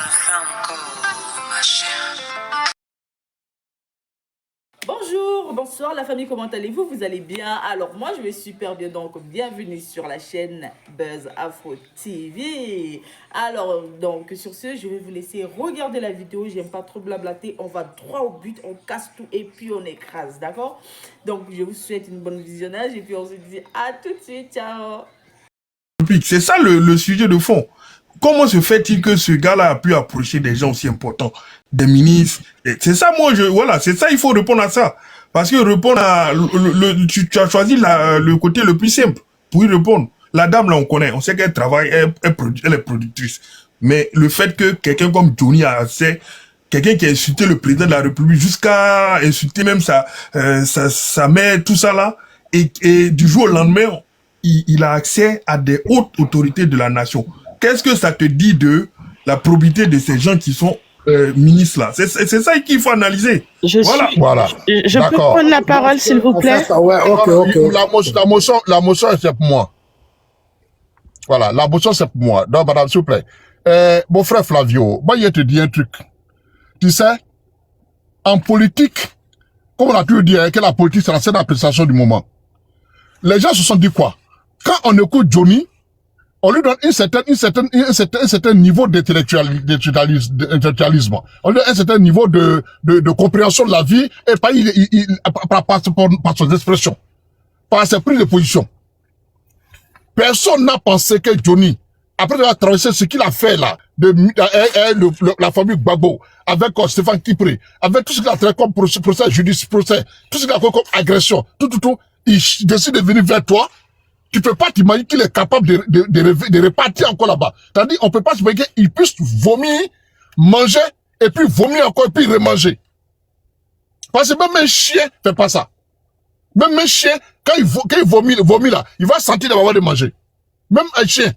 fait encore, ma chère. Bonjour, bonsoir la famille, comment allez-vous? Vous allez bien? Alors moi je vais super bien, donc bienvenue sur la chaîne Buzz Afro TV. Alors donc sur ce, je vais vous laisser regarder la vidéo, j'aime pas trop blablater, on va droit au but, on casse tout et puis on écrase, d'accord? Donc je vous souhaite une bonne visionnage et puis on se dit à tout de suite, ciao! C'est ça le sujet de fond. Comment se fait-il que ce gars-là a pu approcher des gens aussi importants, des ministres? C'est ça, voilà, c'est ça, il faut répondre à ça. Parce que répondre à, tu as choisi le côté le plus simple pour y répondre. La dame, là, on connaît, on sait qu'elle travaille, elle est productrice. Mais le fait que quelqu'un comme Johnny a accès, quelqu'un qui a insulté le président de la République jusqu'à insulter même sa mère, tout ça là, et du jour au lendemain, il a accès à des hautes autorités de la nation. Qu'est-ce que ça te dit de la probité de ces gens qui sont ministres là? C'est ça qu'il faut analyser. Voilà. Je peux prendre la parole, s'il vous plaît? Ouais, ok. La motion, c'est pour moi. Voilà, la motion, c'est pour moi. Donc, madame, s'il vous plaît. Mon frère Flavio, moi, je te dis un truc. Tu sais, en politique, comme on a pu dire que la politique, c'est la seule appréciation du moment. Les gens se sont dit quoi? Quand on écoute Johnny, on lui donne un certain niveau d'intellectualisme. On lui donne un certain niveau de compréhension de la vie et par son expression, par ses prises de position. Personne n'a pensé que Johnny, après avoir traversé ce qu'il a fait là, la famille Gbagbo, avec Stéphane Kipré, avec tout ce qu'il a traité comme procès, tout ce qu'il a fait comme agression, tout, il décide de venir vers toi. Tu peux pas t'imaginer qu'il est capable de repartir encore là-bas. C'est-à-dire, on peut pas s'imaginer qu'il puisse vomir, manger, et puis vomir encore, et puis remanger. Parce que même un chien fait pas ça. Même un chien, quand il vomit là, il va sentir d'avoir de manger. Même un chien,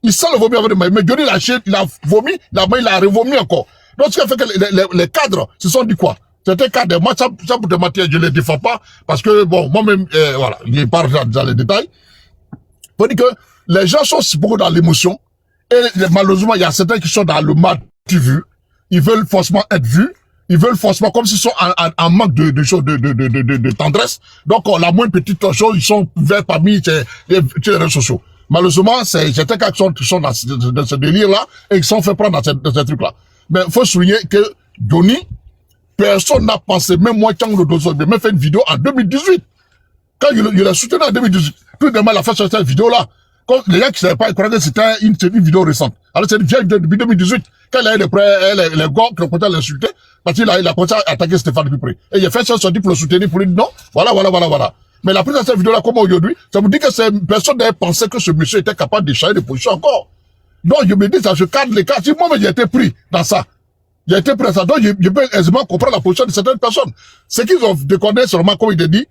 il sent le vomi avant de manger. Mais Johnny, la chienne, il a vomi, il a revomi encore. Donc, ce qui a fait que les cadres se sont dit quoi? C'était cadre. Moi, ça pour te mentir, je les défends pas, parce que, bon, moi-même, voilà, je parle dans les détails. Faut dire que les gens sont beaucoup dans l'émotion et malheureusement il y a certains qui sont dans le mal vu. Ils veulent forcément être vus. Ils veulent forcément comme s'ils sont en manque de tendresse. Donc la moindre petite chose ils sont vers parmi les réseaux sociaux. Malheureusement c'est certains cas qui sont dans ce délire là et qui sont fait prendre dans ces trucs là. Mais faut souligner que Johnny, personne n'a pensé, même moi Tchang le Dozo, j'ai même fait une vidéo en 2018. Quand il a soutenu en 2018, tout le monde a fait sur cette vidéo-là. Quand les gens qui ne savaient pas, ils croyaient que c'était une vidéo récente. Alors c'est une vieille vidéo depuis 2018. Quand il a eu les gars qui ont commencé à l'insulter, parce qu'il a commencé à attaquer Stéphane Dupré. Et il a fait ça sur dit pour le soutenir, pour lui dire non, voilà. Mais la prise de cette vidéo-là, comme aujourd'hui, ça vous dit que personne n'avait pensé que ce monsieur était capable de changer de position encore. Donc je me dis, ça se cadre les cas. Si moi, j'ai été pris dans ça, j'ai été pris dans ça, donc je peux aisément comprendre la position de certaines personnes. Ce qu'ils ont déconné seulement, comme il a dit,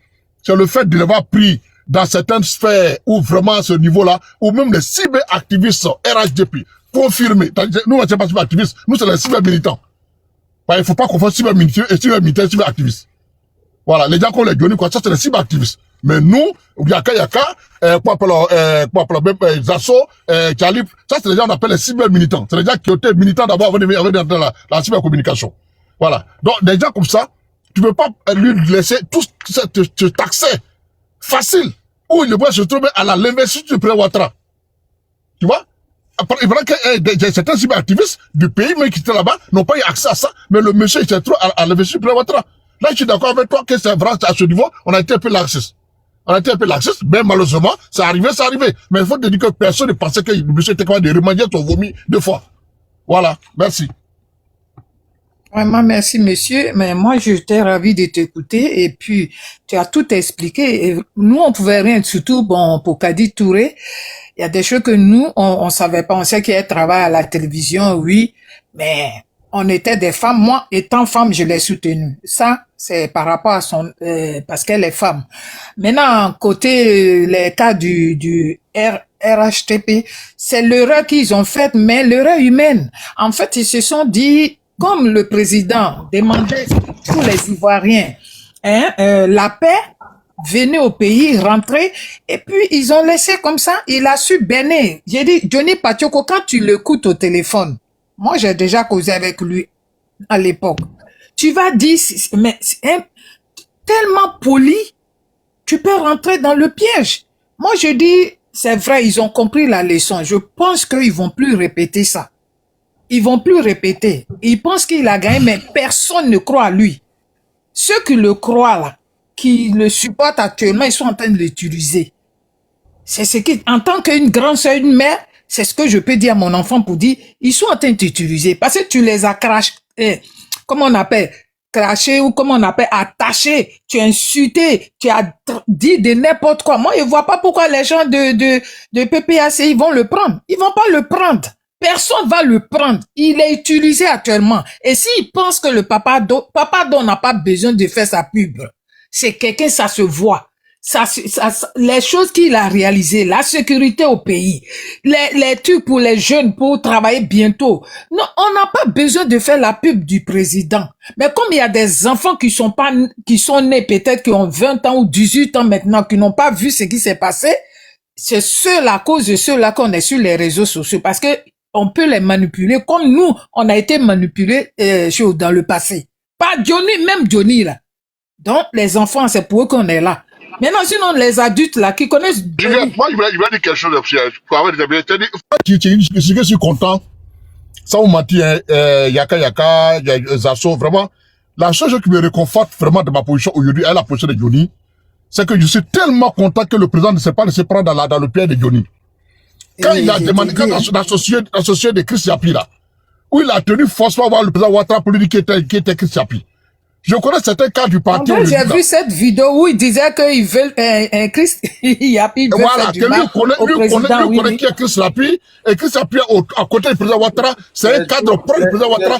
c'est le fait de l'avoir pris dans certaines sphères où vraiment à ce niveau-là, où même les cyberactivistes RHDP confirmés. Nous, on ne sait pas cyberactivistes, nous, c'est les cybermilitants. Il ne faut pas confondre cybermilitants et cyberactivistes. Voilà, les gens comme les Johnny, quoi, ça, c'est les cyberactivistes. Mais nous, Yaka, Zasso, Chalip, ça, c'est les gens qu'on appelle les cybermilitants. C'est les gens qui ont été militants d'abord avant de venir dans la cybercommunication. Voilà. Donc, des gens comme ça, tu ne peux pas lui laisser tout cet accès facile où il devrait se trouver à l'investiture du président Ouattara. Tu vois? Il paraît que certains cyberactivistes du pays, même qui étaient là-bas, n'ont pas eu accès à ça, mais le monsieur, il se trouve à l'investiture du président Ouattara. Là, je suis d'accord avec toi que c'est vrai, à ce niveau, on a été un peu laxiste. Mais malheureusement, c'est arrivé. Mais il faut te dire que personne ne pensait que le monsieur était capable de remanier son vomi 2 fois. Voilà. Merci. Vraiment, merci, monsieur. Mais moi, j'étais ravi de t'écouter. Et puis, tu as tout expliqué. Et nous, on pouvait rien, surtout, bon, pour Kadi Touré. Il y a des choses que nous, on savait pas. On sait qu'elle travaille à la télévision, oui. Mais on était des femmes. Moi, étant femme, je l'ai soutenue. Ça, c'est par rapport à parce qu'elle est femme. Maintenant, côté les cas du RHTP, c'est l'erreur qu'ils ont faite, mais l'erreur humaine. En fait, ils se sont dit, comme le président demandait tous les Ivoiriens la paix, venez au pays, rentrez, et puis ils ont laissé comme ça, il a su bénir. J'ai dit, Johnny Patioko, quand tu l'écoutes au téléphone, Moi, j'ai déjà causé avec lui à l'époque. Tu vas dire, mais tellement poli, tu peux rentrer dans le piège. Moi, je dis, c'est vrai, ils ont compris la leçon. Je pense qu'ils vont plus répéter ça. Ils vont plus répéter. Ils pensent qu'il a gagné, mais personne ne croit à lui. Ceux qui le croient là, qui le supportent actuellement, ils sont en train de l'utiliser. C'est ce qui, en tant qu'une grande sœur, une mère, c'est ce que je peux dire à mon enfant pour dire, ils sont en train de t'utiliser parce que tu les as comment on appelle, crachés ou comment on appelle, attachés, tu as insulté, tu as dit de n'importe quoi. Moi, je vois pas pourquoi les gens de PPAC, ils vont le prendre. Ils vont pas le prendre. Personne va le prendre. Il est utilisé actuellement. Et s'il pense que le Papa Do n'a pas besoin de faire sa pub, c'est quelqu'un, ça se voit. Les choses qu'il a réalisées, la sécurité au pays, les trucs pour les jeunes pour travailler bientôt. Non, on n'a pas besoin de faire la pub du président. Mais comme il y a des enfants qui sont nés peut-être qui ont 20 ans ou 18 ans maintenant, qui n'ont pas vu ce qui s'est passé, c'est à cause de ceux-là qu'on est sur les réseaux sociaux parce que on peut les manipuler comme nous, on a été manipulés dans le passé. Pas Johnny, même Johnny là. Donc, les enfants, c'est pour eux qu'on est là. Maintenant, sinon, les adultes là, qui connaissent... Moi, je voulais dire quelque chose de je suis content. Sans vous mentir, Yaka, Zasso, vraiment, la chose qui me réconforte vraiment de ma position aujourd'hui, à la position de Johnny, c'est que je suis tellement content que le président ne s'est pas laissé prendre dans le pied de Johnny. Quand il a demandé, quand l'associé de Chris Yapi là, où il a tenu forcément voir le président Ouattara pour lui dire qui était Chris Yapi. Je connais certains cas du parti. En fait, j'ai vu cette vidéo où il disait qu'ils veulent un Chris Yapi. Voilà, que lui connaît qui est Chris Yapi, et Chris Yapi à côté du président Ouattara, c'est un cadre proche du président Ouattara.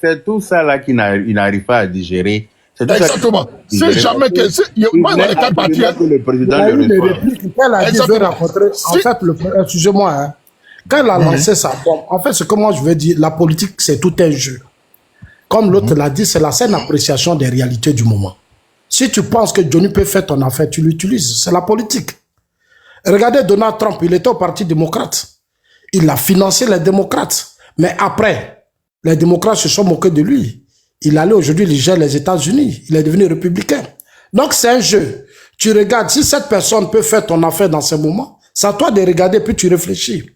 C'est tout ça là qu'il n'arrive pas à digérer. Exactement. C'est jamais que... Moi, il y a des cas de parti. Le président le reçoit. Quand elle a dit veut rencontrer, en fait, excusez-moi, hein, quand elle a lancé sa bombe, en fait, ce que moi je veux dire, la politique, c'est tout un jeu. Comme l'autre l'a dit, c'est la saine appréciation des réalités du moment. Si tu penses que Johnny peut faire ton affaire, tu l'utilises. C'est la politique. Regardez Donald Trump, il était au Parti démocrate. Il a financé les démocrates. Mais après, les démocrates se sont moqués de lui. Il allait aujourd'hui, il gère les États-Unis. Il est devenu républicain. Donc c'est un jeu. Tu regardes, si cette personne peut faire ton affaire dans ce moment, c'est à toi de regarder puis tu réfléchis.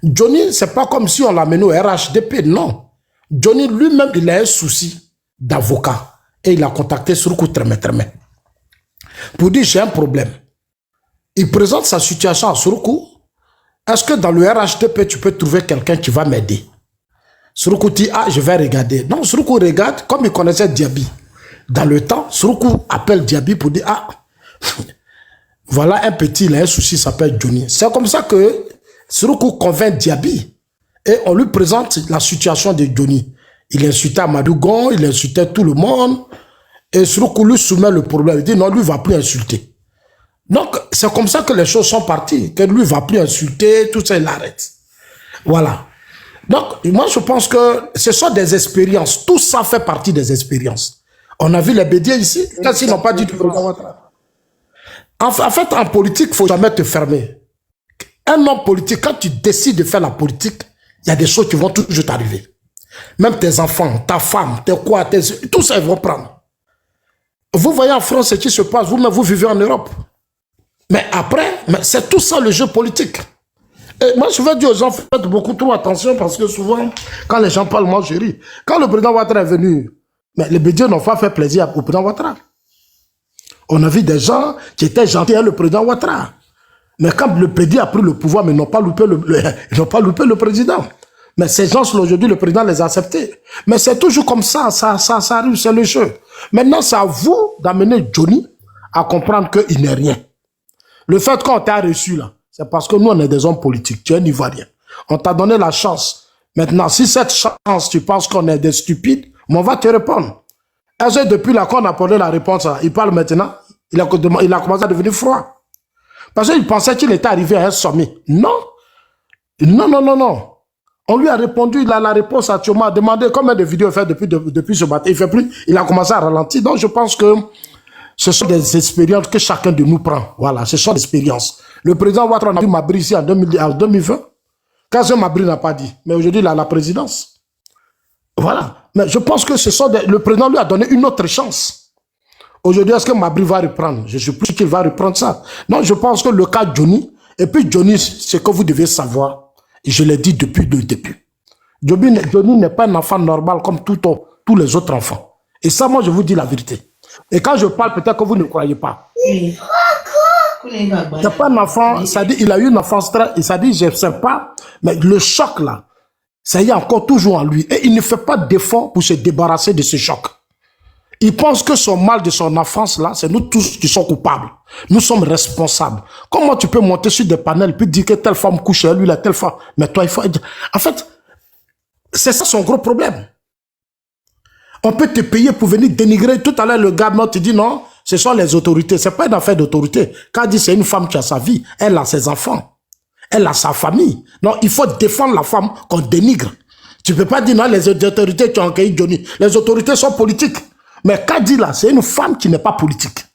Johnny, c'est pas comme si on l'a mené au RHDP, non. Johnny lui-même, il a un souci d'avocat. Et il a contacté Suruku Treme pour dire j'ai un problème. Il présente sa situation à Suruku. Est-ce que dans le RHDP, tu peux trouver quelqu'un qui va m'aider? Suruku dit, ah, je vais regarder. Non, Suruku regarde, comme il connaissait Diaby. Dans le temps, Suruku appelle Diaby pour dire, ah, voilà un petit, il a un souci, il s'appelle Johnny. C'est comme ça que Suruku convainc Diaby. Et on lui présente la situation de Johnny. Il insultait Amadougon, il insultait tout le monde. Et Suruku lui soumet le problème. Il dit, non, lui ne va plus insulter. Donc, c'est comme ça que les choses sont parties. Que lui ne va plus insulter, tout ça, il arrête. Voilà. Donc, moi, je pense que ce sont des expériences. Tout ça fait partie des expériences. On a vu les bédiers ici. Qu'est-ce qu'ils n'ont pas dit du président Ouattara? En fait, en politique, il ne faut jamais te fermer. Un homme politique, quand tu décides de faire la politique, il y a des choses qui vont toujours t'arriver. Même tes enfants, ta femme, tout ça, ils vont prendre. Vous voyez en France ce qui se passe, vous-même, vous vivez en Europe. Mais après, c'est tout ça le jeu politique. Et moi, je veux dire aux gens, faites beaucoup trop attention parce que souvent, quand les gens parlent, moi, je ris. Quand le président Ouattara est venu, mais les bédiers n'ont pas fait plaisir au président Ouattara. On a vu des gens qui étaient gentils avec le président Ouattara. Mais quand le président a pris le pouvoir, mais ils n'ont pas loupé le président. Mais ces gens-là, aujourd'hui, le président les a acceptés. Mais c'est toujours comme ça arrive, c'est le jeu. Maintenant, c'est à vous d'amener Johnny à comprendre qu'il n'est rien. Le fait qu'on t'a reçu là, c'est parce que nous, on est des hommes politiques. Tu es un Ivoirien. On t'a donné la chance. Maintenant, si cette chance, tu penses qu'on est des stupides, on va te répondre. Est-ce que depuis là qu'on a posé la réponse, il parle maintenant, il a commencé à devenir froid. Parce qu'il pensait qu'il était arrivé à un sommet. Non. Non. On lui a répondu, il a la réponse à Thioma, a demandé combien de vidéos il fait depuis ce matin. Il fait plus, il a commencé à ralentir. Donc je pense que ce sont des expériences que chacun de nous prend. Voilà, ce sont des expériences. Le président Ouattara a vu Mabri ici en 2020. Kazem Mabri n'a pas dit. Mais aujourd'hui, il a la présidence. Voilà. Mais je pense que le président lui a donné une autre chance. Aujourd'hui, est-ce que Mabri va reprendre? Je suis plus sûr qu'il va reprendre ça. Non, je pense que le cas Johnny, et puis Johnny, ce que vous devez savoir, et je l'ai dit depuis le début, Johnny n'est pas un enfant normal comme tous les autres enfants. Et ça, moi, je vous dis la vérité. Et quand je parle, peut-être que vous ne croyez pas. C'est pas un enfant, ça dit, il a eu une enfance très, ça dit, je ne sais pas, mais le choc là, ça y est encore toujours en lui. Et il ne fait pas d'effort pour se débarrasser de ce choc. Il pense que son mal de son enfance là, c'est nous tous qui sommes coupables. Nous sommes responsables. Comment tu peux monter sur des panels puis dire que telle femme couche à lui, là, telle femme, mais toi, il faut... En fait, c'est ça son gros problème. On peut te payer pour venir dénigrer. Tout à l'heure, le gars te dit non, ce sont les autorités. C'est pas une affaire d'autorité. Quand il dit c'est une femme qui a sa vie, elle a ses enfants. Elle a sa famille. Non, il faut défendre la femme qu'on dénigre. Tu peux pas dire non, les autorités qui ont accueilli Johnny. Les autorités sont politiques. Mais Kadi là, c'est une femme qui n'est pas politique.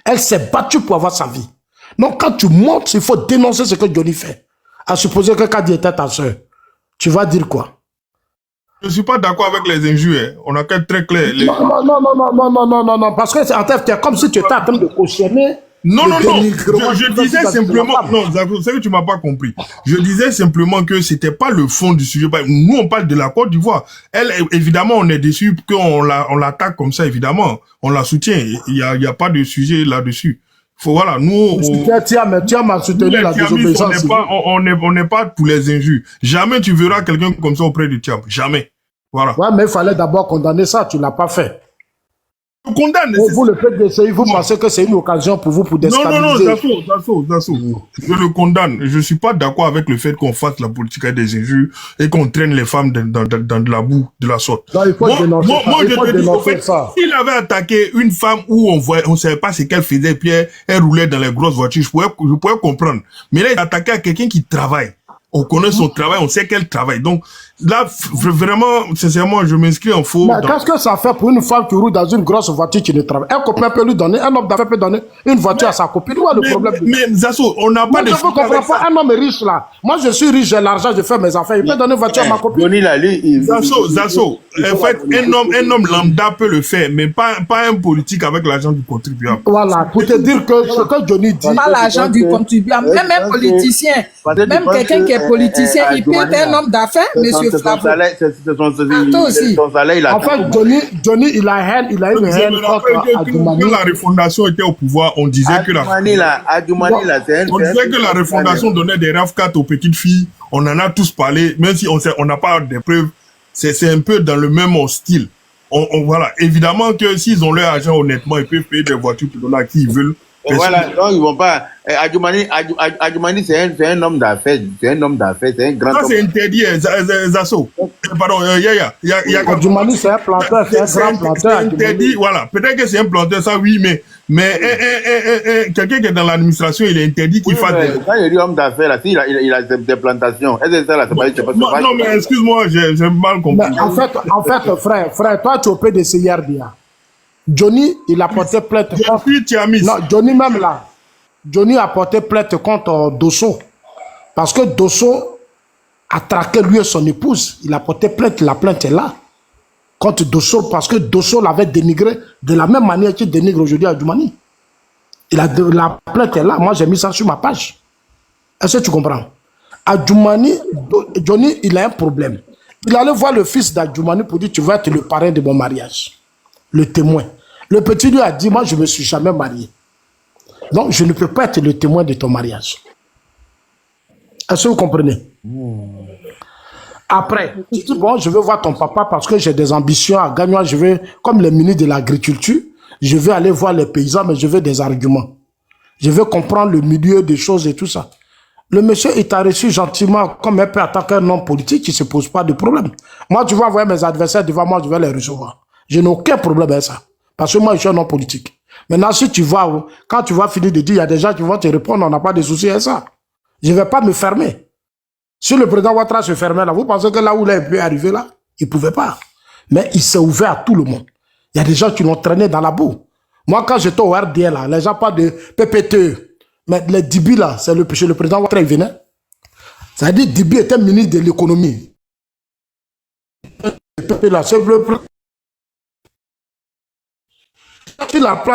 Elle s'est battue pour avoir sa vie. Donc quand tu montes, il faut dénoncer ce que Johnny fait. À supposer que Kadi était ta soeur, tu vas dire quoi? Je ne suis pas d'accord avec les injures. Hein. On a qu'à être très clair. Non, parce que c'est comme si tu étais en train de cautionner. Non. Je disais simplement, non, c'est que tu m'as pas compris. Je disais simplement que c'était pas le fond du sujet. Nous, on parle de la Côte d'Ivoire. Elle, évidemment, on est déçu qu'on l'attaque comme ça, évidemment. On la soutient. Il y a pas de sujet là-dessus. Voilà, nous, tu as soutenu la désobéissance. On n'est pas pour les injures. Jamais tu verras quelqu'un comme ça auprès du Tiam. Jamais. Voilà. Ouais, mais il fallait d'abord condamner ça. Tu l'as pas fait. Je condamne. Vous le faites d'essayer, vous pensez que c'est une occasion pour vous pour déstabiliser. Non, Zasso. Je le condamne. Je suis pas d'accord avec le fait qu'on fasse la politique avec des injures et qu'on traîne les femmes dans de la boue, de la sorte. Non, il faut dénoncer ça. Moi, je te dis, en fait, s'il avait attaqué une femme où on savait pas ce qu'elle faisait, puis elle roulait dans les grosses voitures, je pourrais comprendre. Mais là, il a attaqué à quelqu'un qui travaille. On connaît son travail, on sait qu'elle travaille. Donc, là, vraiment, sincèrement, je m'inscris en faux. Mais qu'est-ce que ça fait pour une femme qui roule dans une grosse voiture qui ne travaille? Un copain peut lui donner, un homme d'affaires peut donner une voiture à sa copine. Où est le problème? Mais Zasso, on n'a pas de... Je ne comprends pas. Un homme riche là. Moi, je suis riche, j'ai l'argent, je fais mes affaires. Il peut donner une voiture à ma copine. Zasso, en fait, un homme lambda peut le faire, mais pas un politique avec l'argent du contribuable. Voilà, pour te dire que ce que Johnny dit... Pas l'argent du contribuable. Même un politicien, même quelqu'un qui est politicien, il peut être un homme d'affaires, monsieur Flavo. Toi aussi. En fait, Johnny, il a une haine contre Adjoumani. Quand la refondation était au pouvoir, on disait que la refondation donnait des RAF4 aux petites filles. On en a tous parlé, même si on n'a pas des preuves. C'est un peu dans le même style. Voilà. Évidemment que s'ils ont leur argent honnêtement, ils peuvent payer des voitures pour donner à qui ils veulent. Voilà, donc ils vont pas. Adjoumani, c'est un homme d'affaires, c'est un grand homme. Ça, c'est interdit, Zasso. Pardon, Yaya. Adjoumani, c'est un planteur, c'est un grand planteur. C'est interdit, voilà. Peut-être que c'est un planteur, ça, oui, mais quelqu'un qui est dans l'administration, il est interdit qu'il fasse des... Quand il dit homme d'affaires, là, il a des plantations. Est-ce que ça, là, c'est pas... Non, mais excuse-moi, j'ai mal compris. En fait, frère, toi, tu es au PDC hier, Johnny, il a porté plainte contre... Non, Johnny même là. Johnny a porté plainte contre Dosso. Parce que Dosso a traqué lui et son épouse. Il a porté plainte, la plainte est là. Contre Dosso, parce que Dosso l'avait dénigré de la même manière qu'il dénigre aujourd'hui Adjoumani. La plainte est là. Moi, j'ai mis ça sur ma page. Est-ce que tu comprends? Adjoumani, Johnny, il a un problème. Il allait voir le fils d'Adjoumani pour dire, tu vas être le parrain de mon mariage. Le témoin. Le petit lui a dit, moi, je ne me suis jamais marié. Donc, je ne peux pas être le témoin de ton mariage. Est-ce que vous comprenez? Après, tu dis, bon, je veux voir ton papa parce que j'ai des ambitions à gagner. Je veux, comme le ministre de l'Agriculture, je veux aller voir les paysans, mais je veux des arguments. Je veux comprendre le milieu des choses et tout ça. Le monsieur, il t'a reçu gentiment, comme un peu en tant qu'un homme politique, il ne se pose pas de problème. Moi, tu vas envoyer mes adversaires devant moi, je vais les recevoir. Je n'ai aucun problème avec ça. Parce que moi, je suis un homme politique. Maintenant, si tu vas, quand tu vas finir de dire, il y a des gens qui vont te répondre, on n'a pas de souci avec ça. Je ne vais pas me fermer. Si le président Ouattara se fermait là, vous pensez que là où il peut arriver là, il ne pouvait pas. Mais il s'est ouvert à tout le monde. Il y a des gens qui l'ont traîné dans la boue. Moi, quand j'étais au RDL, là, les gens parlent de PPTE. Mais les Dibi là, c'est le président Ouattara, il venait. Ça veut dire Dibi était ministre de l'économie. Il a pris.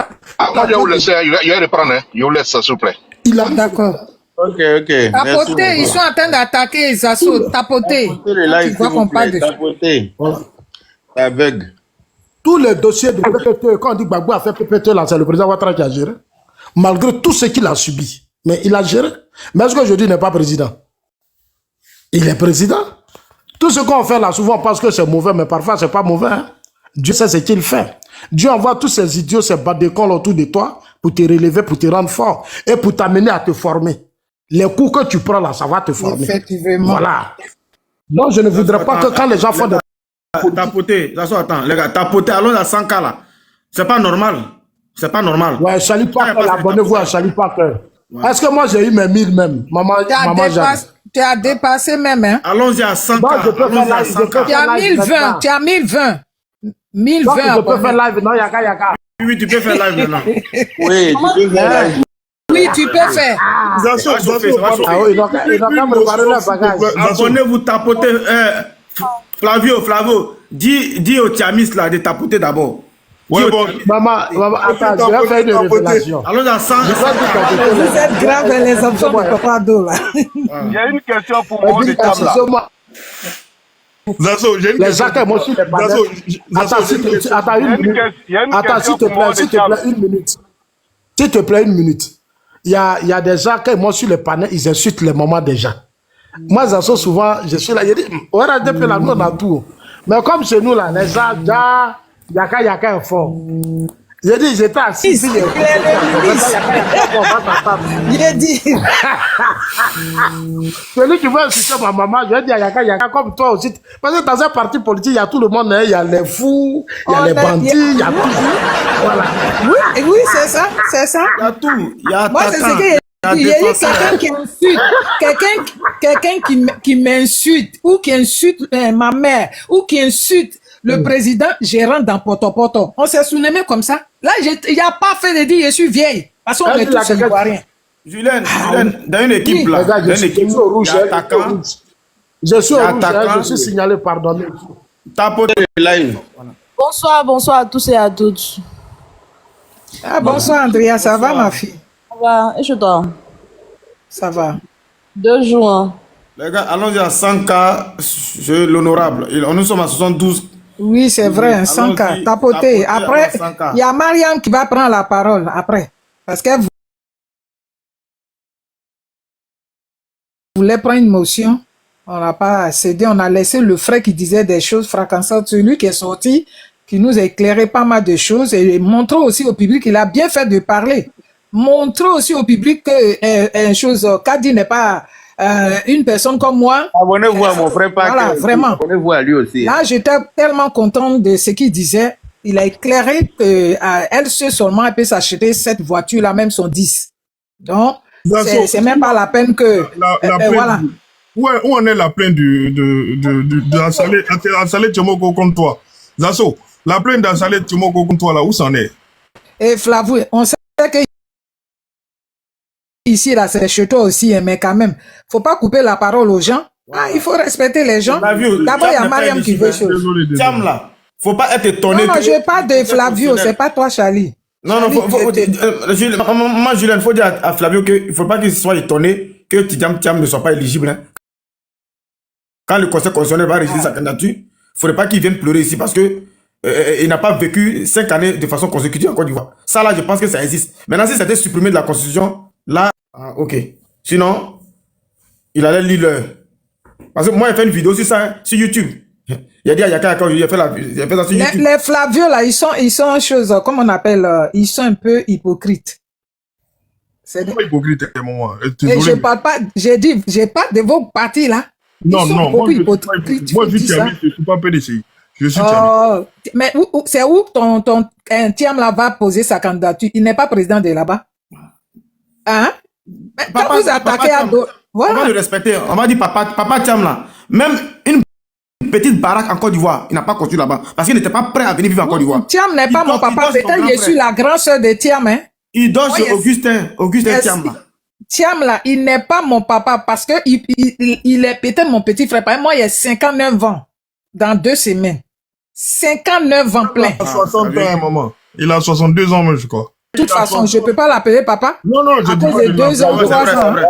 Moi, je vais vous laisser, je vais reprendre. Hein. Je vous laisse, s'il vous plaît. Il a. D'accord. Ok, ok. Merci Tapoter, beaucoup. ils sont en train d'attaquer les assauts. Tapoter. Tapotez le live, Tu vois s'il vous qu'on parle plaît. de... Tapotez. Voilà. C'est aveugle. Tous les dossiers de PPT, quand on dit que Gbagbo a fait PPT, là, c'est le président Ouattara qui a géré. Malgré tout ce qu'il a subi. Mais il a géré. Mais est-ce que je dis n'est pas président? Il est président. Tout ce qu'on fait là, souvent on pense que c'est mauvais, mais parfois c'est pas mauvais. Hein? Dieu sait ce qu'il fait. Dieu envoie tous ces idiots, ces bas de colle autour de toi pour te relever, pour te rendre fort et pour t'amener à te former. Les coups que tu prends là, ça va te former. Effectivement. Voilà. Donc je ne voudrais pas que quand les gens font des... Tapoter, attends, les gars, tapoter, allons à 100K là. C'est pas normal. C'est pas normal. Ouais, Charlie Parker, abonnez-vous à Charlie Parker. Ouais. Est-ce que moi j'ai eu mes 1000 même? Maman, Tu as dépassé même, hein? Allons-y à 100K. Donc, je peux faire Allons-y à live, je peux 100K. Tu as faire live 1020, maintenant. tu as 1020. Donc, 1020 je peux faire abonnés. live, non, yaka. Oui, tu peux faire live maintenant. Oui, tu peux faire live. Oui, tu peux faire. Ça va chauffer, ça va chauffer. Ah oui, donc, il doit quand préparer le bagage. Abonnez-vous, tapotez. Flavio, dis aux Tiamis là de tapoter d'abord. Ouais, bon. Maman, attends, je vais faire une révélation. Allons à 100. Vous êtes grave les enfants de Papa Do là. Il y a une question pour moi de table là. Zazo, j'ai une Les question. gens qui m'ont su les panels. Attends, une minute. Il y a une Attends, question s'il te pour moi plaît, de table. une minute. S'il te plaît, une minute. Il y a des gens qui m'ont sur les panels, ils insultent les mamans des gens. Moi, Zazo, souvent, je suis là, je dis, on va depuis là, nous, on a tout. Mais comme chez nous, là, les gens, yaka est fort. J'ai dit, j'étais assis. J'ai dit. Celui qui veut insulter ma maman, je vais dire yaka comme toi aussi. Parce que dans un parti politique, il y a tout le monde, hein. Il y a les fous, il y a les bandits, il y a tout. Voilà. Oui, c'est ça, c'est ça. Il y a tout. Il y a Moi, c'est ce attaquant. que il y a eu quelqu'un qui insulte, quelqu'un qui m'insulte, ou qui insulte ma mère, ou qui insulte le président, je rentre dans poto. On s'est souvenu comme ça. Là, il n'y a pas fait de dire je suis vieille. Parce qu'on est tous ivoiriens. Julien, dans une équipe là, Regarde, dans je une suis équipe, au rouge, il y a attaquant, je suis au rouge, attaquant. je suis signalé, pardonnez. tapoter. Le live. Bonsoir à tous et à toutes. Ah, bonsoir Andrea, ça va ma fille? Ça va, et chez toi? Ça va. 2 jours. Hein. Les gars, allons-y à 100K, je l'honorable. Nous sommes à 72. Oui, c'est vrai, un 100K. Allons-y, Tapoter. tapoter Après, à 100K. il y a Mariam qui va prendre la parole après. Parce qu'elle voulait prendre une motion. On n'a pas cédé. On a laissé le frère qui disait des choses fracassantes. Celui qui est sorti, qui nous a éclairé pas mal de choses et montrant aussi au public qu'il a bien fait de parler. Montrant aussi au public que une chose, Kadi n'est pas une personne comme moi. Abonnez-vous à mon frère Parker. Voilà, vraiment. Abonnez-vous à lui aussi. Là, j'étais tellement contente de ce qu'il disait. Il a éclairé qu'elle seule seulement elle peut s'acheter cette voiture-là, même son 10. Donc, c'est même pas la peine que... La plainte voilà. Où en est la plainte de Assalé Tchomoko contre toi? Zasso, la plainte d'Assalé Tchomoko contre toi, là, où c'en est? Et Flavou, on sait que ici, là, c'est chez toi aussi, hein, mais quand même, faut pas couper la parole aux gens. Ah, il faut respecter les gens. D'abord, il y a Mariam qui veut chose. Tiens là, faut pas être étonné. Non, je parle de Flavio, c'est pas toi, Charlie. Non, moi, Julien, il faut dire à Flavio qu'il ne faut pas qu'il soit étonné que Tidiam ne soit pas éligible. Hein. Quand le conseil constitutionnel va régister sa candidature, il ne faudrait pas qu'il vienne pleurer ici parce que il n'a pas vécu 5 années de façon consécutive en Côte d'Ivoire. Ça, là, je pense que ça existe. Maintenant, si c'était supprimé de la Constitution, là, ok. Sinon, il allait lire l'heure. Parce que moi, j'ai fait une vidéo sur ça, hein, sur YouTube. Il a dit à Yaka, il a fait ça sur YouTube. Les Flavios, là, ils sont chose, comment on appelle, ils sont un peu hypocrites. C'est pas hypocrite, moi. Et je parle pas, j'ai pas de vos partis, là. Non, non, moi, je suis Tiamis, je suis pas PDC. Je suis Tiamis. Mais c'est où ton Tiam là va poser sa candidature? Il n'est pas président de là-bas. Hein? Mais quand vous attaquez à d'autres. Voilà. On va le respecter. On va dire papa Tiam là. Même une petite baraque en Côte d'Ivoire, il n'a pas construit là-bas. Parce qu'il n'était pas prêt à venir vivre en Côte d'Ivoire. Tiam n'est pas mon papa. Peut-être que je suis la grande sœur de Tiam. Hein? Il dort sur Augustin Tiam là. Thiam là, il n'est pas mon papa parce que il est peut-être mon petit frère. Par exemple, moi, il a 59 ans dans 2 semaines. 59 ans plein. Il a 61, maman. Il a 62 ans, je crois. De toute façon, je ne peux pas l'appeler papa. Non, non, je dis pas de 2 ans, 3 ans.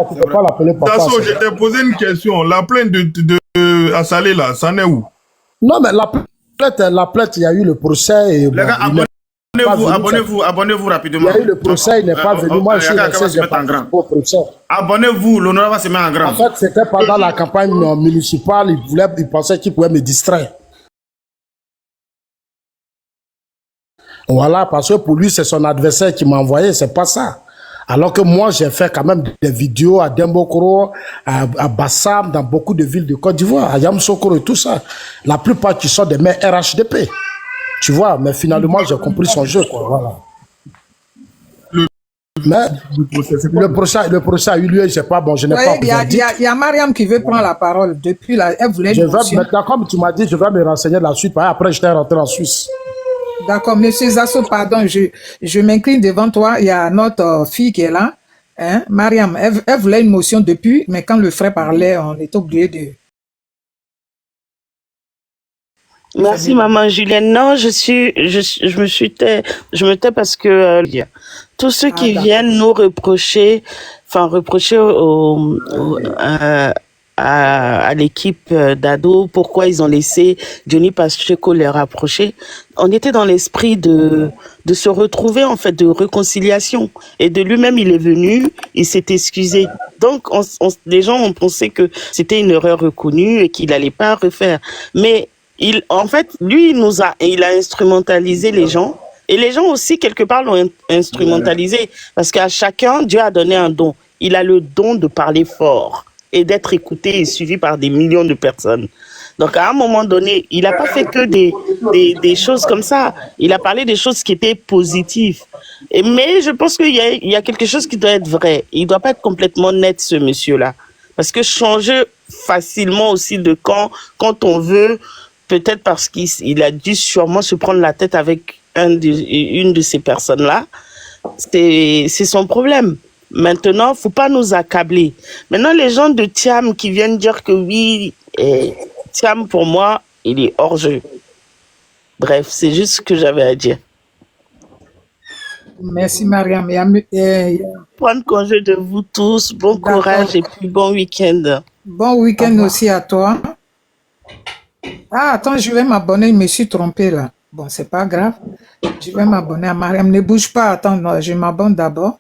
Tu ne peux pas l'appeler De papa. toute façon, je t'ai posé une question. La plainte de Assalé, là, ça en est où? Non, mais la plainte, il y a eu le procès. Et, Les gars, abonnez-vous rapidement. Il y a eu le procès, il n'est pas venu. Moi, je suis resté au procès. Abonnez-vous, l'honneur va se mettre en grand. En fait, c'était pendant la campagne municipale. Il pensait qu'il pouvait me distraire. Voilà, parce que pour lui, c'est son adversaire qui m'a envoyé, c'est pas ça. Alors que moi, j'ai fait quand même des vidéos à Dembokoro, à Bassam, dans beaucoup de villes de Côte d'Ivoire, à Yamoussoukro et tout ça. La plupart qui sont des maires RHDP. Tu vois, mais finalement, j'ai compris son jeu, quoi. Voilà. Mais le procès a eu lieu, je sais pas, bon, je n'ai pas Il y a Mariam qui veut prendre la parole depuis là. Elle voulait une motion. Maintenant, comme tu m'as dit, je vais me renseigner la suite. Après, je t'ai rentré en Suisse. D'accord, monsieur Zasso, pardon, je m'incline devant toi. Il y a notre fille qui est là. Hein? Mariam, elle voulait une motion depuis, mais quand le frère parlait, on est obligé de... Merci maman Julienne. Non, je me tais parce que tous ceux qui viennent nous reprocher à l'équipe d'ado pourquoi ils ont laissé Johnny Pacheco les rapprocher. On était dans l'esprit de se retrouver, en fait, de réconciliation. Et de lui-même, il est venu, il s'est excusé. Donc, les gens ont pensé que c'était une erreur reconnue et qu'il n'allait pas refaire. Mais en fait, lui, il a instrumentalisé les gens. Et les gens aussi, quelque part, l'ont instrumentalisé. Parce qu'à chacun, Dieu a donné un don. Il a le don de parler fort et d'être écouté et suivi par des millions de personnes. Donc, à un moment donné, il n'a pas fait que des choses comme ça. Il a parlé des choses qui étaient positives. Mais je pense qu'il y a quelque chose qui doit être vrai. Il ne doit pas être complètement net, ce monsieur-là. Parce que changer facilement aussi de camp, quand on veut, peut-être parce qu'il a dû sûrement se prendre la tête avec une de ces personnes-là, c'est son problème. Maintenant, faut pas nous accabler. Maintenant, les gens de Thiam qui viennent dire que oui, Thiam, pour moi, il est hors jeu. Bref, c'est juste ce que j'avais à dire. Merci, Mariam. Prendre congé de vous tous. Bon courage et puis bon week-end. Bon week-end aussi à toi. Ah, attends, je vais m'abonner. Je me suis trompé là. Bon, c'est pas grave. Je vais m'abonner à Mariam. Ne bouge pas. Attends, non, je m'abonne d'abord.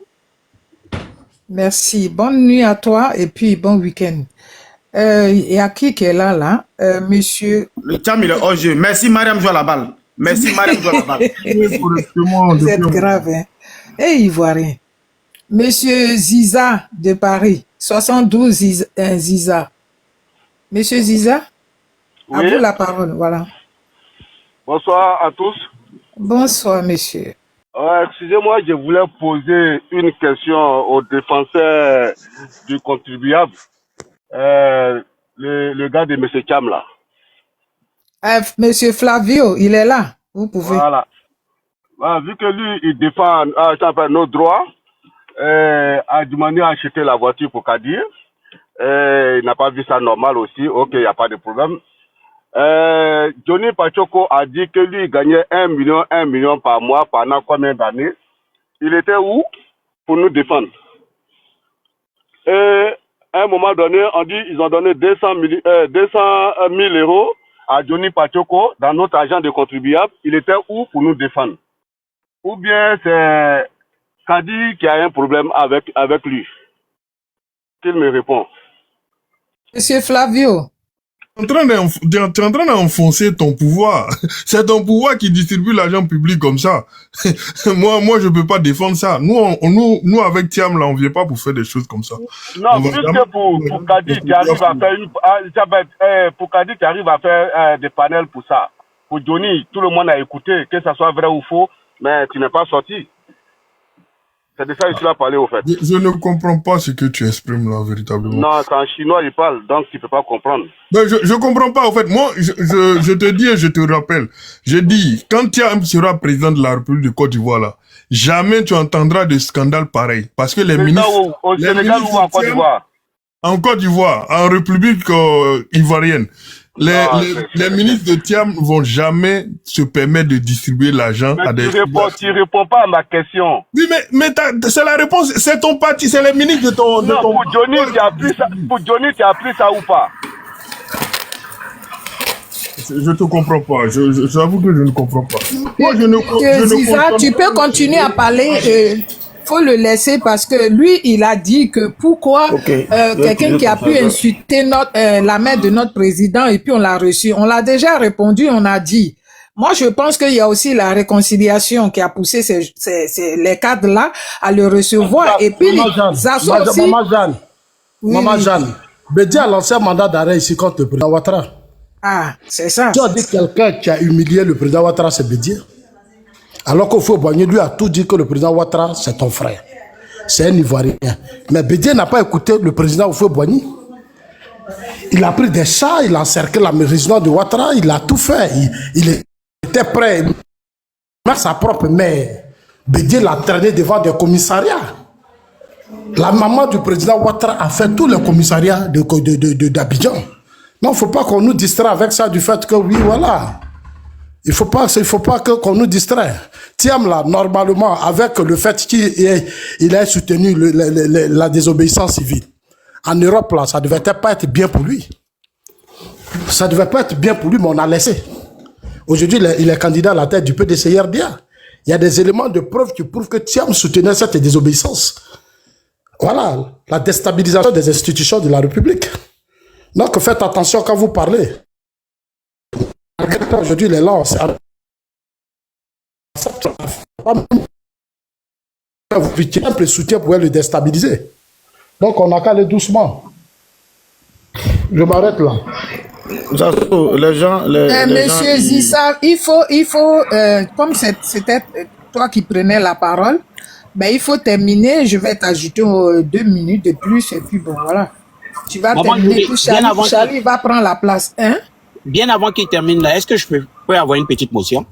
Merci. Bonne nuit à toi et puis bon week-end. Il y a qui est là, monsieur? Le Thiam, il est hors jeu. Merci, Mariam joue à la balle. Merci, Mariam joue à la balle. Vous êtes grave, hein? Et Ivoirien. Monsieur Ziza de Paris. 72 Ziza. Monsieur Ziza? Oui. À vous la parole, voilà. Bonsoir à tous. Bonsoir, monsieur. Excusez-moi, je voulais poser une question au défenseur du contribuable, le gars de M. Thiam là. Monsieur Flavio, il est là, vous pouvez. Voilà. Vu que lui, il défend nos droits, Adjumani a acheté la voiture pour Kadir. Il n'a pas vu ça normal aussi, ok, il n'y a pas de problème. Johnny Pacheco a dit que lui il gagnait 1 million par mois pendant combien d'années? Il était où pour nous défendre? Et à un moment donné, on dit ils ont donné 200 000 euros à Johnny Pacheco dans notre agent de contribuable. Il était où pour nous défendre? Ou bien c'est Kadi qui a un problème avec lui? Qu'il me répond. Monsieur Flavio. Tu es en train d'enfoncer ton pouvoir. C'est ton pouvoir qui distribue l'argent public comme ça. moi, je peux pas défendre ça. Nous avec Thiam, là, on vient pas pour faire des choses comme ça. Non, puisque pour Kadi qui arrive à faire pour Kadi qui arrive à faire des panels pour ça. Pour Johnny, tout le monde a écouté, que ça soit vrai ou faux, mais tu n'es pas sorti. C'est de ça que je suis là parler, au fait. Je ne comprends pas ce que tu exprimes là, véritablement. Non, c'est en chinois, il parle, donc tu peux pas comprendre. Mais je comprends pas, en fait. Moi, je te dis et je te rappelle. Je dis, quand Thiam sera président de la République de Côte d'Ivoire, là, jamais tu entendras de scandale pareil. Parce que les C'est ça ministres... au les Sénégal ministres ou en Côte tiennent- d'Ivoire? En Côte d'Ivoire, en République ivoirienne. Les ministres de Thiam ne vont jamais se permettre de distribuer l'argent à des... Tu réponds pas à ma question. Oui, mais c'est la réponse, c'est ton parti, c'est les ministres de ton... Non, pour Johnny, tu as pris ça, ou pas? Je te comprends pas, j'avoue que je ne comprends pas. Moi, je ne Ziza, comprends tu pas. peux continuer à parler. Faut le laisser parce que lui, il a dit que pourquoi quelqu'un qui a pu insulter la mère de notre président et puis on l'a reçu. On l'a déjà répondu, on a dit. Moi, je pense qu'il y a aussi la réconciliation qui a poussé les cadres-là à le recevoir. Et puis, Maman Jeanne, Bédi a lancé un mandat d'arrêt ici contre le président Ouattara. Ah, c'est ça. Tu as dit quelqu'un qui a humilié le président Ouattara, c'est Bédi. Alors qu'au Boigny, lui a tout dit que le président Ouattara, c'est ton frère. C'est un Ivoirien. Mais Bédier n'a pas écouté le président Boigny. Il a pris des chats, il a encerclé la résidence de Ouattara, il a tout fait. Il était prêt. Même sa propre mère, Bédier l'a traîné devant des commissariats. La maman du président Ouattara a fait tous les commissariats d'Abidjan. Non, il ne faut pas qu'on nous distrait avec ça du fait que oui, voilà. Il faut pas qu'on nous distrait. Thiam, là, normalement, avec le fait qu'il ait soutenu la désobéissance civile, en Europe, là, ça ne devait pas être bien pour lui. Ça ne devait pas être bien pour lui, mais on a laissé. Aujourd'hui, il est candidat à la tête du PDCRDA. Il y a des éléments de preuve qui prouvent que Thiam soutenait cette désobéissance. Voilà, la déstabilisation des institutions de la République. Donc, faites attention quand vous parlez. Aujourd'hui, les lances. Le soutien pouvait le déstabiliser. Donc, on a qu'à aller doucement. Je m'arrête là. Les gens. Monsieur Zissa, il faut comme c'était toi qui prenais la parole, ben, il faut terminer. Je vais t'ajouter 2 minutes de plus et puis bon, voilà. Tu vas terminer. Charlie va prendre la place. Hein? Bien avant qu'il termine là, est-ce que je peux avoir une petite motion?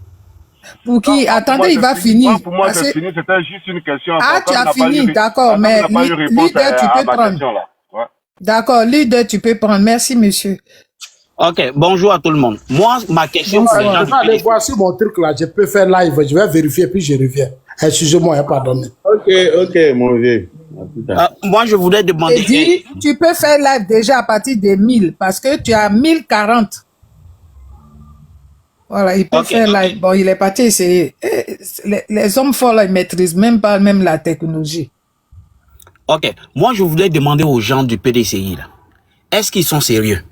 Pour qui? Non, attendez, il va finir. Pour moi, c'est fini. C'était juste une question. Ah, tu as fini, d'accord. Mais leader, tu peux prendre. D'accord, leader, tu peux prendre. Merci, monsieur. Ok, bonjour à tout le monde. Moi, ma question... Je vais aller voir si mon truc là, je peux faire live. Je vais vérifier, puis je reviens. Excusez-moi, pardonnez. Ok, mon vieux. Moi, je voudrais demander... Dis, tu peux faire live déjà à partir de 1000, parce que tu as 1040. Voilà, il peut faire live. Bon, il est parti essayer. Les hommes forts, là, ils maîtrisent même pas la technologie. Ok, moi, je voudrais demander aux gens du PDCI, là, est-ce qu'ils sont sérieux?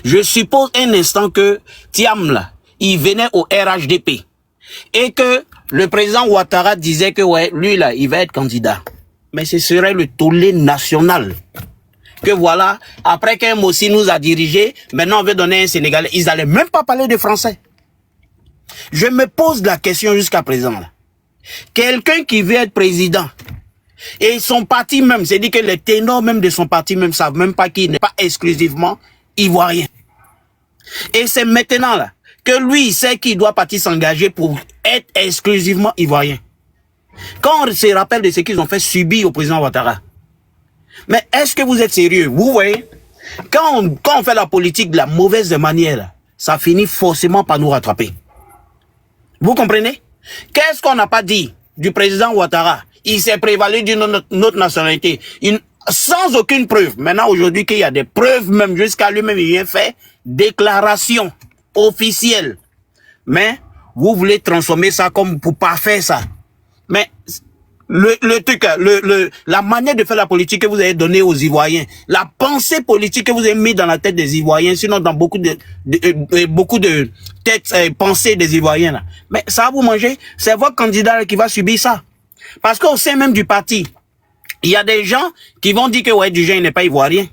Je suppose un instant que Thiam, là, il venait au RHDP et que le président Ouattara disait que, ouais, lui, là, il va être candidat. Mais ce serait le tollé national. Que voilà, après qu'un Mossi nous a dirigé, maintenant on veut donner un Sénégalais. Ils n'allaient même pas parler de français. Je me pose la question jusqu'à présent, là. Quelqu'un qui veut être président, et son parti même, c'est dit que les ténors même de son parti même savent même pas qu'il n'est pas exclusivement ivoirien. Et c'est maintenant là que lui, il sait qu'il doit partir s'engager pour être exclusivement ivoirien. Quand on se rappelle de ce qu'ils ont fait subir au président Ouattara. Mais est-ce que vous êtes sérieux? Vous voyez, quand on fait la politique de la mauvaise manière, là, ça finit forcément par nous rattraper. Vous comprenez? Qu'est-ce qu'on n'a pas dit du président Ouattara? Il s'est prévalu d'une autre nationalité, sans aucune preuve. Maintenant, aujourd'hui, qu'il y a des preuves, même jusqu'à lui-même, il vient faire déclaration officielle. Mais vous voulez transformer ça comme pour pas faire ça. Mais le truc, la manière de faire la politique que vous avez donnée aux Ivoiriens, la pensée politique que vous avez mis dans la tête des Ivoiriens, sinon dans beaucoup de têtes pensées des Ivoiriens là. Mais ça va vous manger. C'est votre candidat qui va subir ça. Parce qu'au sein même du parti, il y a des gens qui vont dire que ouais, du genre, il n'est pas ivoirien.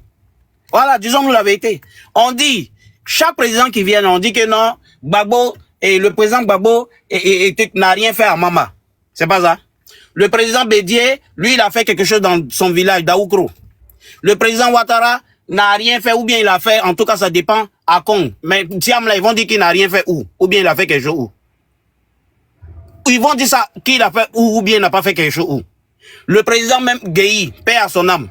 Voilà, disons-nous la vérité. On dit, chaque président qui vient, on dit que non, Gbagbo, et le président Gbagbo n'a rien fait à Mama. C'est pas ça. Le président Bédier, lui, il a fait quelque chose dans son village, d'Aoukro. Le président Ouattara n'a rien fait, ou bien il a fait, en tout cas, ça dépend, à Kong. Mais Thiam, là, ils vont dire qu'il n'a rien fait où? Ou bien il a fait quelque chose où? ils vont dire ça, qu'il a fait ou bien il n'a pas fait quelque chose. Où. Le président même, Gueye, paix à son âme.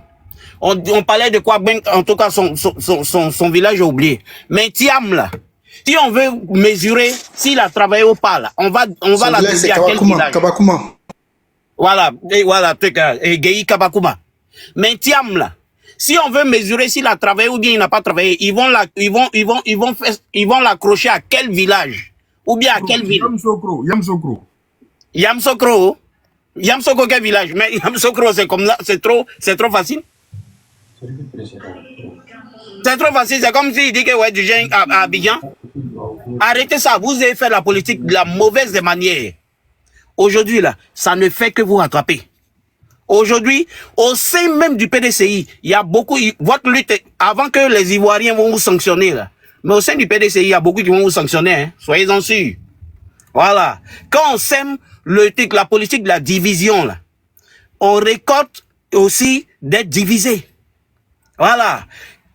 On parlait de quoi, ben, en tout cas, son village est oublié. Mais Thiam, là, si on veut mesurer s'il a travaillé ou pas, là, on va l'attribuer à quel village. Kabakuma. Voilà, et voilà, Gueye Kabakuma. Mais Thiam, là, si on veut mesurer s'il a travaillé ou bien il n'a pas travaillé, ils vont l'accrocher à quel village? Ou bien à quelle ville? Yamsokro. Yamsokro? Yamsokro, quel village? Mais Yamsokro, c'est comme là, c'est trop facile. C'est trop facile, c'est comme s'il dit que ouais, du genre à Abidjan. Arrêtez ça, vous avez fait la politique de la mauvaise des manières. Aujourd'hui, là, ça ne fait que vous rattraper. Aujourd'hui, au sein même du PDCI, il y a beaucoup, votre lutte, avant que les Ivoiriens vont vous sanctionner, là. Mais au sein du PDCI, il y a beaucoup qui vont vous sanctionner, hein. Soyez-en sûrs. Voilà. Quand on sème la politique de la division, là, on récolte aussi d'être divisé. Voilà.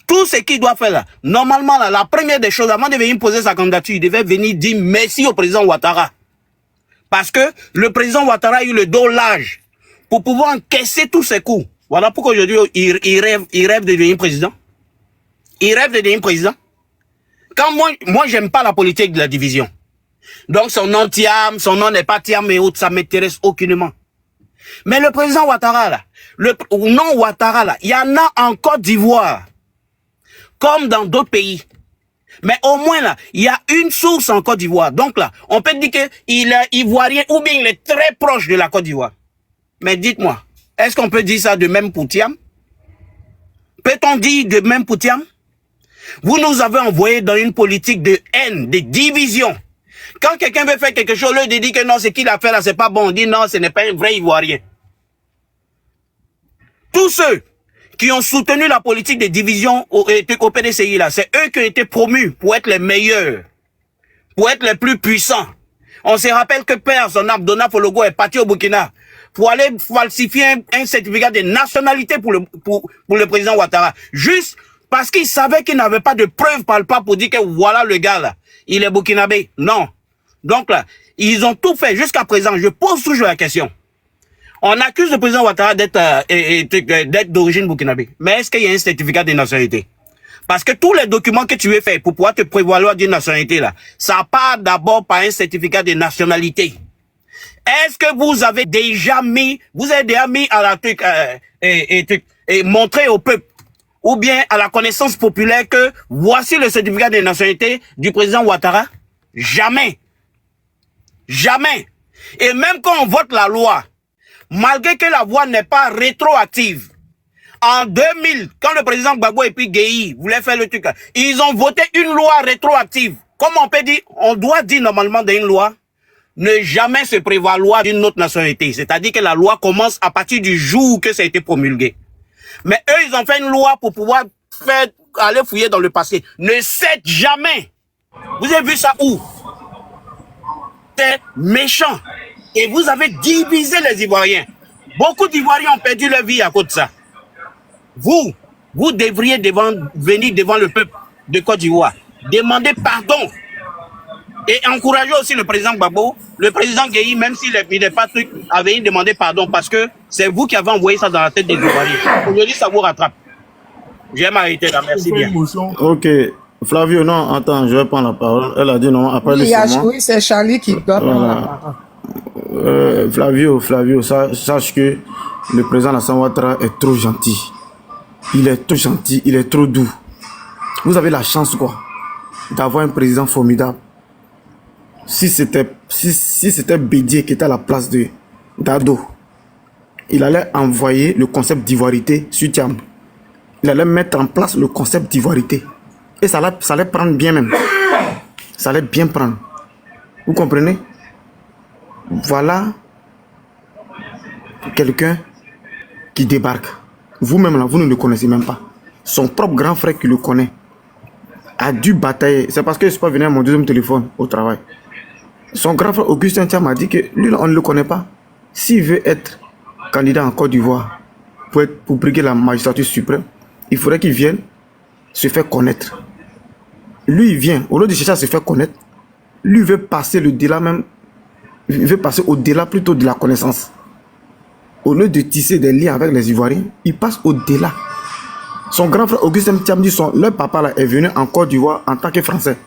Tout ce qu'il doit faire là, normalement, là, la première des choses, avant de venir poser sa candidature, il devait venir dire merci au président Ouattara. Parce que le président Ouattara a eu le dos large pour pouvoir encaisser tous ses coups. Voilà pourquoi aujourd'hui, il rêve de devenir président. Il rêve de devenir président. Quand moi j'aime pas la politique de la division. Donc son nom Thiam, son nom n'est pas Thiam et autres, ça m'intéresse aucunement. Mais le président Ouattara là, le nom Ouattara là, il y en a en Côte d'Ivoire, comme dans d'autres pays. Mais au moins là, il y a une source en Côte d'Ivoire. Donc là, on peut dire qu'il est ivoirien ou bien il est très proche de la Côte d'Ivoire. Mais dites-moi, est-ce qu'on peut dire ça de même pour Thiam? Peut-on dire de même pour Thiam? Vous nous avez envoyé dans une politique de haine, de division. Quand quelqu'un veut faire quelque chose, lui dit que non, ce qu'il a fait là, c'est pas bon. On dit non, ce n'est pas un vrai Ivoirien. Tous ceux qui ont soutenu la politique de division au PDCI là, c'est eux qui ont été promus pour être les meilleurs, pour être les plus puissants. On se rappelle que Père Sonab Dona Fologo est parti au Burkina pour aller falsifier un certificat de nationalité pour le président Ouattara. Juste parce qu'il savait qu'il n'avait pas de preuves palpables pour dire que voilà le gars là, il est burkinabé. Non. Donc là, ils ont tout fait jusqu'à présent. Je pose toujours la question. On accuse le président Ouattara d'être d'origine burkinabé. Mais est-ce qu'il y a un certificat de nationalité? Parce que tous les documents que tu veux faire pour pouvoir te prévaloir d'une nationalité là, ça part d'abord par un certificat de nationalité. Est-ce que vous avez déjà mis à la et montré au peuple ou bien à la connaissance populaire que voici le certificat de nationalité du président Ouattara? Jamais. Jamais. Et même quand on vote la loi, malgré que la loi n'est pas rétroactive, en 2000, quand le président Gbagbo et puis Gueye voulaient faire le truc, ils ont voté une loi rétroactive. Comment on peut dire? On doit dire normalement dans une loi, ne jamais se prévaloir d'une autre nationalité. C'est-à-dire que la loi commence à partir du jour que ça a été promulgué. Mais eux, ils ont fait une loi pour pouvoir aller fouiller dans le passé. Ne cède jamais. Vous avez vu ça où? C'est méchant. Et vous avez divisé les Ivoiriens. Beaucoup d'Ivoiriens ont perdu leur vie à cause de ça. Vous devriez venir devant le peuple de Côte d'Ivoire, demander pardon et encourager aussi le président Gbagbo, le président Gueye, même s'il n'est pas truc, à venir demander pardon parce que c'est vous qui avez envoyé ça dans la tête des Ivoiriens. Aujourd'hui, ça vous rattrape. Je vais m'arrêter là, merci bien. Ok. Flavio, non, attends, je vais prendre la parole. Elle a dit non, après oui, c'est Charlie qui doit prendre la parole. Flavio, sache que le président Alassane Ouattara est trop gentil. Il est trop gentil, il est trop doux. Vous avez la chance, quoi, d'avoir un président formidable. Si c'était Bédié qui était à la place de d'Ado, il allait envoyer le concept d'ivoirité sur Thiam. Il allait mettre en place le concept d'ivoirité. Et ça allait prendre bien même. Ça allait bien prendre. Vous comprenez? Voilà quelqu'un qui débarque. Vous-même là, vous ne le connaissez même pas. Son propre grand frère qui le connaît a dû batailler. C'est parce que je ne suis pas venu à mon deuxième téléphone au travail. Son grand frère Augustin Thiam m'a dit que lui, on ne le connaît pas. S'il veut être candidat en Côte d'Ivoire pour briguer la magistrature suprême, il faudrait qu'il vienne se faire connaître. Lui, il vient, au lieu de chercher à se faire connaître, lui veut passer le délai même il veut passer au-delà plutôt de la connaissance. Au lieu de tisser des liens avec les Ivoiriens, il passe au-delà. Son grand frère Augustin Tiamdi, leur papa là, est venu en Côte d'Ivoire en tant que Français.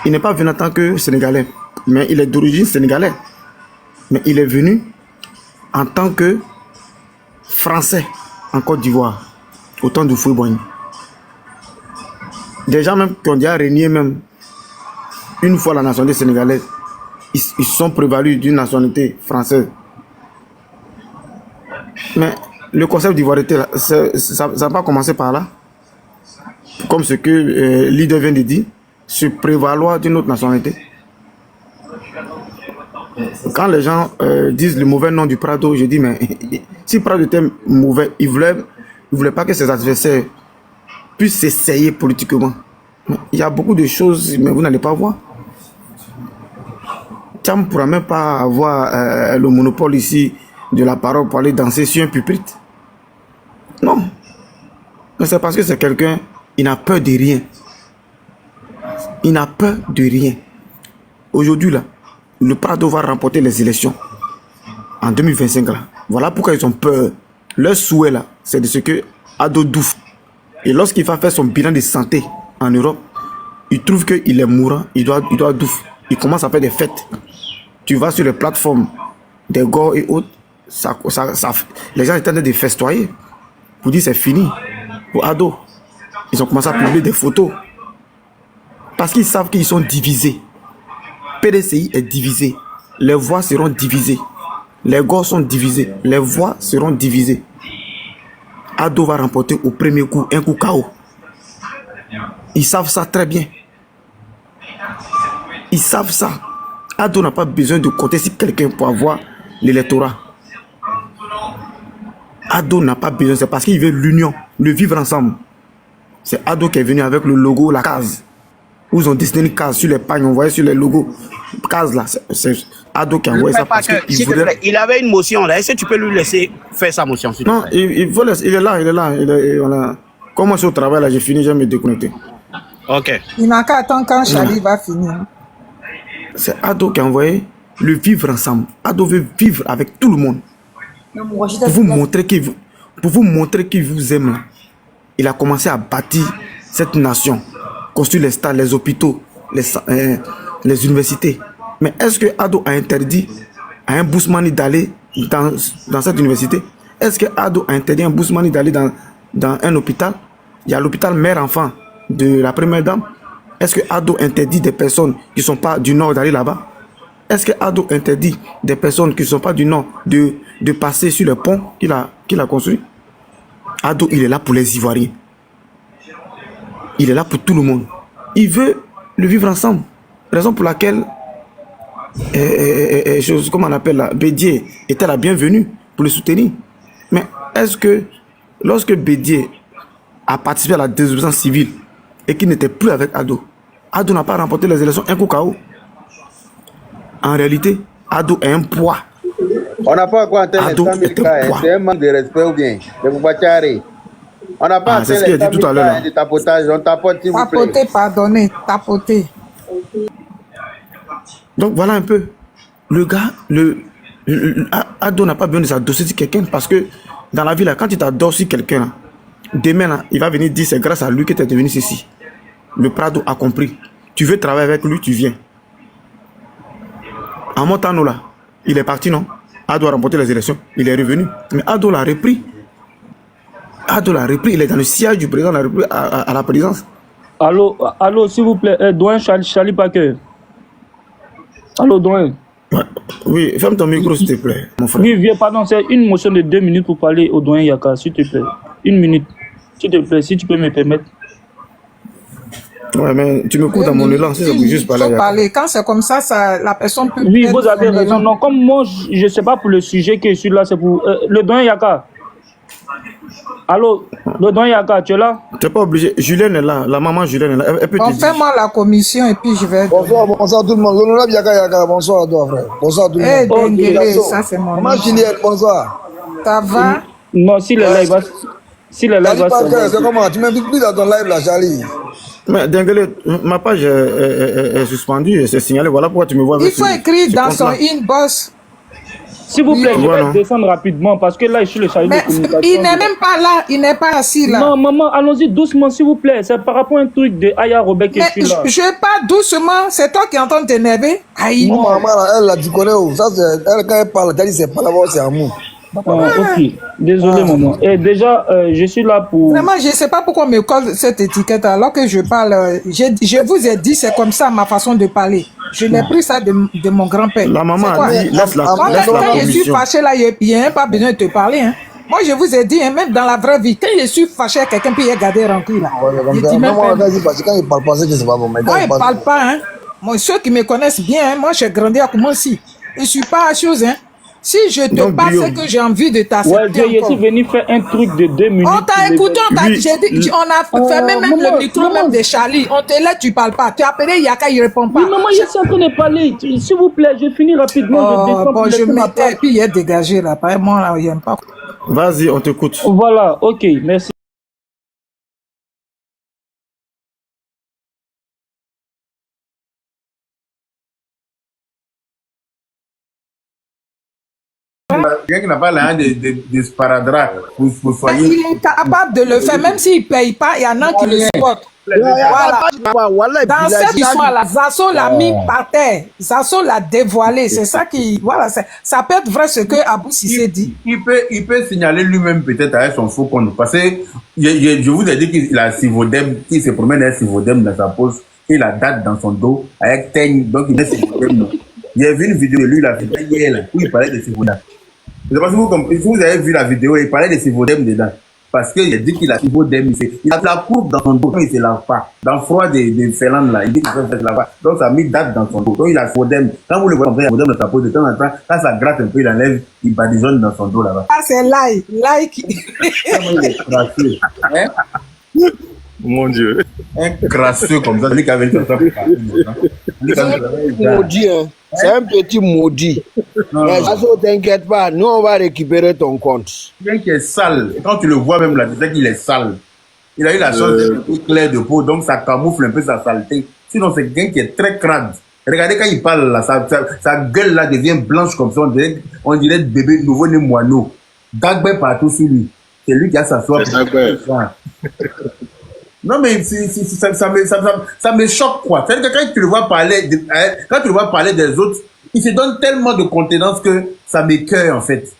Il n'est pas venu en tant que Sénégalais, mais il est d'origine sénégalaise. Mais il est venu en tant que Français en Côte d'Ivoire, au temps de Foué-Boigny. Des gens même qui ont déjà régné même une fois la nationalité sénégalaise, ils sont prévalus d'une nationalité française. Mais le concept d'ivoirité, ça n'a pas commencé par là. Comme ce que le leader vient de dire, se prévaloir d'une autre nationalité. Quand les gens disent le mauvais nom du Prado, je dis, mais si Prado était mauvais, il ne voulait pas que ses adversaires puissent s'essayer politiquement. Mais il y a beaucoup de choses, mais vous n'allez pas voir. Thiam ne pourra même pas avoir le monopole ici de la parole pour aller danser sur un pupitre. Non. Mais c'est parce que c'est quelqu'un, il n'a peur de rien. Il n'a peur de rien. Aujourd'hui, là, le Prado va remporter les élections en 2025. Là. Voilà pourquoi ils ont peur. Leur souhait, là, c'est de ce que Ado Douf. Et lorsqu'il va faire son bilan de santé en Europe, il trouve qu'il est mourant, il doit Douf. Il commence à faire des fêtes. Tu vas sur les plateformes des Gore et autres, les gens étaient en train de festoyer. Pour dire c'est fini. Pour Ado, ils ont commencé à publier des photos. Parce qu'ils savent qu'ils sont divisés. PDCI est divisé. Les voix seront divisées. Les Gore sont divisés. Les voix seront divisées. Ado va remporter au premier coup un coup KO. Ils savent ça très bien. Ils savent ça. Ado n'a pas besoin de compter sur quelqu'un pour avoir l'électorat. Ado n'a pas besoin, c'est parce qu'il veut l'union, le vivre ensemble. C'est Ado qui est venu avec le logo, la case. Où ils ont dessiné une case sur les pagnes, on voyait sur les logos. Case là, c'est Ado qui a envoyé ça parce qu'il voulait... Il avait une motion là, est-ce que tu peux lui laisser faire sa motion? Non, il faut laisser, il est là. Voilà. Comme moi je suis au travail là, j'ai fini, je vais me déconnecter. Ok. Il n'a qu'à attendre quand Charlie va finir. C'est Ado qui a envoyé le vivre ensemble. Ado veut vivre avec tout le monde. Pour vous montrer qu'il vous aime là. Il a commencé à bâtir cette nation, construire les stades, les hôpitaux, les universités. Mais est-ce que Ado a interdit à un Bousmani d'aller dans cette université? Est-ce que Ado a interdit à un Bousmani d'aller dans un hôpital? Il y a l'hôpital mère-enfant de la première dame. Est-ce que Ado interdit des personnes qui ne sont pas du Nord d'aller là-bas? Est-ce que Ado interdit des personnes qui ne sont pas du Nord de passer sur le pont qu'il a construit? Ado, il est là pour les Ivoiriens. Il est là pour tout le monde. Il veut le vivre ensemble. Raison pour laquelle, comment on appelle là, Bédié était la bienvenue pour le soutenir. Mais est-ce que lorsque Bédié a participé à la désobéissance civile et qu'il n'était plus avec Ado, Ado n'a pas remporté les élections un coup KO. En réalité, Ado est un poids. On n'a pas quoi entendre les c'est un manque de respect ou bien de Boubachari. On n'a pas c'est ce qu'il a dit tout à l'heure. De tapotage, on tapote s'il vous plaît. Tapoter, pardonnez, tapoter. Donc voilà un peu. Le gars, Ado n'a pas besoin de s'adosser sur quelqu'un parce que dans la vie, là, quand tu t'adosses sur quelqu'un, demain, là, il va venir dire c'est grâce à lui que tu es devenu ceci. Le Prado a compris. Tu veux travailler avec lui, tu viens. En Montano, là, il est parti, non? Ado a remporté les élections, il est revenu. Mais Ado l'a repris. Ado l'a repris, il est dans le siège du président de la République à la présidence. Allô, s'il vous plaît, Douane Charlie Paquet. Allô, Douane. Oui, ferme ton micro, s'il te plaît, mon frère. Oui, viens, pardon, c'est une motion de 2 minutes pour parler au Douane Yaka, s'il te plaît. 1 minute, s'il te plaît, si tu peux me permettre. Ouais, mais tu me coupes dans mon élan, si ça peut juste parler. Quand c'est comme ça, la personne peut... Oui, vous avez raison. Non, comme moi, je ne sais pas pour le sujet que je suis là, c'est pour... le Douane Yaka. Allô, le Douane Yaka, tu es là? Tu n'es pas obligé. Julien est là, la maman Julien est là. Elle peut te dire. Fais-moi la commission et puis je vais... Bonsoir tout le monde. L'honorable Yaka, bonsoir à toi, frère. Bonsoir tout le monde. Dengele, ça c'est mon nom. Maman Juliette, bonsoir. Ça va? Non, si le live va... Si le live va... C'est comment? Tu m'invites plus dans ton live là, Charlie. Mais Dengele, ma page est suspendue, c'est signalé. Voilà pourquoi tu me vois. Il faut écrire dans son inbox. S'il vous plaît, je vais descendre rapidement parce que là, je suis le chargé de communication. Il n'est même pas là, il n'est pas assis là. Non, maman, allons-y doucement, s'il vous plaît. C'est par rapport à un truc de Aya Robert que je suis là. Je parle doucement, c'est toi qui es en train de t'énerver. Aïe. Non, maman, elle, tu connais où? Ça, elle, quand elle parle, elle dit c'est pas là-bas, c'est amour. Ok, désolé maman. Et déjà, je suis là pour... Vraiment, je ne sais pas pourquoi on me colle cette étiquette alors que je parle. Je vous ai dit, c'est comme ça ma façon de parler. Je l'ai pris ça de mon grand-père. La maman a dit, laisse la Quand je suis fâché là, il n'y a pas besoin de te parler. Hein. Moi, je vous ai dit, hein, même dans la vraie vie, quand je suis fâché, quelqu'un peut y garder rancune là. Je dis même pas. Quand il parle pas, c'est que c'est pas bon. Moi, il ne parle pas. Hein. Moi, ceux qui me connaissent bien, hein, moi, j'ai grandi à Koumansi. Je ne suis pas à chose, hein. Si je te parle, c'est que j'ai envie de t'accepter. Ouais, je suis venu faire un truc de 2 minutes. On t'a écouté, on a fermé même le micro même de Charlie. On te laisse, tu parles pas. Tu as appelé Yaka, il répond pas. Oui, maman, je suis en train de parler. S'il vous plaît, je finis rapidement. Bon, je m'étais, puis il est dégagé là. Moi, là, il n'aime pas. Vas-y, on t'écoute. Voilà, ok, merci. Quelqu'un qui n'a pas l'air de sparadrap pour soigner. Il est capable de le faire, même s'il ne paye pas, il y en a qui le supportent. Voilà. Dans cette histoire-là, Zasso l'a mis par terre. Zasso l'a dévoilé. C'est ça qui. Voilà, ça peut être vrai ce que Abou Sissé dit. Il peut signaler lui-même peut-être avec son faux compte. Parce que je vous ai dit qu'il a Sivodem, qu'il se promène avec Sivodem dans sa pose, et la date dans son dos, avec Teigne, donc il est Sivodem. J'ai vu une vidéo de lui, la vidéo hier, où il parlait de Sivodem. Je ne sais pas si vous avez vu la vidéo, il parlait de Sivodem dedans. Parce qu'il a dit qu'il a Sivodem, il a la courbe dans son dos, il ne se lave pas. Dans le froid des Finlandes, là, il dit qu'il ne se lave pas. Donc ça a mis date dans son dos. Donc il a Sivodem. Quand vous le voyez, il a Sivodem dans sa peau de temps en temps. Quand ça gratte un peu, il enlève, il badigeonne dans son dos là-bas. Ah, c'est like. Il est crasseux. Hein? Mon Dieu. Un crasseux comme ça, lui qui avait ça. Maudit, hein. C'est un petit maudit. Mais ça, t'inquiète pas, nous on va récupérer ton compte. Quelqu'un qui est sale, et quand tu le vois même là, tu sais qu'il est sale. Il a eu la chance d'être tout clair de peau, donc ça camoufle un peu sa saleté. Sinon, c'est quelqu'un qui est très crade. Regardez quand il parle là, sa gueule là devient blanche comme ça, on dirait bébé nouveau-né moineau. Dagbe partout sur lui. C'est lui qui a sa soif. Non mais ça me choque quoi. C'est-à-dire que quand tu le vois parler des autres, il se donne tellement de contenance que ça m'écoeure en fait.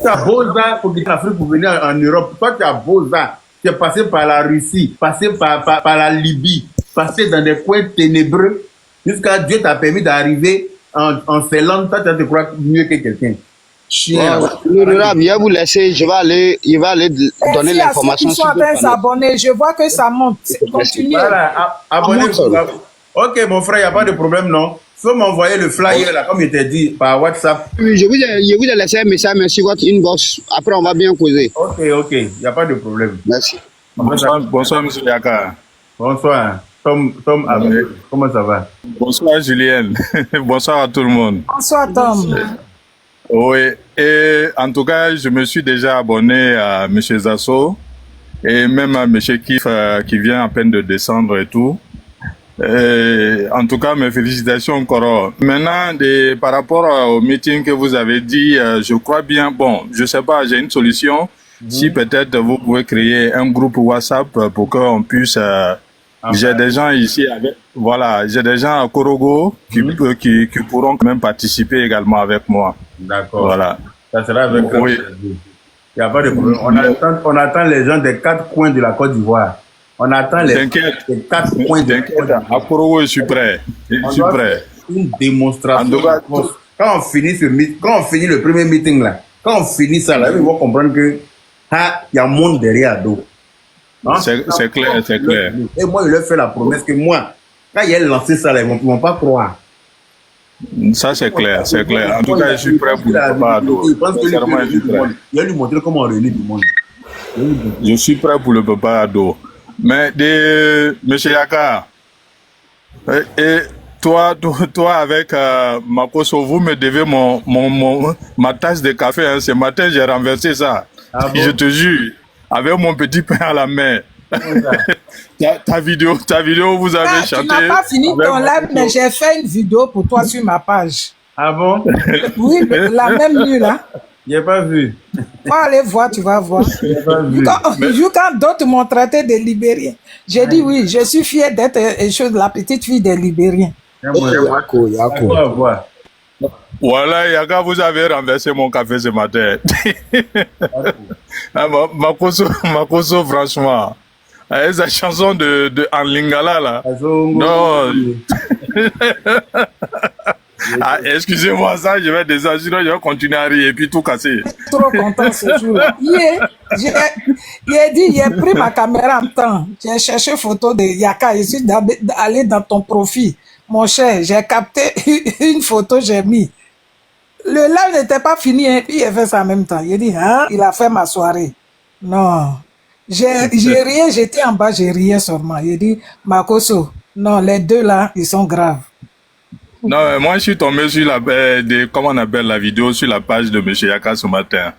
Tu as Beaux-Arts pour quitter l'Afrique pour venir en Europe. Toi tu as Beaux-Arts. Tu es passé par la Russie, passé par la Libye, passé dans des coins ténébreux jusqu'à Dieu t'a permis d'arriver en Finlande. Toi tu te crois mieux que quelqu'un. Chien. Je vais vous laisser, il va aller donner l'information. Ils sont en train de s'abonner, je vois que ça monte. Continue. Voilà, abonnez-vous. Ok, mon frère, il n'y a pas de problème, non? Il faut m'envoyer le flyer, là, comme il t'a dit, par WhatsApp. Oui, je vous ai laissé un message, mais sur votre inbox. Après, on va bien causer. Ok, il n'y a pas de problème. Merci. Bonsoir, M. Yaka. Bonsoir. Tom Abel, comment ça va? Bonsoir, Julienne. Bonsoir à tout le monde. Bonsoir, Tom. Oui, et en tout cas, je me suis déjà abonné à M. Zasso et même à M. Kif qui vient à peine de descendre et tout. Et en tout cas, mes félicitations encore. Maintenant, par rapport au meeting que vous avez dit, je crois bien, bon, je sais pas, j'ai une solution. Si peut-être vous pouvez créer un groupe WhatsApp pour qu'on puisse... j'ai des gens ici avec, voilà, j'ai des gens à Korogo qui pourront quand même participer également avec moi. D'accord. Voilà. Ça sera avec oui. Il n'y a pas de problème. On attend les gens des 4 coins de la Côte d'Ivoire. On attend les 4 coins de la Côte d'Ivoire. À Korogo, je suis prêt. Je suis prêt. Une démonstration. Quand on finit le premier meeting là, quand on finit ça là, ils vont comprendre que il y a un monde derrière dos. Hein? C'est clair, c'est clair. Et moi, je leur fais la promesse que moi, quand il a lancé ça, là, ils ne vont pas croire. Ça, c'est clair, c'est clair. En tout cas, je suis prêt pour le Papa Ado. Il va lui montrer comment on réunit tout le monde. Je suis prêt pour le Papa Ado. Mais, M. Yaka, et toi avec Makoso, vous me devez ma tasse de café. Hein. Ce matin, j'ai renversé ça. Ah bon? Je te jure. avec mon petit pain à la main. ta vidéo, vous avez Ah, chanté. tu n'as pas fini avec ton mon live, mais photo. j'ai fait une vidéo pour toi sur ma page. Ah bon? Oui, mais la même nuit, là. J'ai pas vu. Faut aller voir, tu vas voir. J'ai pas vu. Quand d'autres m'ont traité de Libérien, j'ai dit oui, je suis fier d'être la petite fille des Libériens. Voilà, Yaka, vous avez renversé mon café ce matin. Ah, Makoso, franchement. Ah, sa chanson de en lingala, là. Non. Ah, excusez-moi ça, je vais descendre, sinon je vais continuer à rire et puis tout casser. Trop content ce jour-là. J'ai pris ma caméra en temps. J'ai cherché photo de Yaka. Je suis allé dans ton profil. Mon cher, j'ai capté une photo, j'ai mis. Le live n'était pas fini, hein, puis il a fait ça en même temps. Il a dit, hein, il a fait ma soirée. Non. J'ai rien, j'étais en bas, j'ai rien seulement. Il a dit, Makoso, non, les deux là, ils sont graves. Non, mais moi je suis tombé sur comment on appelle la vidéo sur la page de M. Yaka ce matin.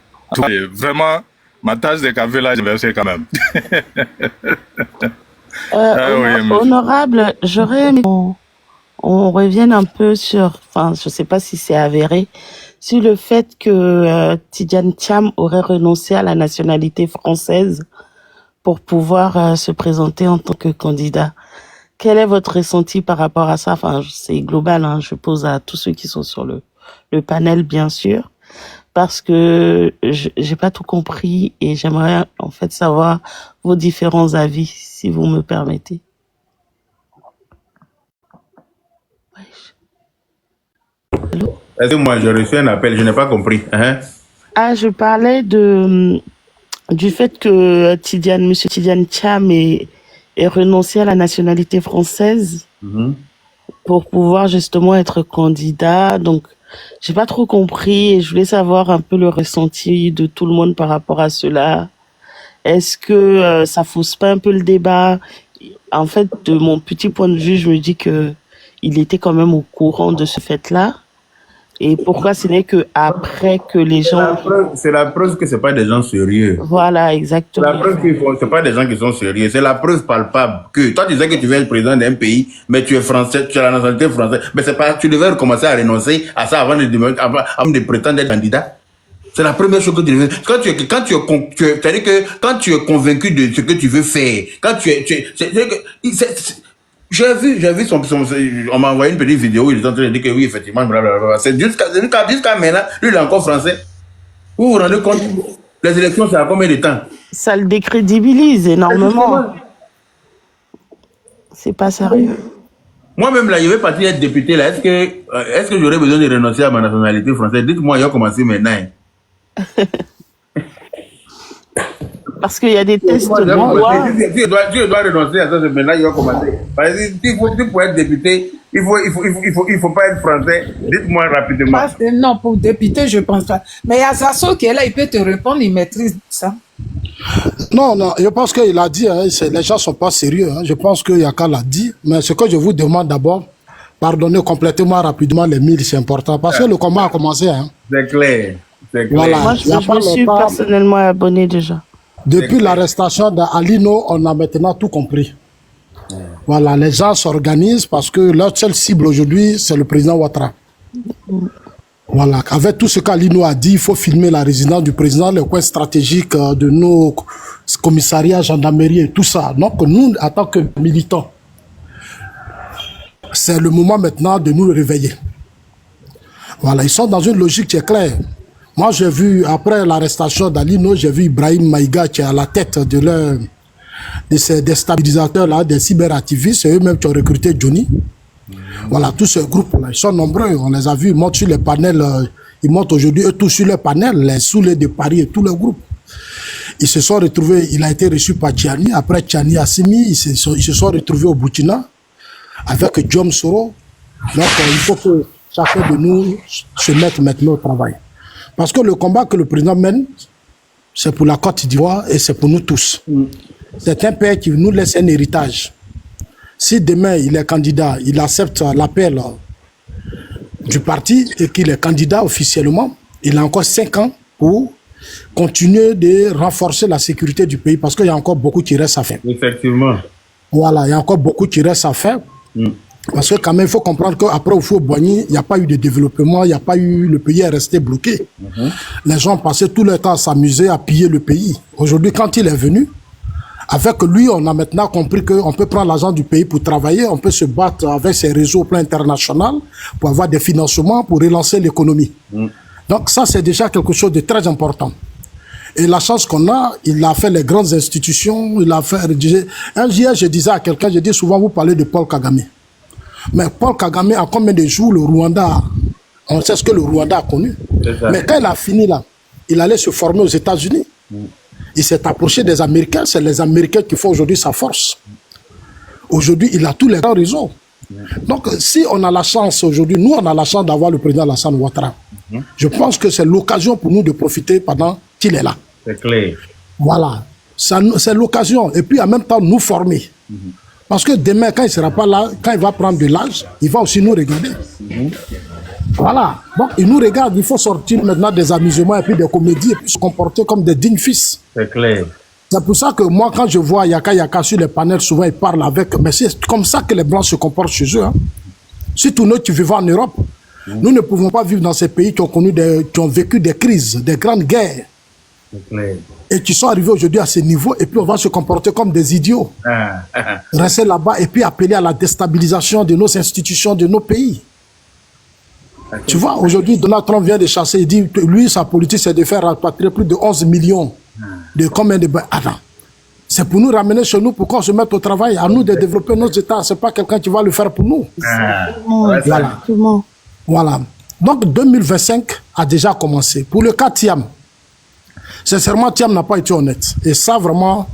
Et vraiment, ma tasse de café là, j'ai versé quand même. Honorable, j'aurais aimé on revienne un peu sur, enfin, je sais pas si c'est avéré, sur le fait que Tidjane Thiam aurait renoncé à la nationalité française pour pouvoir se présenter en tant que candidat. Quel est votre ressenti par rapport à ça? Enfin, c'est global, hein, je pose à tous ceux qui sont sur le panel, bien sûr, parce que j'ai pas tout compris et j'aimerais en fait savoir vos différents avis, si vous me permettez. Est-ce que moi j'ai reçu un appel, je n'ai pas compris. Hein? Ah, je parlais du fait que Monsieur Tidjane Thiam ait renoncé à la nationalité française pour pouvoir justement être candidat. Donc, j'ai pas trop compris et je voulais savoir un peu le ressenti de tout le monde par rapport à cela. Est-ce que ça fausse pas un peu le débat? En fait, de mon petit point de vue, je me dis que il était quand même au courant de ce fait-là. Et pourquoi ce n'est que après que les gens... C'est la preuve que c'est pas des gens sérieux. Voilà, exactement. La preuve qu'ils font, c'est pas des gens qui sont sérieux. C'est la preuve palpable que toi tu disais que tu veux être président d'un pays, mais tu es français, tu as la nationalité française. Mais c'est pas, tu devais recommencer à renoncer à ça avant de prétendre être candidat. C'est la première chose que tu devais. C'est-à-dire que quand tu es convaincu de ce que tu veux faire, quand j'ai vu on m'a envoyé une petite vidéo où il est en train de dire que oui, effectivement, blablabla. C'est jusqu'à maintenant, lui, il est encore français. Vous vous rendez compte? Les élections, c'est à combien de temps? Ça le décrédibilise énormément. C'est pas sérieux. Moi-même, là, je vais partir être député, là. Est-ce que j'aurais besoin de renoncer à ma nationalité française? Dites-moi, il va commencer maintenant. Parce qu'il y a des tests de loi. Tu dois renoncer à ça, maintenant il va commencer. Parce que pour être député, il faut pas être français. Dites-moi rapidement. Non, pour député, je pense pas. Mais il y a Zasso qui est là, il peut te répondre, il maîtrise ça. Non, je pense qu'il a dit, hein, les gens sont pas sérieux. Hein. Je pense que Yaka l'a dit. Mais ce que je vous demande d'abord, pardonnez complètement rapidement les 1000, c'est important. Parce que le combat a commencé. Hein. C'est clair. Voilà. Moi, je me suis personnellement abonné déjà. Depuis l'arrestation d'Alino, on a maintenant tout compris. Voilà, les gens s'organisent parce que leur seule cible aujourd'hui, c'est le président Ouattara. Voilà, avec tout ce qu'Alino a dit, il faut filmer la résidence du président, le coin stratégique de nos commissariats, gendarmerie et tout ça. Donc nous, en tant que militants, c'est le moment maintenant de nous réveiller. Voilà, ils sont dans une logique qui est claire. Moi, j'ai vu, après l'arrestation d'Alino, j'ai vu Ibrahim Maïga qui est à la tête de ces déstabilisateurs-là, des cyberactivistes, c'est eux-mêmes qui ont recruté Johnny. Voilà, tous ces groupes-là, ils sont nombreux, on les a vus, ils montent sur les panels, ils montent aujourd'hui eux tous sur les panels, les Soulés de Paris et tous les groupes. Ils se sont retrouvés, il a été reçu par Tchani, après Tchani Assimi, ils se sont retrouvés au Burkina avec Diom Soro. Donc, il faut que chacun de nous se mette maintenant au travail. Parce que le combat que le président mène, c'est pour la Côte d'Ivoire et c'est pour nous tous. C'est un père qui nous laisse un héritage. Si demain il est candidat, il accepte l'appel du parti et qu'il est candidat officiellement, il a encore 5 ans pour continuer de renforcer la sécurité du pays parce qu'il y a encore beaucoup qui reste à faire. Effectivement. Voilà, il y a encore beaucoup qui reste à faire. Parce que quand même, il faut comprendre qu'après au Fou-Boigny, il n'y a pas eu de développement, il n'y a pas eu, le pays est resté bloqué. Les gens passaient tout le temps à s'amuser, à piller le pays. Aujourd'hui, quand il est venu, avec lui, on a maintenant compris qu'on peut prendre l'argent du pays pour travailler, on peut se battre avec ses réseaux au plan international pour avoir des financements, pour relancer l'économie. Donc ça, c'est déjà quelque chose de très important. Et la chance qu'on a, il a fait les grandes institutions, il a fait... Un jour, je disais à quelqu'un, je dis souvent, vous parlez de Paul Kagame. Mais Paul Kagame, en combien de jours le Rwanda, on sait ce que le Rwanda a connu. Mais quand il a fini là, il allait se former aux États-Unis. Il s'est approché des Américains, c'est les Américains qui font aujourd'hui sa force. Aujourd'hui, il a tous les grands réseaux. Donc, si on a la chance aujourd'hui, nous on a la chance d'avoir le président Alassane Ouattara. Je pense que c'est l'occasion pour nous de profiter pendant qu'il est là. C'est clair. Voilà, c'est l'occasion. Et puis en même temps, nous former. Parce que demain, quand il ne sera pas là, quand il va prendre de l'âge, il va aussi nous regarder. Voilà. Donc, il nous regarde, il faut sortir maintenant des amusements et puis des comédies et puis se comporter comme des dignes fils. C'est clair. C'est pour ça que moi, quand je vois Yaka Yaka sur les panels, souvent ils parlent avec... Mais c'est comme ça que les Blancs se comportent chez eux. Hein. Surtout nous qui vivons en Europe, nous ne pouvons pas vivre dans ces pays qui ont vécu des crises, des grandes guerres. C'est clair. Et qui sont arrivés aujourd'hui à ce niveau, et puis on va se comporter comme des idiots. Rester là-bas et puis appeler à la déstabilisation de nos institutions, de nos pays. Tu vois, aujourd'hui, Donald Trump vient de chasser, il dit que lui, sa politique, c'est de faire rapatrier plus de 11 millions de combien de... Attends, c'est pour nous ramener chez nous, pour qu'on se mette au travail, à nous de développer nos États, c'est pas quelqu'un qui va le faire pour nous. Voilà. Voilà. Donc 2025 a déjà commencé. Pour le cas Thiam, sincèrement, Thiam n'a pas été honnête. Et ça, vraiment,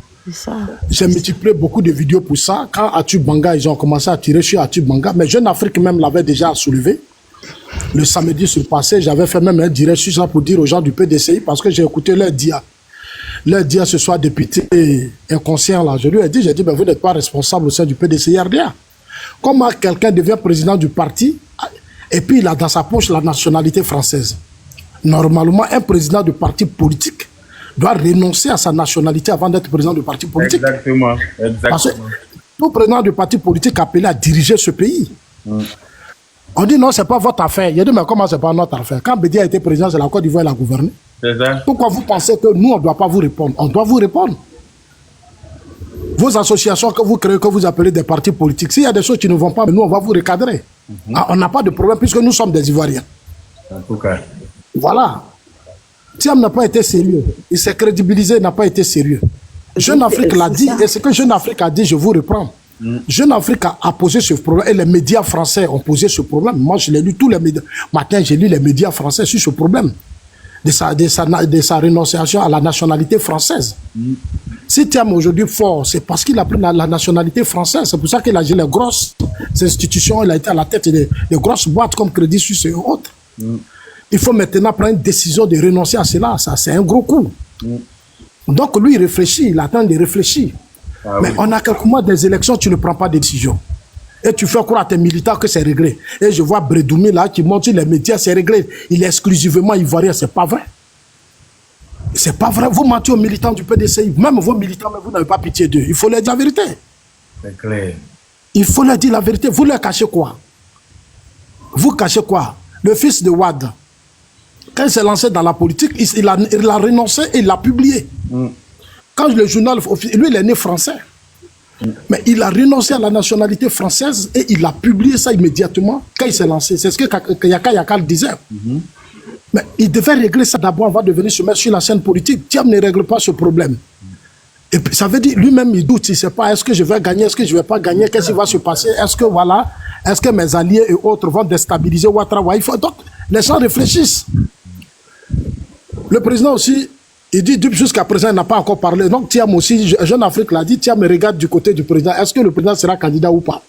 j'ai multiplié beaucoup de vidéos pour ça. Quand Atu Banga, ils ont commencé à tirer sur Atu Banga, mais Jeune Afrique même l'avait déjà soulevé. Le samedi surpassé, j'avais fait même un direct sur ça pour dire aux gens du PDCI, parce que j'ai écouté leur dia. Leur dia ce soir, député inconscient là. Je lui ai dit, ben, vous n'êtes pas responsable au sein du PDCI RDA. Comment quelqu'un devient président du parti et puis il a dans sa poche la nationalité française? Normalement, un président de parti politique doit renoncer à sa nationalité avant d'être président du parti politique. Exactement. Parce que tout président du parti politique appelé à diriger ce pays. On dit non, c'est pas votre affaire. Il a dit, mais comment c'est pas notre affaire? Quand Bédia a été président, c'est la Côte d'Ivoire, il a gouverné. C'est ça. Pourquoi vous pensez que nous, on ne doit pas vous répondre? On doit vous répondre. Vos associations que vous créez, que vous appelez des partis politiques, s'il y a des choses qui ne vont pas, nous, on va vous recadrer. On n'a pas de problème puisque nous sommes des Ivoiriens. En tout cas. Voilà. Thiam n'a pas été sérieux. Il s'est crédibilisé, n'a pas été sérieux. Jeune Afrique l'a dit, et ce que Jeune Afrique a dit, je vous reprends. Jeune Afrique a posé ce problème, et les médias français ont posé ce problème. Moi, je l'ai lu tous les médias. Matin, j'ai lu les médias français sur ce problème. De sa renonciation à la nationalité française. Si Thiam aujourd'hui fort, c'est parce qu'il a pris la nationalité française. C'est pour ça qu'il a géré les grosses institutions, il a été à la tête des grosses boîtes comme Crédit Suisse et autres. Il faut maintenant prendre une décision de renoncer à cela. Ça, c'est un gros coup. Donc, lui, il réfléchit, il attend de réfléchir. Mais on a quelques mois des élections, tu ne prends pas de décision. Et tu fais croire à tes militants que c'est réglé. Et je vois Bredoumi là qui montre sur les médias, c'est réglé. Il est exclusivement ivoirien, c'est pas vrai. C'est pas vrai. Vous mentez aux militants du PDCI. Même vos militants, mais vous n'avez pas pitié d'eux. Il faut leur dire la vérité. C'est clair. Il faut leur dire la vérité. Vous leur cachez quoi? Vous cachez quoi? Le fils de Wad, quand il s'est lancé dans la politique, il a renoncé et il l'a publié. Quand le journal, lui, il est né français. Mais il a renoncé à la nationalité française et il a publié ça immédiatement quand il s'est lancé. C'est ce que Yaka Yaka disait. Mais il devait régler ça d'abord avant de venir se mettre sur la scène politique. Thiam ne règle pas ce problème. Et puis ça veut dire, lui-même, il doute. Il ne sait pas, est-ce que je vais gagner, est-ce que je ne vais pas gagner, qu'est-ce qui va se passer, est-ce que voilà, est-ce que mes alliés et autres vont déstabiliser Ouattara? Donc, les gens réfléchissent. Le président aussi, il dit jusqu'à présent, il n'a pas encore parlé. Donc, Thiam aussi, Jeune Afrique l'a dit, Thiam regarde du côté du président. Est-ce que le président sera candidat ou pas?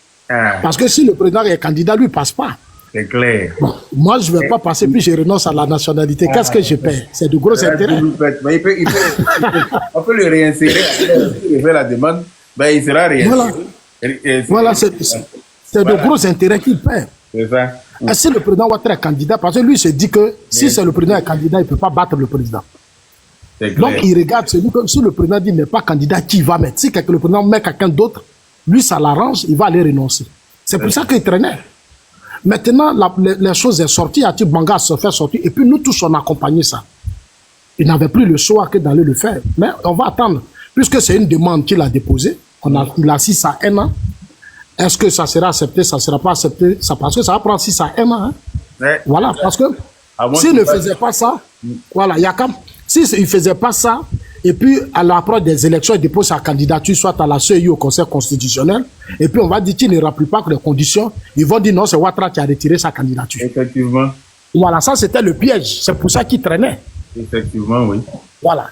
Parce que si le président est candidat, lui, il ne passe pas. C'est clair. Bon, moi, je ne vais pas passer, puis je renonce à la nationalité. Qu'est-ce que je paie? C'est de gros intérêts. Mais on peut le réinsérer. Il fait la demande, ben, il sera réinséré. Voilà, c'est de gros intérêts qu'il paie. C'est ça. Et si le président Ouattara est candidat, parce que lui se dit que si c'est le président est candidat, il ne peut pas battre le président. Donc, il regarde celui que si le président dit n'est pas candidat, qui va mettre? Si le président met quelqu'un d'autre, lui, ça l'arrange, il va aller renoncer. C'est pour ça qu'il traînait. Maintenant, les choses sont sorties, Ati Banga se fait sortir, et puis nous tous, on a accompagné ça. Il n'avait plus le choix que d'aller le faire. Mais on va attendre, puisque c'est une demande qu'il a déposée, il a 6 à 1 an. Est-ce que ça sera accepté, ça ne sera pas accepté? Parce que ça va prendre 6 à 1 an. Hein? Ouais. Voilà, parce que s'il ne faisait pas ça, voilà, Yakam, s'il ne faisait pas ça, et puis à l'approche des élections, il dépose sa candidature, soit à la CEI ou au Conseil constitutionnel, et puis on va dire qu'il ne remplit pas les conditions, ils vont dire non, c'est Ouattara qui a retiré sa candidature. Effectivement. Voilà, ça c'était le piège, c'est pour ça qu'il traînait. Effectivement, oui. Voilà.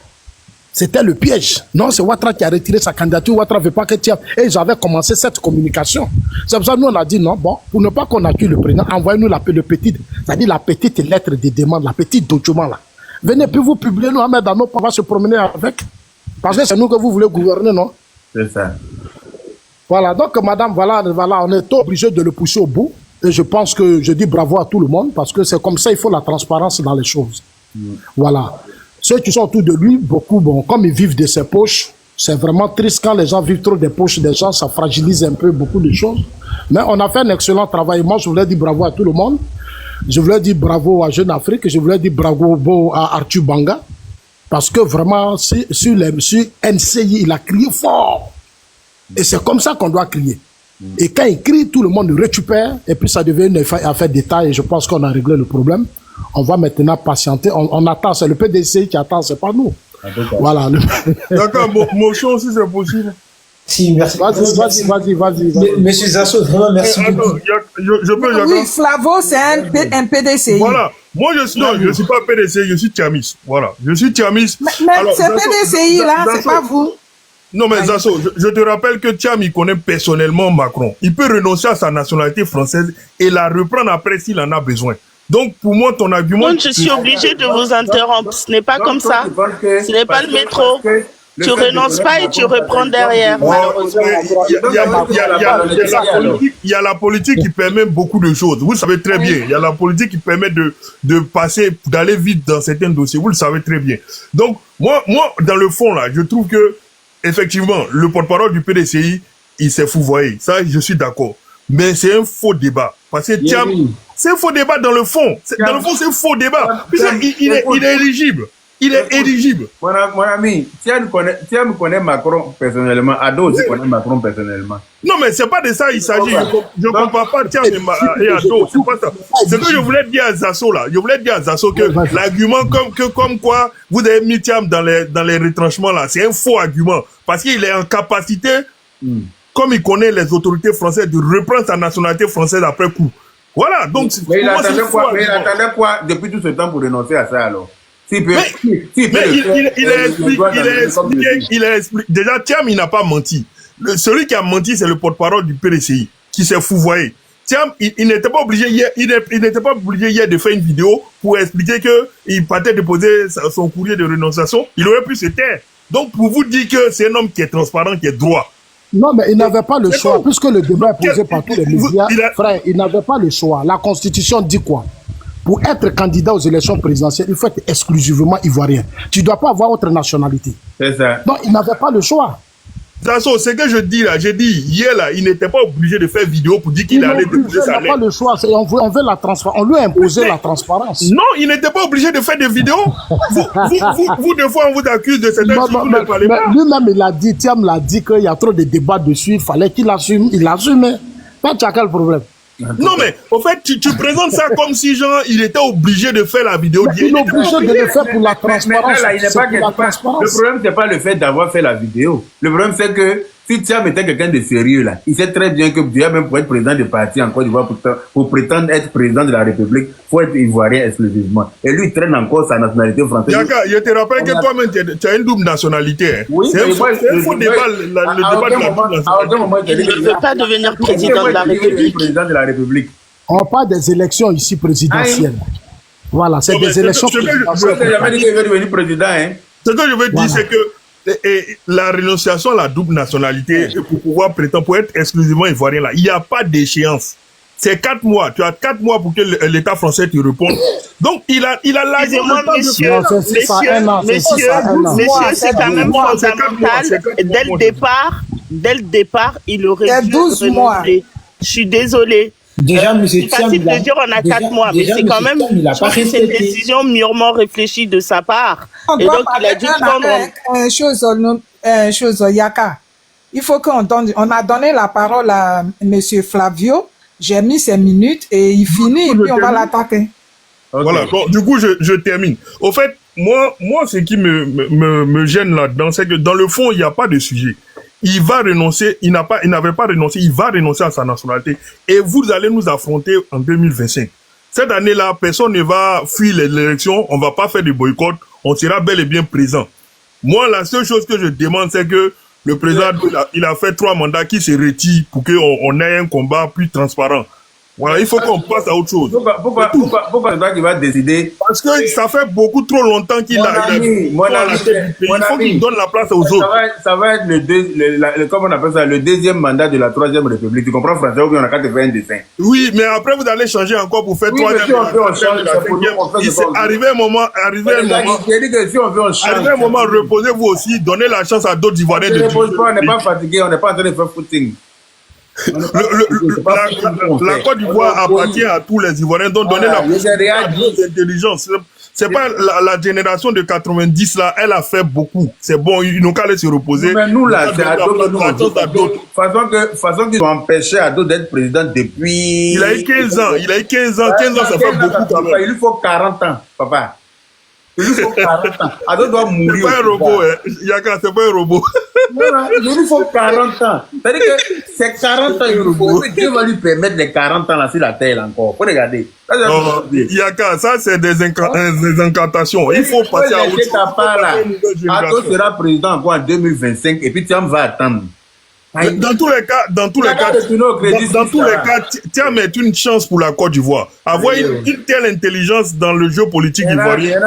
C'était le piège. Non, c'est Ouattara qui a retiré sa candidature. Ouattara ne veut pas que tu... Et j'avais commencé cette communication. C'est pour ça que nous, on a dit non, bon, pour ne pas qu'on accuse le président, envoyez-nous le petit, c'est-à-dire la petite lettre de demande, la petite document là. Venez, puis vous publiez, nous, dans nos on va se promener avec. Parce que c'est nous que vous voulez gouverner, non? C'est ça. Voilà, donc, madame, voilà, on est obligé de le pousser au bout. Et je pense que je dis bravo à tout le monde, parce que c'est comme ça, il faut la transparence dans les choses. Voilà. Ceux qui sont autour de lui, beaucoup, bon, comme ils vivent de ses poches, c'est vraiment triste quand les gens vivent trop des poches des gens, ça fragilise un peu beaucoup de choses. Mais on a fait un excellent travail. Moi, je voulais dire bravo à tout le monde. Je voulais dire bravo à Jeune Afrique. Je voulais dire bravo à Arthur Banga. Parce que vraiment, sur NCI, il a crié fort. Et c'est comme ça qu'on doit crier. Et quand il crie, tout le monde le récupère. Et puis ça devient une affaire d'État. Et je pense qu'on a réglé le problème. On va maintenant patienter. On attend. C'est le PDCI qui attend, c'est pas nous. Voilà. D'accord, motion si c'est possible. Si, merci. Vas-y. Monsieur Zasso, vraiment merci. Attends, je peux. Oui, Flavo, c'est un PDCI. Voilà. Moi, je suis pas PDCI, je suis Tiamis. Voilà. Je suis Tiamis. Mais c'est PDCI, là, c'est pas vous. Non, mais Zasso, je te rappelle que Thiam, il connaît personnellement Macron. Il peut renoncer à sa nationalité française et la reprendre après s'il en a besoin. Donc, pour moi, ton argument... Donc, je suis obligé de vous interrompre. Ce n'est pas comme ça. Ce n'est pas le métro. Tu renonces pas et tu reprends derrière, malheureusement. Il y a la politique qui permet beaucoup de choses. Vous le savez très bien. Il y a la politique qui permet de passer, d'aller vite dans certains dossiers. Vous le savez très bien. Donc, moi, dans le fond, là, je trouve que, effectivement, le porte-parole du PDCI, il s'est fouvoyé. Ça, je suis d'accord. Mais c'est un faux débat. Parce que Thiam... C'est un faux débat dans le fond. Dans le fond, c'est un faux débat. Il est éligible. Il est éligible. Mon ami, Thiam connaît Macron personnellement. Ado aussi connaît Macron personnellement. Non, mais c'est pas de ça il s'agit. Je ne compare pas Thiam et Ado. C'est pas ça. C'est que je voulais dire à Zasso, là. Je voulais dire à Zasso que l'argument comme quoi vous avez mis Thiam dans les retranchements, là, c'est un faux argument. Parce qu'il est en capacité, comme il connaît les autorités françaises, de reprendre sa nationalité française après coup. Voilà, donc... Mais il attendait quoi depuis tout ce temps pour renoncer à ça, alors? Il a expliqué. Déjà, Thiam, il n'a pas menti. Celui qui a menti, c'est le porte-parole du PDCI, qui s'est fouvoyé. Thiam, il n'était pas obligé hier, de faire une vidéo pour expliquer qu'il partait déposer son courrier de renonciation. Il aurait pu se taire. Donc, pour vous dire que c'est un homme qui est transparent, qui est droit. Non, mais il n'avait pas le choix, puisque le débat est posé par tous les médias. Frère, il n'avait pas le choix. La Constitution dit quoi? Pour être candidat aux élections présidentielles, il faut être exclusivement ivoirien. Tu ne dois pas avoir autre nationalité. C'est ça. Donc, il n'avait pas le choix. Zasso, c'est que je dis là, j'ai dit hier là, il n'était pas obligé de faire vidéo pour dire qu'il allait déposer sa lettre. Il n'a pas le choix, on veut la transparence. On lui a imposé la transparence. Non, il n'était pas obligé de faire des vidéos. Vous, des fois, on vous accuse de certaines choses, vous ne parlez pas. Lui-même, il a dit, Thiam l'a dit qu'il y a trop de débats dessus, il fallait qu'il assume, il assume. Toi, tu as quel problème? Non, mais au fait, tu présentes ça comme si, genre, il était obligé de faire la vidéo. Il est obligé de le faire pour la transparence. Le problème, c'est pas le fait d'avoir fait la vidéo. Le problème, c'est que si Thiam était quelqu'un de sérieux, là, il sait très bien que déjà, même pour être président de parti en Côte d'Ivoire, pour prétendre être président de la République, il faut être ivoirien exclusivement. Et lui, il traîne encore sa nationalité française. Yaka, je te rappelle que toi-même, tu as une double nationalité. Hein. Oui, c'est un faux débat, le débat de la double nationalité. Il ne veut pas devenir président de la République. Président de la République. On parle des élections ici présidentielles. Voilà, c'est des élections présidentielles. Il n'a jamais dit qu'il veut devenir président. Hein. Ce que je veux dire, c'est que la renonciation à la double nationalité pour pouvoir prétendre, pour être exclusivement ivoirien, là, il n'y a pas d'échéance. c'est 4 mois. Tu as 4 mois pour que l'État français te réponde. Donc, il a Excusez-moi, monsieur, c'est quand même fondamental. Dès le départ, il aurait dû 12 mois. renoncer. Je suis désolé. Déjà, monsieur c'est facile de dire on a 4 mois, mais c'est quand même c'est une décision mûrement réfléchie de sa part. Et donc, il a dû prendre... Une chose, Yaka. Il faut qu'on donne... On a donné la parole à monsieur Flavio. J'ai mis 5 minutes et il finit et puis on va l'attaquer. Voilà, bon, du coup, je termine. Au fait, moi, ce qui me gêne là-dedans, c'est que dans le fond, il n'y a pas de sujet. Il va renoncer, il n'avait pas renoncé, il va renoncer à sa nationalité. Et vous allez nous affronter en 2025. Cette année-là, personne ne va fuir les élections, on ne va pas faire de boycott, on sera bel et bien présent. Moi, la seule chose que je demande, c'est que le président, il a fait 3 mandats qui se retire pour qu'on ait un combat plus transparent. Voilà, il faut qu'on passe à autre chose. Pourquoi c'est toi qui va décider? Parce que ça fait beaucoup trop longtemps qu'il a... Il faut qu'il donne la place aux autres. Ça va être comment on appelle ça, le deuxième mandat de la 3e République. Tu comprends, Français, ou bien on a qu'à te faire un dessin. Oui, mais après vous allez changer encore pour faire 3e. Arrivé un moment, reposez-vous aussi, donnez la chance à d'autres Ivoiriens de dire. On n'est pas fatigué, on n'est pas en train de faire footing. La Côte d'Ivoire appartient à tous les Ivoiriens, donc donner la possibilité à l'intelligence. C'est pas la génération de 90 là, elle a fait beaucoup. C'est bon, ils n'ont qu'à aller se reposer. Mais nous là, c'est à d'autres. Façon qu'ils ont empêché à d'autres d'être président depuis. Il a eu 15 ans. 15 ans, ça fait beaucoup quand même. Il lui faut 40 ans, papa. Il lui faut 40 ans. Ado doit mourir. C'est pas un robot, hein. Yaka, c'est pas un robot. Il lui faut 40 ans. C'est-à-dire que c'est 40 ans, il lui faut. Dieu va lui permettre les 40 ans là sur la terre encore. Faut regarder. Yaka, ça c'est des incantations. Il faut passer à autre chose. Ado sera président encore en 2025 et puis Thiam va attendre. Dans tous les cas, Thiam est une chance pour la Côte d'Ivoire. Avoir une telle intelligence dans le jeu politique ivoirien.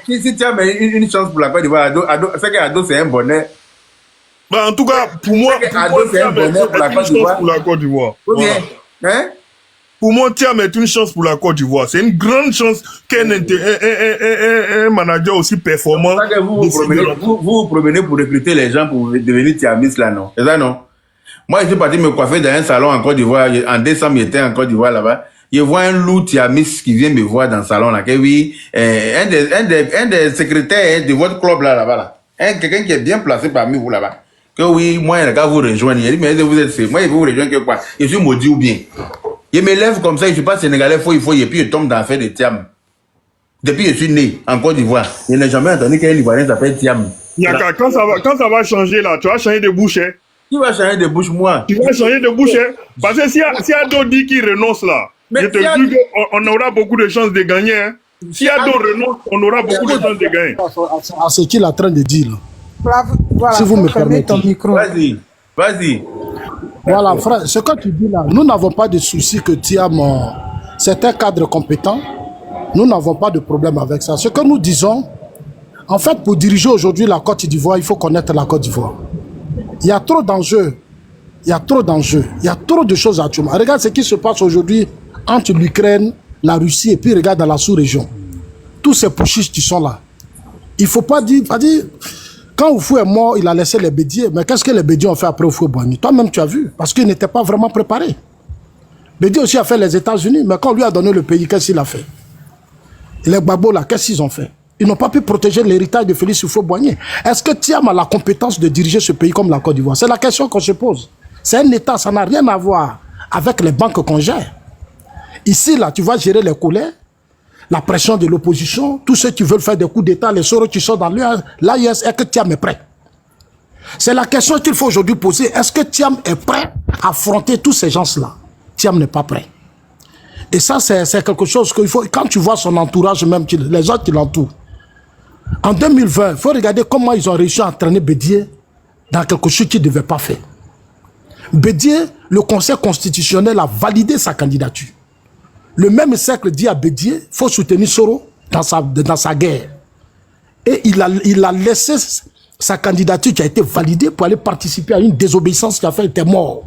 Si Thiam est une chance pour la Côte d'Ivoire, c'est que Ado c'est un bonheur. En tout cas, pour moi, c'est un bonheur pour la Côte d'Ivoire. Pour moi, Thiam est une chance pour la Côte d'Ivoire. C'est une grande chance qu'un manager aussi performant. Vous vous promenez pour recruter les gens pour devenir Thiamis là, non? C'est ça, non? Moi, je suis parti me coiffer dans un salon en Côte d'Ivoire. En décembre, j'étais en Côte d'Ivoire là-bas. Je vois un loup Thiamis qui vient me voir dans le salon là. Que oui, un des secrétaires de votre club là-bas. Quelqu'un qui est bien placé parmi vous là-bas. Que oui, moi, il a vous rejoindre. Il dit, mais vous êtes moi, il vous rejoindre que quoi? Je suis maudit ou bien? Je me lève comme ça, je ne suis pas sénégalais, et puis je tombe dans l'affaire de Thiam. Depuis que je suis né en Côte d'Ivoire, je n'ai jamais entendu qu'un Ivoirien s'appelle Thiam. Yaka, quand ça va changer là, tu vas changer de bouche. Hein? Qui va changer de bouche, moi? Tu vas changer de bouche. Hein? Parce que si Ado dit qu'il renonce là, je te dis qu'on aura beaucoup de chances de gagner. Hein? Si Ado renonce, on aura beaucoup de chances de gagner. À ce qu'il est en train de dire là. Voilà, si vous me permettez. Ton micro. Vas-y. Voilà, frère, ce que tu dis là, nous n'avons pas de souci que Thiam, c'est un cadre compétent. Nous n'avons pas de problème avec ça. Ce que nous disons, en fait, pour diriger aujourd'hui la Côte d'Ivoire, il faut connaître la Côte d'Ivoire. Il y a trop d'enjeux. Il y a trop d'enjeux. Il y a trop de choses à tout. Regarde ce qui se passe aujourd'hui entre l'Ukraine, la Russie et puis regarde dans la sous-région. Tous ces pushistes qui sont là. Il ne faut pas dire... Quand Oufou est mort, il a laissé les Bédiers. Mais qu'est-ce que les Bédiers ont fait après Oufou-Boigny? Toi-même, tu as vu. Parce qu'il n'était pas vraiment préparé. Bédier aussi a fait les États-Unis. Mais quand on lui a donné le pays, qu'est-ce qu'il a fait? Les Gbagbo, là, qu'est-ce qu'ils ont fait? Ils n'ont pas pu protéger l'héritage de Félix Oufou-Boigny. Est-ce que Thiam a la compétence de diriger ce pays comme la Côte d'Ivoire? C'est la question qu'on se pose. C'est un État, ça n'a rien à voir avec les banques qu'on gère. Ici, là, tu vas gérer les colères, la pression de l'opposition, tous ceux qui veulent faire des coups d'État, les sorts qui sont dans l'AIS, est-ce que Thiam est prêt? C'est la question qu'il faut aujourd'hui poser. Est-ce que Thiam est prêt à affronter tous ces gens-là? Thiam n'est pas prêt. Et ça, c'est quelque chose qu'il faut... Quand tu vois son entourage, même les gens qui l'entourent, en 2020, il faut regarder comment ils ont réussi à entraîner Bédier dans quelque chose qu'ils ne devaient pas faire. Bédier, le Conseil constitutionnel a validé sa candidature. Le même cercle dit à Bédier, il faut soutenir Soro dans sa guerre. Et il a laissé sa candidature qui a été validée pour aller participer à une désobéissance qui a fait, il était mort.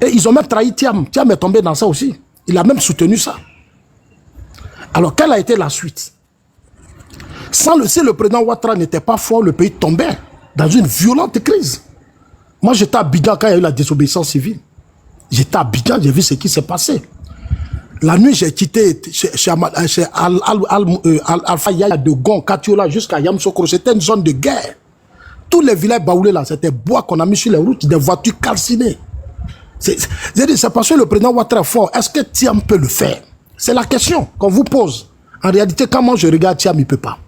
Et ils ont même trahi Thiam. Thiam est tombé dans ça aussi. Il a même soutenu ça. Alors, quelle a été la suite? Si le président Ouattara n'était pas fort, le pays tombait dans une violente crise. Moi, j'étais à Abidjan quand il y a eu la désobéissance civile. J'étais à Abidjan, j'ai vu ce qui s'est passé. La nuit, j'ai quitté chez Alpha Yaya de Gon, Katiola jusqu'à Yamoussoukro. C'était une zone de guerre. Tous les villages baoulés là, c'était bois qu'on a mis sur les routes, des voitures calcinées. C'est parce que le président Ouattara est fort. Est-ce que Thiam peut le faire? C'est la question qu'on vous pose. En réalité, quand moi je regarde Thiam, il ne peut pas.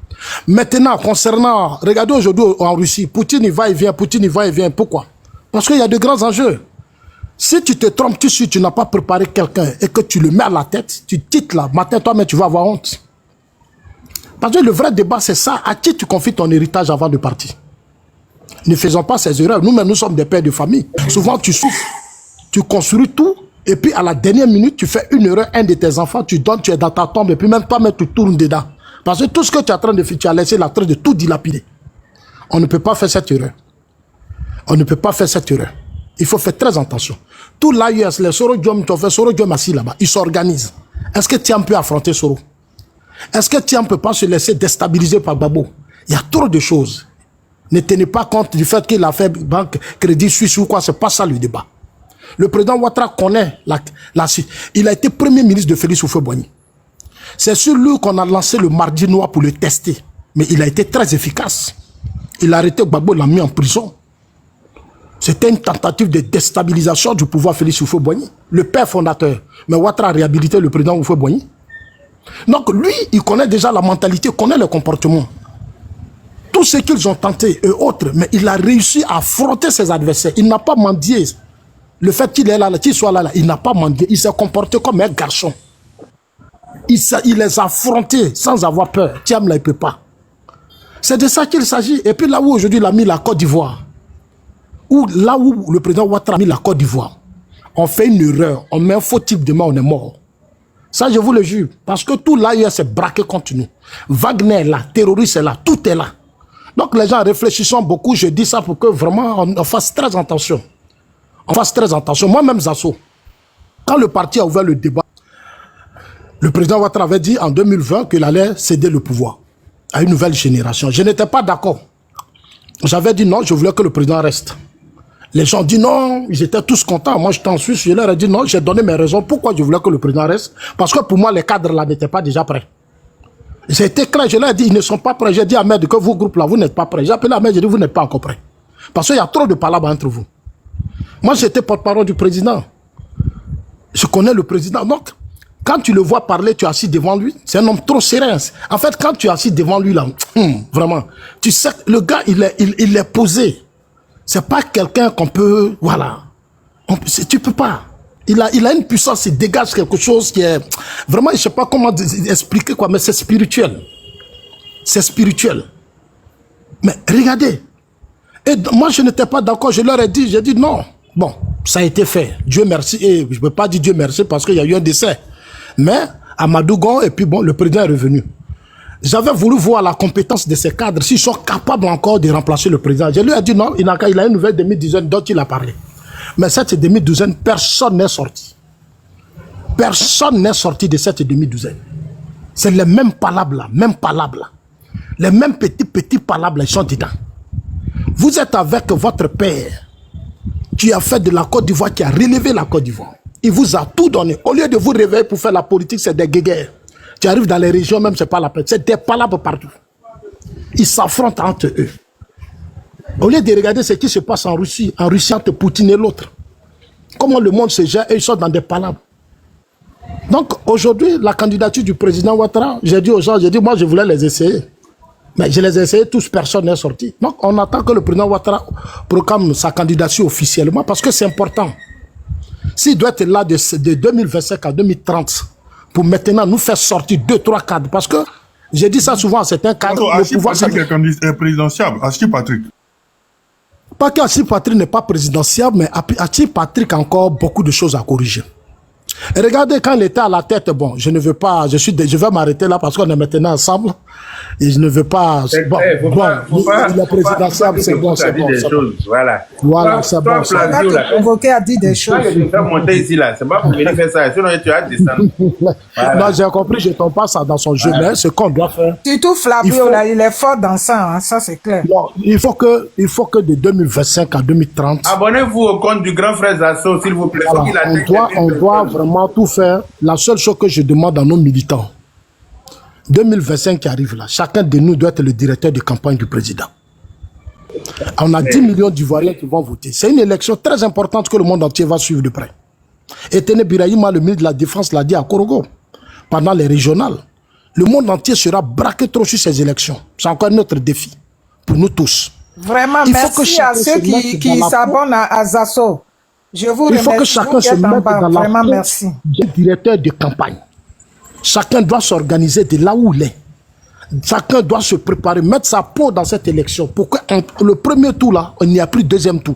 Maintenant, concernant, regardez aujourd'hui en Russie, Poutine il va et vient, Poutine il va et vient. Pourquoi? Parce qu'il y a de grands enjeux. Si tu te trompes, tu n'as pas préparé quelqu'un et que tu le mets à la tête, tu titres là, matin toi-même tu vas avoir honte. Parce que le vrai débat c'est ça, à qui tu confies ton héritage avant de partir? Ne faisons pas ces erreurs, nous-mêmes nous sommes des pères de famille. Souvent tu souffres, tu construis tout et puis à la dernière minute tu fais une erreur, un de tes enfants, tu donnes, tu es dans ta tombe et puis même toi-même tu tournes dedans. Parce que tout ce que tu es en train de faire, tu as laissé la trace de tout dilapider. On ne peut pas faire cette erreur. On ne peut pas faire cette erreur. Il faut faire très attention. Tout l'AIS, les Soro Diom, tu as fait Soro Diom assis là-bas, ils s'organisent. Est-ce que Thiam peut affronter Soro? Est-ce que Thiam ne peut pas se laisser déstabiliser par Gbagbo? Il y a trop de choses. Ne tenez pas compte du fait qu'il a fait banque Crédit Suisse ou quoi, c'est pas ça le débat. Le président Ouattara connaît la suite. Il a été premier ministre de Félix Houphouët-Boigny. C'est sur lui qu'on a lancé le mardi noir pour le tester. Mais il a été très efficace. Il a arrêté Gbagbo, l'a mis en prison. C'était une tentative de déstabilisation du pouvoir Félix Houphouët-Boigny, le père fondateur. Mais Ouattara a réhabilité le président Houphouët-Boigny. Donc lui, il connaît déjà la mentalité, il connaît le comportement. Tout ce qu'ils ont tenté, eux autres, mais il a réussi à affronter ses adversaires. Il n'a pas mendié. Le fait qu'il est là, qu'il soit là, il n'a pas mendié. Il s'est comporté comme un garçon. Il les a affrontés sans avoir peur. Thiam là, il ne peut pas. C'est de ça qu'il s'agit. Et puis là où aujourd'hui il a mis la Côte d'Ivoire, là où le président Ouattara a mis la Côte d'Ivoire, on fait une erreur, on met un faux type de main, on est mort. Ça, je vous le jure. Parce que tout l'AIS s'est braqué contre nous. Wagner est là, terroriste est là, tout est là. Donc les gens réfléchissent beaucoup, je dis ça pour que vraiment on fasse très attention. On fasse très attention. Moi-même, Zasso, quand le parti a ouvert le débat, le président Ouattara avait dit en 2020 qu'il allait céder le pouvoir à une nouvelle génération. Je n'étais pas d'accord. J'avais dit non, je voulais que le président reste. Les gens disent non, ils étaient tous contents. Moi, j'étais en Suisse, je leur ai dit non, j'ai donné mes raisons. Pourquoi je voulais que le président reste? Parce que pour moi, les cadres là n'étaient pas déjà prêts. J'ai été clair, je leur ai dit, ils ne sont pas prêts. J'ai dit à Ahmed que vos groupes là, vous n'êtes pas prêts. J'ai appelé Ahmed, j'ai dit, vous n'êtes pas encore prêts. Parce qu'il y a trop de palabres entre vous. Moi, j'étais porte-parole du président. Je connais le président. Donc, quand tu le vois parler, tu es assis devant lui, c'est un homme trop serein. En fait, quand tu es assis devant lui, là, vraiment, tu sais, le gars, il est posé. C'est pas quelqu'un qu'on peut, voilà. Tu peux pas. Il a une puissance, il dégage quelque chose qui est, vraiment, je sais pas comment expliquer quoi, mais c'est spirituel. C'est spirituel. Mais regardez. Et moi, je n'étais pas d'accord, je leur ai dit, j'ai dit non. Bon, ça a été fait. Dieu merci. Et je ne peux pas dire Dieu merci parce qu'il y a eu un décès. Mais Amadou Gon, et puis bon, le président est revenu. J'avais voulu voir la compétence de ces cadres, s'ils sont capables encore de remplacer le président. Je lui ai dit non, il a une nouvelle demi-douzaine dont il a parlé. Mais cette demi-douzaine, personne n'est sorti. Personne n'est sorti de cette demi-douzaine. C'est les mêmes palabres là, les mêmes petits palabres là, ils sont dedans. Vous êtes avec votre père qui a fait de la Côte d'Ivoire, qui a relevé la Côte d'Ivoire. Il vous a tout donné. Au lieu de vous réveiller pour faire la politique, c'est des guéguerres. Tu arrives dans les régions, même, c'est pas la peine. C'est des palabres partout. Ils s'affrontent entre eux. Au lieu de regarder ce qui se passe en Russie entre Poutine et l'autre. Comment le monde se gère et ils sont dans des palabres. Donc, aujourd'hui, la candidature du président Ouattara, j'ai dit aux gens, moi, je voulais les essayer. Mais je les ai essayés, tous, personne n'est sorti. Donc, on attend que le président Ouattara proclame sa candidature officiellement parce que c'est important. S'il doit être là de 2025 à 2030 pour maintenant nous faire sortir 2-3 cadres, parce que j'ai dit ça souvent à certains cadres, le pouvoir... Patrick est présidentiable, Achille Patrick. Pas qu'Achille Patrick n'est pas présidentiable, mais Achille Patrick a encore beaucoup de choses à corriger. Et regardez, quand il était à la tête, bon, je ne veux pas, je vais m'arrêter là parce qu'on est maintenant ensemble. Et je ne veux pas... Bon, le présidentiel, c'est bon, c'est bon. Voilà. Voilà, c'est bon. Convoqué a dit des choses. Je vais monter ici, là. C'est pas pour venir faire ça. Sinon, tu vas descendre. Non, j'ai compris, je ne tombe pas ça dans son jeu, mais ce qu'on doit faire... Surtout Flavio, là, il est fort dans ça, hein, ça c'est clair. Non, il faut que de 2025 à 2030... Abonnez-vous au compte du grand frère Zasso, s'il vous plaît. Voilà, on doit vraiment tout faire. La seule chose que je demande à nos militants, 2025 qui arrive là, chacun de nous doit être le directeur de campagne du président. On a 10 millions d'Ivoiriens qui vont voter. C'est une élection très importante que le monde entier va suivre de près. Et Tene Birahima, le ministre de la Défense, l'a dit à Korogo, pendant les régionales. Le monde entier sera braqué trop sur ces élections. C'est encore notre défi pour nous tous. Vraiment, merci à ceux qui s'abonnent à Zasso. Je vous remercie. Il faut que chacun se mette dans la vraiment, merci. Du directeur de campagne. Chacun doit s'organiser de là où il est. Chacun doit se préparer, mettre sa peau dans cette élection pour que le premier tour là, il n'y a plus deuxième tour.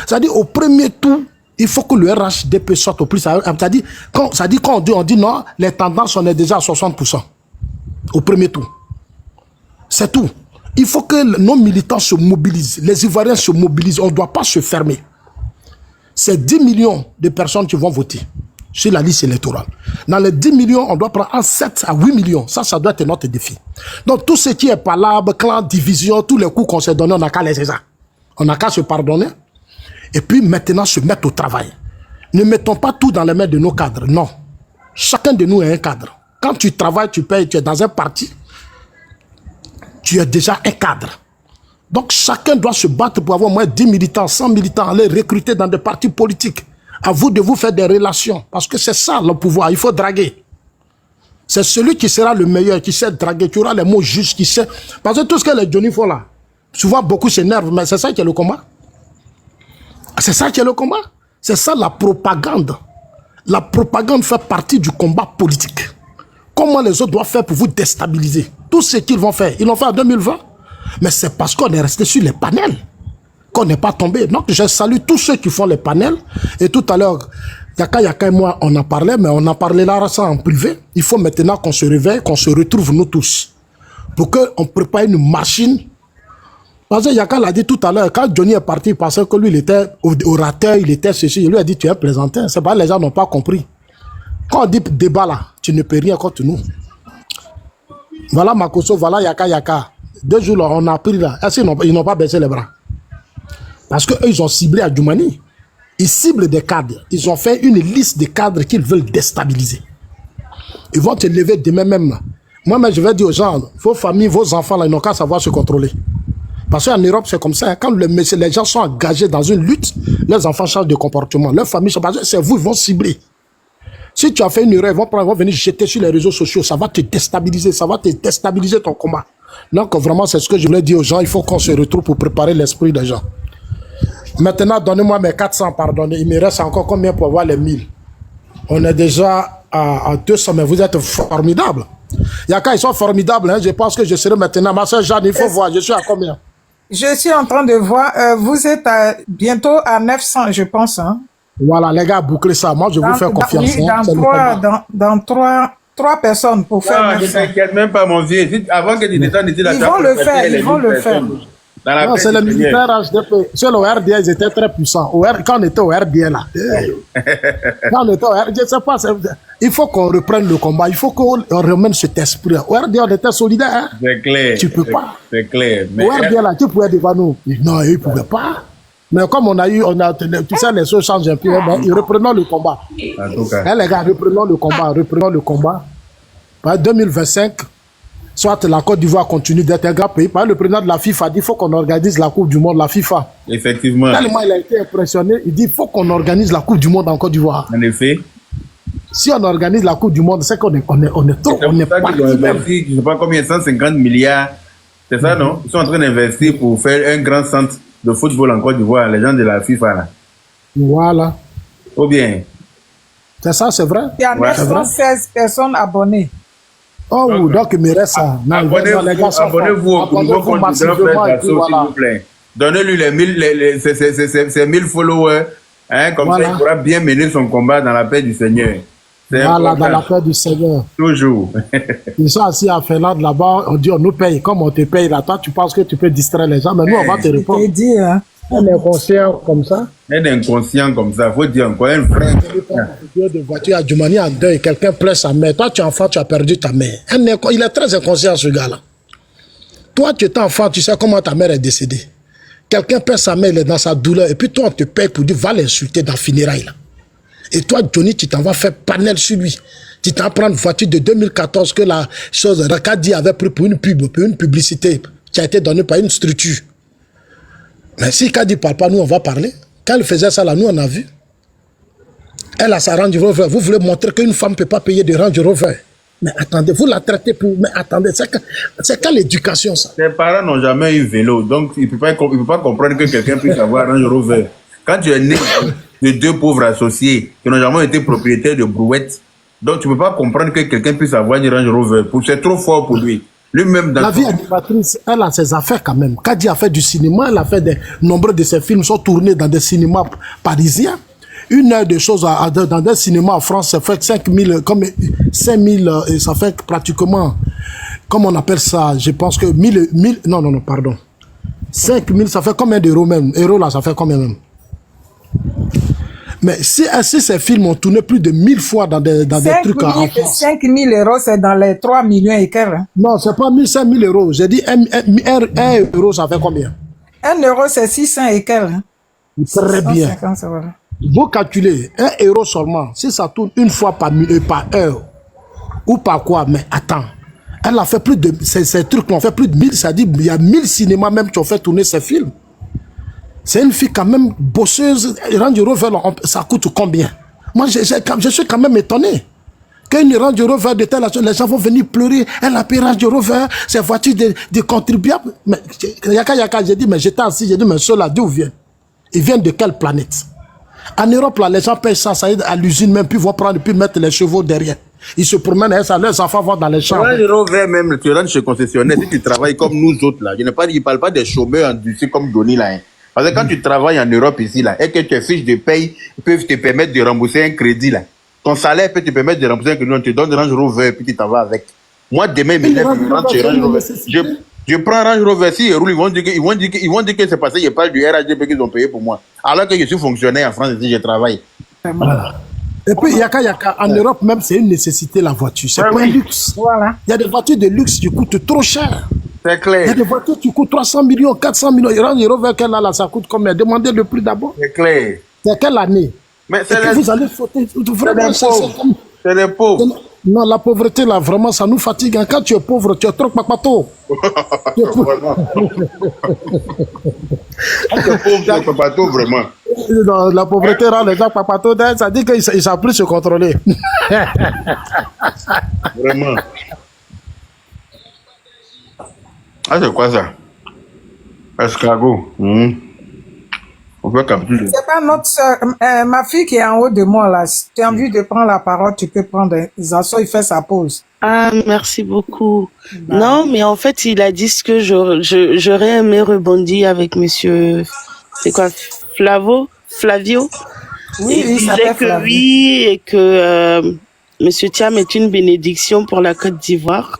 C'est-à-dire au premier tour, il faut que le RHDP sorte au plus. C'est-à-dire quand on dit non, les tendances on est déjà à 60% au premier tour. C'est tout. Il faut que nos militants se mobilisent, les Ivoiriens se mobilisent. On ne doit pas se fermer. C'est 10 millions de personnes qui vont voter sur la liste électorale. Dans les 10 millions, on doit prendre en 7 à 8 millions. Ça doit être notre défi. Donc, tout ce qui est palabre, clan, division, tous les coups qu'on s'est donnés, on n'a qu'à laisser ça. On n'a qu'à se pardonner. Et puis, maintenant, se mettre au travail. Ne mettons pas tout dans les mains de nos cadres. Non. Chacun de nous est un cadre. Quand tu travailles, tu payes, tu es dans un parti, tu es déjà un cadre. Donc, chacun doit se battre pour avoir au moins 10 militants, 100 militants, aller recruter dans des partis politiques. À vous de vous faire des relations. Parce que c'est ça le pouvoir. Il faut draguer. C'est celui qui sera le meilleur, qui sait draguer, qui aura les mots justes, qui sait... Parce que tout ce que les Johnny font là, souvent beaucoup s'énervent, mais c'est ça qui est le combat. C'est ça qui est le combat. C'est ça la propagande. La propagande fait partie du combat politique. Comment les autres doivent faire pour vous déstabiliser? Tout ce qu'ils vont faire, ils l'ont fait en 2020. Mais c'est parce qu'on est resté sur les panels qu'on n'est pas tombé. Donc je salue tous ceux qui font les panels. Et tout à l'heure, Yaka et moi, on en parlait, mais on en parlait là ça en privé. Il faut maintenant qu'on se réveille, qu'on se retrouve nous tous. Pour qu'on prépare une machine. Parce que Yaka l'a dit tout à l'heure, quand Johnny est parti, parce que lui, il était orateur, il était ceci, il lui a dit, tu es plaisantin. C'est pas les gens n'ont pas compris. Quand on dit débat là, tu ne peux rien contre nous. Voilà Makoso, voilà Yaka. 2 jours là, on a pris là. Est-ce qu'ils n'ont pas baissé les bras? Parce qu'eux, ils ont ciblé Adjoumani. Ils ciblent des cadres. Ils ont fait une liste de cadres qu'ils veulent déstabiliser. Ils vont te lever demain même. Moi, je vais dire aux gens, vos familles, vos enfants, là, ils n'ont qu'à savoir se contrôler. Parce qu'en Europe, c'est comme ça. Quand les gens sont engagés dans une lutte, leurs enfants changent de comportement. Leurs familles, c'est vous, ils vont cibler. Si tu as fait une erreur, ils vont venir jeter sur les réseaux sociaux. Ça va te déstabiliser. Ça va te déstabiliser ton combat. Donc, vraiment, c'est ce que je voulais dire aux gens. Il faut qu'on se retrouve pour préparer l'esprit des gens. Maintenant, donnez-moi mes 400, pardonnez. Il me reste encore combien pour avoir les 1000? On est déjà à 200, mais vous êtes formidables. Yaka, ils sont formidables. Hein? Je pense que je serai maintenant. Ma soeur Jeanne, il faut voir. Je suis à combien? Je suis en train de voir. Vous êtes bientôt à 900, je pense. Hein? Voilà, les gars, bouclez ça. Moi, je vous fais confiance. Dans trois personnes pour faire 900. Ne t'inquiète même pas, mon vieux. Avant que tu descendes ici, ils vont le faire, ils vont le faire. Non, c'est les militaires HDP. Sur le RDA, ils étaient très puissants. Quand on était au RDA, là. Quand on était au RDA, je sais pas. Il faut qu'on reprenne le combat. Il faut qu'on remène cet esprit. Au RDA, on était solidaires. Hein? C'est clair. Tu peux pas. C'est clair. Mais au RDA, là, tu pouvais devant nous. Non, ils ne pouvaient pas. Mais comme on a tu sais, les choses changent un peu. Hein, reprenons le combat. En tout cas. Hein, les gars, reprenons le combat. Par 2025, soit la Côte d'Ivoire continue d'être un grand pays. Par le président de la FIFA dit qu'il faut qu'on organise la Coupe du Monde, la FIFA. Effectivement. Tellement il a été impressionné, il dit qu'il faut qu'on organise la Coupe du Monde en Côte d'Ivoire. En effet. Si on organise la Coupe du Monde, c'est qu'on est trop. On est pas. Ils ont investi, je ne sais pas combien, 150 milliards. C'est ça, non? Ils sont en train d'investir pour faire un grand centre de football en Côte d'Ivoire, les gens de la FIFA. Là. Voilà. Ou bien. C'est ça, c'est vrai? Il y a 916 personnes abonnées. Oh, donc il me reste ça. Abonnez-vous au nouveau compte de Frère s'il vous plaît. Donnez-lui ces 1000 followers. Hein, comme ça, il pourra bien mener son combat dans la paix du Seigneur. C'est Voilà, dans la important. paix du Seigneur. Toujours. Ils sont assis à Finlande là-bas, on dit on nous paye. Comme on te paye là, toi tu penses que tu peux distraire les gens, mais nous on va te répondre. dit, hein. Un inconscient comme ça. Un inconscient comme ça, faut dire encore un vrai. De voiture à Djumani en deuil, quelqu'un pleure sa mère. Toi tu es enfant, tu as perdu ta mère. Il est très inconscient ce gars-là. Toi tu étais enfant, tu sais comment ta mère est décédée. Quelqu'un perd sa mère, il est dans sa douleur, et puis toi on te paye pour dire va l'insulter dans le funérailles là. Et toi, Johnny, tu t'en vas faire panel sur lui. Tu t'en prends une voiture de 2014 que la chose, Rakadi avait pris pour une pub, pour une publicité qui a été donnée par une structure. Mais si Kadi ne parle pas, nous, on va parler. Quand elle faisait ça là, nous, on a vu. Elle a sa Range Rover. Vous voulez montrer qu'une femme ne peut pas payer de Range Rover. Mais attendez, vous la traitez pour... Mais attendez, c'est quelle éducation, ça? Ses parents n'ont jamais eu vélo, donc il ne peut pas comprendre que quelqu'un puisse avoir un Range Rover. Quand tu es né de deux pauvres associés qui n'ont jamais été propriétaires de brouettes, donc tu ne peux pas comprendre que quelqu'un puisse avoir une Range Rover. C'est trop fort pour lui. Lui-même dans La vie animatrice, elle a ses affaires quand même. Kadi a fait du cinéma, elle a fait nombreux de ses films sont tournés dans des cinémas parisiens. Une heure de choses dans des cinémas en France, ça fait 5 000, et ça fait pratiquement, comme on appelle ça, je pense que 1000, non, pardon. 5 000, ça fait combien d'euros même? Euros là, ça fait combien même? Mais si ces films ont tourné plus de 1000 fois dans des trucs en France. 5 000 euros, c'est dans les 3 millions et quelques. Hein? Non, c'est pas 5 000 euros. J'ai dit 1 euro, ça fait combien? 1 euro, c'est 600 et quelques. Hein? Très bien. 150, voilà. Vous calculez 1 euro seulement. Si ça tourne une fois par heure, ou par quoi? Mais attends. Elle a fait plus de... Ces trucs ont fait plus de 1000. Ça dit il y a 1000 cinémas même qui ont fait tourner ces films. C'est une fille quand même bosseuse. Range Rover, ça coûte combien? Moi, je suis quand même étonné. Qu'une Range Rover de telle chose, les gens vont venir pleurer. Elle a payé Range Rover, c'est voiture de contribuables. Mais Yaka, j'ai dit, mais j'étais assis, j'ai dit, mais ceux-là, d'où viennent? Ils viennent de quelle planète? En Europe, là, les gens payent ça y est, à l'usine même, puis vont prendre, puis mettre les chevaux derrière. Ils se promènent, et ça, leurs enfants vont dans les champs. Range Rover même, tu rentres chez concessionnaire, si tu travailles comme nous autres là, je ne parle pas des chômeurs endurcis comme Johnny là. Hein. Parce que quand tu travailles en Europe ici là, et que tes fiches de paye peuvent te permettre de rembourser un crédit là, ton salaire peut te permettre de rembourser un crédit, on te donne Range Rover, puis tu t'en vas avec. Moi, demain, je rentre chez Range Rover. Je prends Range Rover, si ils roulent, ils vont dire que c'est passé, je parle du RHDP qu'ils ont payé pour moi. Alors que je suis fonctionnaire en France ici, je travaille. Voilà. Et puis, Yaka, en Europe même, c'est une nécessité la voiture. C'est pas un luxe. Voilà. Il y a des voitures de luxe qui coûtent trop cher. C'est clair. Il y a des voitures qui coûtent 300 millions, 400 millions. Range Rover qu'elle a là, ça coûte combien? Demandez le prix d'abord. C'est clair. C'est quelle année? Mais c'est vous allez sauter. Vraiment, c'est des pauvres. Non, la pauvreté, là, vraiment, ça nous fatigue. Quand tu es pauvre, tu es trop papato. Tu es pauvre, tu es papato, vraiment. Non, la pauvreté rend les gens papato. Ça dit qu'ils ne savent plus se contrôler. Vraiment. Ah, c'est quoi ça? Escargot. On peut capturer. C'est pas notre soeur, ma fille qui est en haut de moi là. Si tu as envie de prendre la parole, tu peux prendre. Zasso, il fait sa pause. Ah, merci beaucoup. Non, mais en fait, il a dit ce que j'aurais aimé rebondir avec monsieur, c'est quoi, Flavio? Oui, il il disait s'appelle que Flavio. oui, et que monsieur Thiam est une bénédiction pour la Côte d'Ivoire.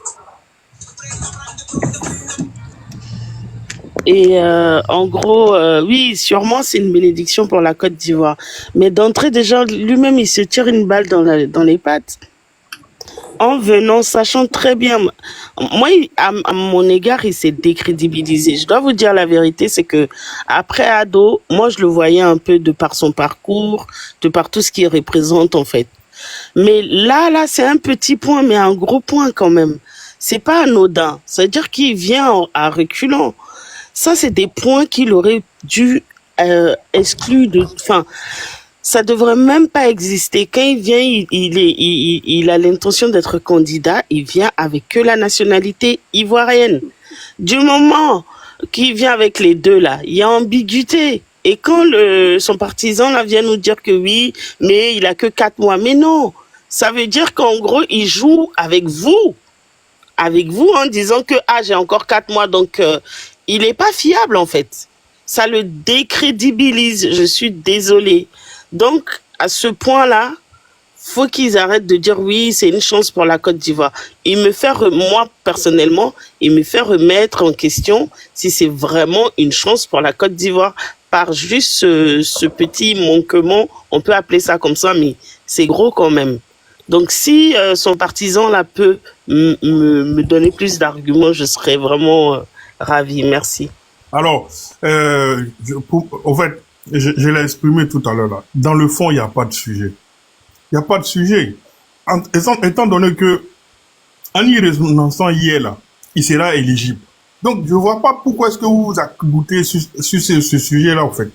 Et en gros, oui, sûrement c'est une bénédiction pour la Côte d'Ivoire. Mais d'entrée, déjà, lui-même, il se tire une balle dans les pattes. En venant, sachant très bien... Moi, à mon égard, il s'est décrédibilisé. Je dois vous dire la vérité, c'est que après ado, moi, je le voyais un peu de par son parcours, de par tout ce qu'il représente, en fait. Mais là, c'est un petit point, mais un gros point quand même. C'est pas anodin. C'est-à-dire qu'il vient à reculant. Ça, c'est des points qu'il aurait dû exclure de... Enfin, ça devrait même pas exister. Quand il vient, il a l'intention d'être candidat, il vient avec que la nationalité ivoirienne. Du moment qu'il vient avec les deux, là, il y a ambiguïté. Et quand son partisan là vient nous dire que oui, mais il a que 4 mois. Mais non, ça veut dire qu'en gros, il joue avec vous en disant que j'ai encore 4 mois, donc... il n'est pas fiable, en fait. Ça le décrédibilise. Je suis désolée. Donc, à ce point-là, faut qu'ils arrêtent de dire oui, c'est une chance pour la Côte d'Ivoire. Moi, personnellement, il me fait remettre en question si c'est vraiment une chance pour la Côte d'Ivoire par juste ce petit manquement, on peut appeler ça comme ça, mais c'est gros quand même. Donc si son partisan là peut me donner plus d'arguments, je serais vraiment ravi. Merci. Alors, en fait, je l'ai exprimé tout à l'heure là. Dans le fond, il n'y a pas de sujet. Il n'y a pas de sujet. Étant donné que, en y renonçant hier là, il sera éligible. Donc, je ne vois pas pourquoi est-ce que vous vous accoutez sur ce sujet-là, en fait.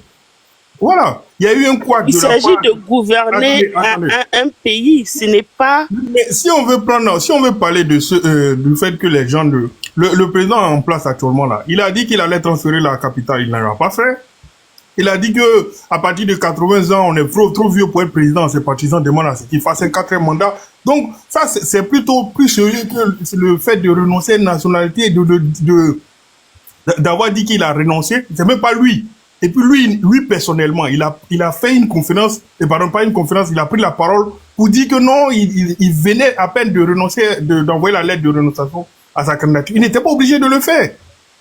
Voilà. Il y a eu un quoi de Il s'agit de gouverner un pays. Ce n'est pas... Mais si on veut parler de du fait que les gens le président en place actuellement là, il a dit qu'il allait transférer la capitale. Il n'en a pas fait. Il a dit que à partir de 80 ans, on est trop vieux pour être président. Ses partisans demandent à ce qu'il fasse un 4e mandat. Donc, ça, c'est plutôt plus sérieux que le fait de renoncer à une nationalité, d'avoir dit qu'il a renoncé. C'est même pas lui. Et puis lui personnellement, il a fait une conférence, pas une conférence, il a pris la parole pour dire que non, il venait à peine de renoncer, d'envoyer la lettre de renonciation à sa candidature. Il n'était pas obligé de le faire.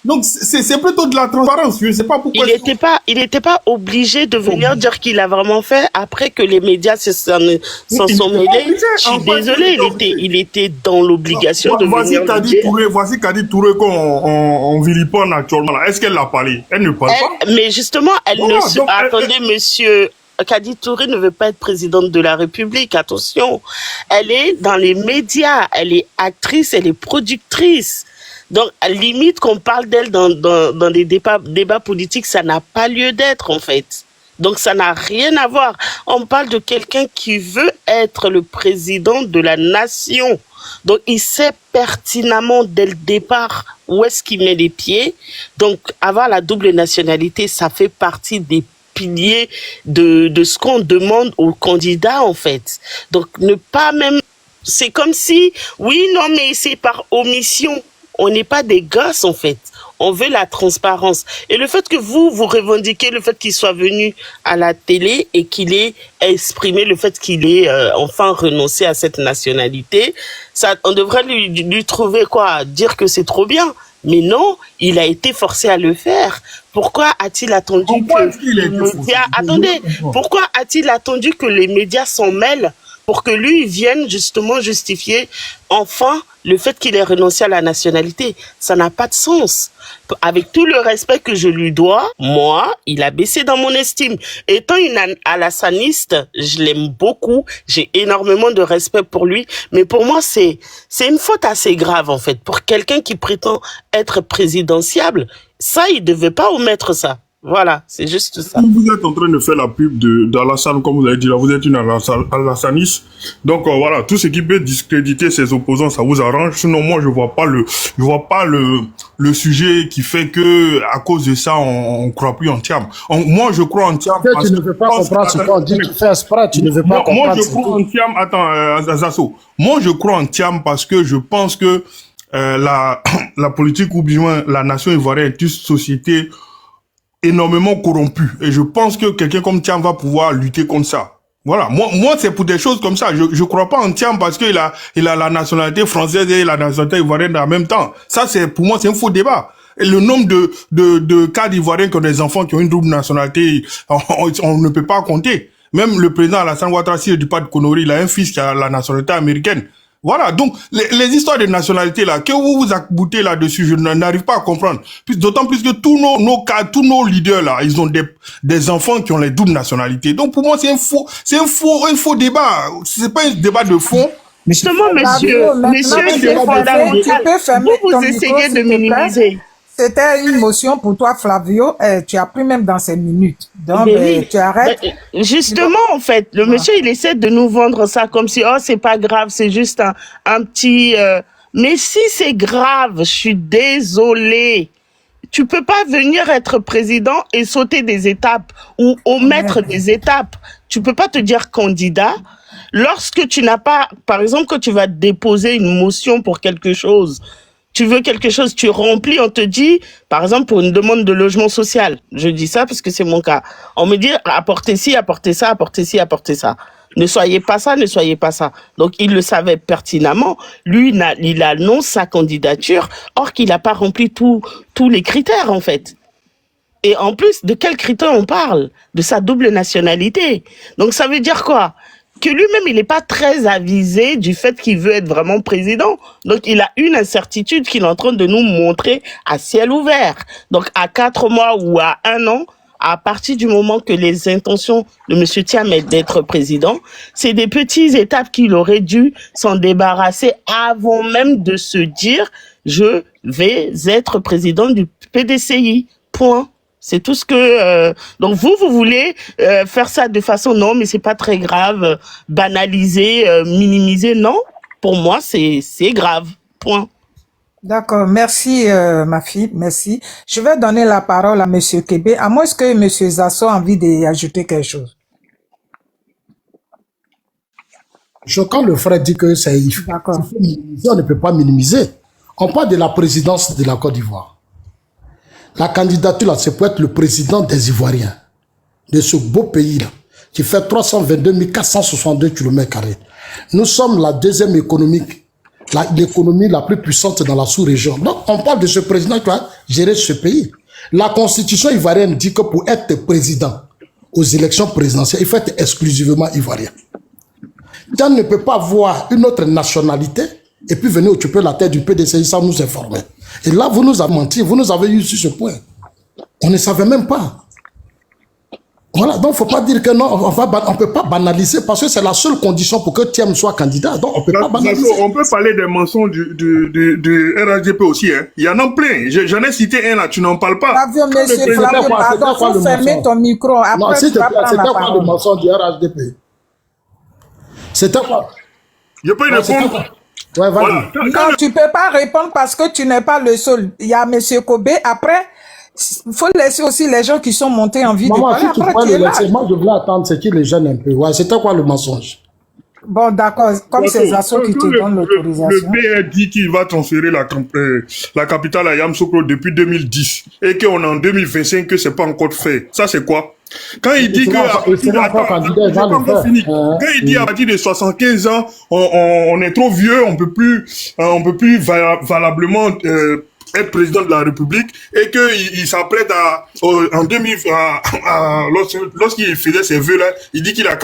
Donc, c'est plutôt de la transparence. Je ne sais pas pourquoi. Il n'était pas obligé de venir dire qu'il a vraiment fait après que les médias s'en sont mêlés. Je suis désolé, il était dans l'obligation de venir dire. Voici Kadi Touré qu'on vilipende actuellement. Est-ce qu'elle l'a parlé? Elle ne parle pas. Mais justement, attendez, monsieur. Kadi Touré ne veut pas être présidente de la République, attention. Elle est dans les médias, elle est actrice, elle est productrice. Donc, à la limite qu'on parle d'elle dans des débats politiques, ça n'a pas lieu d'être, en fait. Donc, ça n'a rien à voir. On parle de quelqu'un qui veut être le président de la nation. Donc, il sait pertinemment dès le départ où est-ce qu'il met les pieds. Donc, avoir la double nationalité, ça fait partie des piliers de ce qu'on demande aux candidats, en fait. Donc, ne pas même... C'est comme si, oui, non, mais c'est par omission. On n'est pas des gosses, en fait. On veut la transparence. Et le fait que vous revendiquez le fait qu'il soit venu à la télé et qu'il ait exprimé le fait qu'il ait enfin renoncé à cette nationalité, ça, on devrait lui trouver quoi? Dire que c'est trop bien. Mais non, il a été forcé à le pourquoi a-t-il attendu pourquoi a-t-il attendu que les médias s'en mêlent pour que lui vienne justement justifier enfin le fait qu'il ait renoncé à la nationalité? Ça n'a pas de sens. Avec tout le respect que je lui dois, moi, il a baissé dans mon estime. Étant une alassaniste, je l'aime beaucoup, j'ai énormément de respect pour lui, mais pour moi, c'est une faute assez grave, en fait. Pour quelqu'un qui prétend être présidentiable, ça, il devait pas omettre ça. Voilà, c'est juste ça. Vous êtes en train de faire la pub d'Alassane, comme vous avez dit là, vous êtes une alassaniste. Donc voilà, tout ce qui peut discréditer ses opposants, ça vous arrange. Sinon, moi, je vois pas le sujet qui fait que à cause de ça, on croit plus en Thiam. Moi, je crois en Thiam. Tu ne veux pas comprendre ce qu'on dit, tu fais exprès, tu ne veux pas comprendre. Moi, je crois en Thiam. Attends, Zasso. Moi, je crois en Thiam parce que je pense que la politique ou bien la nation ivoirienne est une société énormément corrompu. Et je pense que quelqu'un comme Thiam va pouvoir lutter contre ça. Voilà. Moi, c'est pour des choses comme ça. Je crois pas en Thiam parce qu'il a la nationalité française et la nationalité ivoirienne en même temps. Ça, pour moi, c'est un faux débat. Et le nombre de cas d'Ivoiriens qui ont des enfants qui ont une double nationalité, on ne peut pas compter. Même le président Alassane Ouattara, s'il ne dit pas de conneries, il a un fils qui a la nationalité américaine. Voilà, donc les histoires de nationalité là, que vous vous acboutez là-dessus, je n'arrive pas à comprendre. D'autant plus que tous nos leaders là, ils ont des enfants qui ont les doubles nationalités. Donc pour moi c'est un faux débat. C'est pas un débat de fond. Justement, monsieur, vous essayez de minimiser. C'était une motion pour toi, Flavio. Tu as pris même dans ces minutes. Donc, tu arrêtes. Justement, en fait, le monsieur, il essaie de nous vendre ça comme si, oh, c'est pas grave, c'est juste un petit... Mais si c'est grave, je suis désolée. Tu peux pas venir être président et sauter des étapes ou omettre des étapes. Tu peux pas te dire candidat. Lorsque tu n'as pas... Par exemple, quand tu vas déposer une motion pour quelque chose... Tu veux quelque chose, tu remplis, on te dit, par exemple, pour une demande de logement social. Je dis ça parce que c'est mon cas. On me dit, apportez ci, apportez ça, apportez ci, apportez ça. Ne soyez pas ça, ne soyez pas ça. Donc, il le savait pertinemment. Lui, il annonce sa candidature, or qu'il n'a pas rempli tous les critères, en fait. Et en plus, de quels critères on parle? De sa double nationalité. Donc, ça veut dire quoi? Que lui-même, il n'est pas très avisé du fait qu'il veut être vraiment président. Donc, il a une incertitude qu'il est en train de nous montrer à ciel ouvert. Donc, à 4 mois ou à 1 an, à partir du moment que les intentions de M. Thiam est d'être président, c'est des petites étapes qu'il aurait dû s'en débarrasser avant même de se dire « je vais être président du PDCI ». Point. C'est tout ce que... donc vous voulez faire ça de façon non, mais c'est pas très grave, banaliser, minimiser. Non, pour moi, c'est grave. Point. D'accord, merci ma fille, merci. Je vais donner la parole à Monsieur Kébé, à moins que Monsieur Zasso a envie d'ajouter quelque chose. Quand le frère dit que c'est minimiser, on ne peut pas minimiser. On parle de la présidence de la Côte d'Ivoire. La candidature, là, c'est pour être le président des Ivoiriens, de ce beau pays-là, qui fait 322 462 km². Nous sommes la deuxième l'économie la plus puissante dans la sous-région. Donc, on parle de ce président qui va gérer ce pays. La constitution ivoirienne dit que pour être président aux élections présidentielles, il faut être exclusivement ivoirien. On ne peut pas avoir une autre nationalité et puis venir occuper la tête du PDCI sans nous informer. Et là, vous nous avez menti, vous nous avez eu sur ce point. On ne savait même pas. Voilà, donc il ne faut pas dire que non, on ne peut pas banaliser parce que c'est la seule condition pour que Thiam soit candidat. Donc on ne peut pas banaliser. On peut parler des mensonges du RHDP aussi. Hein. Il y en a plein. J'en ai cité un là, tu n'en parles pas. Flavio, monsieur Flavio, pardon, faut fermer ton micro. Après, non, c'était quoi le mensonge du RHDP? C'était quoi? Je peux y répondre. Ouais, voilà. Non, tu ne peux pas répondre parce que tu n'es pas le seul. Il y a monsieur Kobé. Après, il faut laisser aussi les gens qui sont montés en vie de parler. Si après, tu es là. moi, je voulais attendre ce qui les gêne un peu. Ouais, c'était quoi le mensonge? Bon, d'accord. Comme c'est Zasso qui te donne l'autorisation. Le BR dit qu'il va transférer la capitale à Yamoussoukro depuis 2010 et qu'on est en 2025 que c'est pas encore fait. Ça, c'est quoi? Quand il dit que... Quand il dit à partir de 75 ans, on est trop vieux, on peut plus valablement... être président de la République et qu'il s'apprête en 2000 lorsqu'il faisait ses vœux là, il dit qu'il a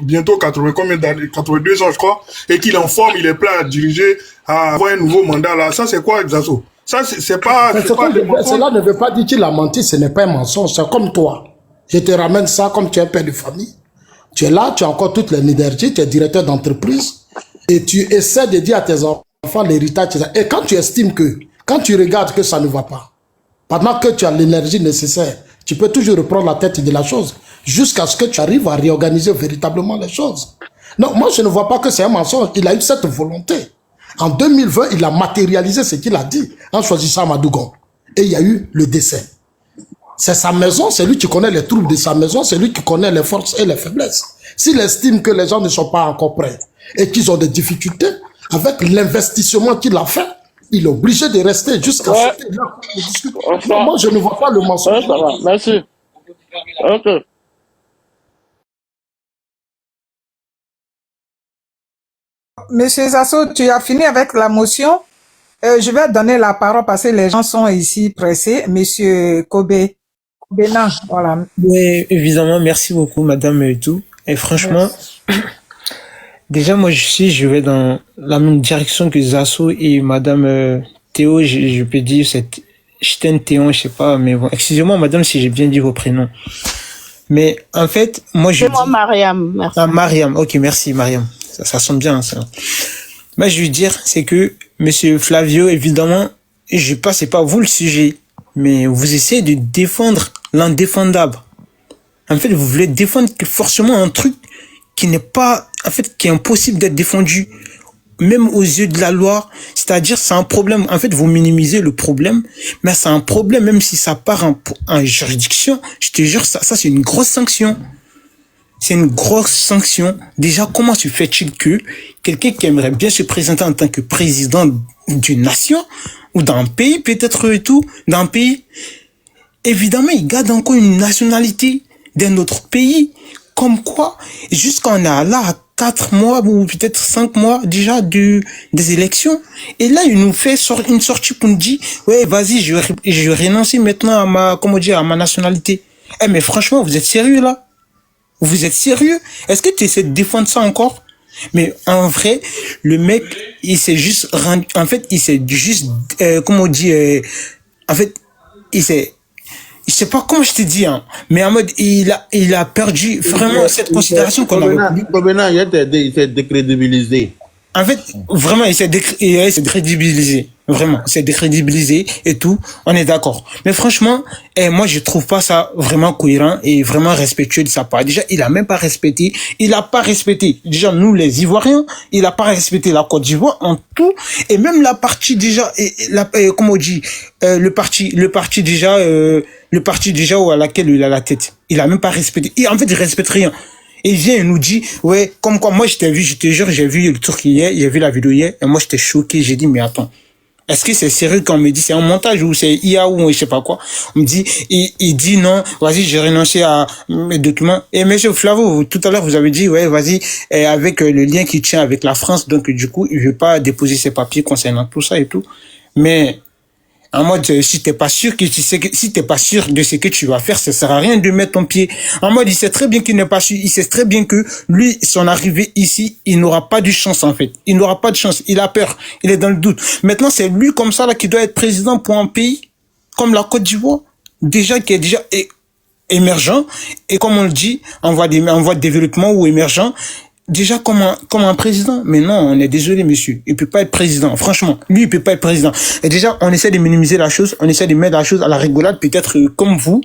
bientôt 82 ans je crois et qu'il en forme, il est prêt à diriger, à avoir un nouveau mandat là. Ça c'est quoi Zasso? Ça c'est pas cela ne veut pas dire qu'il a menti, ce n'est pas un mensonge, c'est comme toi. Je te ramène ça comme tu es père de famille. Tu es là, tu as encore toute l'énergie, tu es directeur d'entreprise et tu essaies de dire à tes enfants l'héritage. Et quand tu estimes que quand tu regardes que ça ne va pas, pendant que tu as l'énergie nécessaire, tu peux toujours reprendre la tête de la chose jusqu'à ce que tu arrives à réorganiser véritablement les choses. Non, moi je ne vois pas que c'est un mensonge. Il a eu cette volonté. En 2020, il a matérialisé ce qu'il a dit en choisissant Amadougon. Et il y a eu le décès. C'est sa maison, c'est lui qui connaît les troubles de sa maison, c'est lui qui connaît les forces et les faiblesses. S'il estime que les gens ne sont pas encore prêts et qu'ils ont des difficultés, avec l'investissement qu'il a fait, il est obligé de rester jusqu'à ce que là, on discute. Non, moi, je ne vois pas le mensonge. Ça va, merci. Ok. Monsieur Zasso, tu as fini avec la motion. Je vais donner la parole parce que les gens sont ici pressés. Monsieur Kobé. Bénin, voilà. Oui, évidemment, merci beaucoup, madame et tout. Et franchement, déjà, moi, je vais dans la même direction que Zasso et madame Théo, je peux dire, c'est Chten Théon, je sais pas, mais bon, excusez-moi, madame, si j'ai bien dit vos prénoms. Mais, en fait, moi, je... C'est moi, Mariam, merci. Ah, Mariam, ok, merci, Mariam. Ça sonne bien, ça. Moi, je veux dire, c'est que, monsieur Flavio, évidemment, je sais pas, c'est pas vous le sujet, mais vous essayez de défendre l'indéfendable. En fait, vous voulez défendre forcément un truc qui n'est pas, en fait, qui est impossible d'être défendu, même aux yeux de la loi. C'est-à-dire, c'est un problème. En fait, vous minimisez le problème, mais c'est un problème, même si ça part en juridiction. Je te jure, ça c'est une grosse sanction. C'est une grosse sanction. Déjà, comment se fait-il que quelqu'un qui aimerait bien se présenter en tant que président d'une nation, ou d'un pays, peut-être et tout, d'un pays, évidemment, il garde encore une nationalité d'un autre pays. Comme quoi, jusqu'on est là à 4 mois ou peut-être 5 mois déjà des élections. Et là, il nous fait une sortie pour nous dire, ouais, vas-y, je renonce maintenant à à ma nationalité. Eh, mais franchement, vous êtes sérieux là? Vous êtes sérieux? Est-ce que tu essaies de défendre ça encore? Mais en vrai, le mec, il s'est juste rendu, en fait, il s'est juste, en fait, je sais pas comment je te dis, hein, mais en mode, il a perdu vraiment cette considération qu'on avait. Maintenant, il s'est décrédibilisé. En fait, vraiment, il s'est décrédibilisé. Vraiment, c'est décrédibilisé et tout. On est d'accord. Mais franchement, moi, je trouve pas ça vraiment cohérent et vraiment respectueux de sa part. Déjà, il a même pas respecté. Il a pas respecté. Déjà, nous, les Ivoiriens, il a pas respecté la Côte d'Ivoire en tout. Et même la partie déjà, comment on dit, le parti déjà à laquelle il a la tête. Il a même pas respecté. En fait, il respecte rien. Et il vient et nous dit, ouais, comme quoi, moi, je te jure, j'ai vu le truc hier, j'ai vu la vidéo hier, et moi, j'étais choqué, j'ai dit, mais attends, est-ce que c'est sérieux quand on me dit, c'est un montage ou c'est IA ou je sais pas quoi? On me dit, il dit non, vas-y, j'ai renoncé à mes documents. Et monsieur Flavo, tout à l'heure, vous avez dit, ouais, vas-y, avec le lien qui tient avec la France, donc, du coup, il veut pas déposer ses papiers concernant tout ça et tout. Mais, en mode, si t'es pas sûr si t'es pas sûr de ce que tu vas faire, ça sert à rien de mettre ton pied. En mode, il sait très bien qu'il n'est pas sûr. Il sait très bien que lui, son arrivée ici, il n'aura pas de chance, en fait. Il n'aura pas de chance. Il a peur. Il est dans le doute. Maintenant, c'est lui, comme ça, là, qui doit être président pour un pays, comme la Côte d'Ivoire. Déjà, qui est déjà émergent. Et comme on le dit, en voie de développement ou émergent. Déjà comme un président, mais non, on est désolé monsieur, il peut pas être président, franchement, lui il peut pas être président. Et déjà on essaie de minimiser la chose, on essaie de mettre la chose à la rigolade, peut-être comme vous,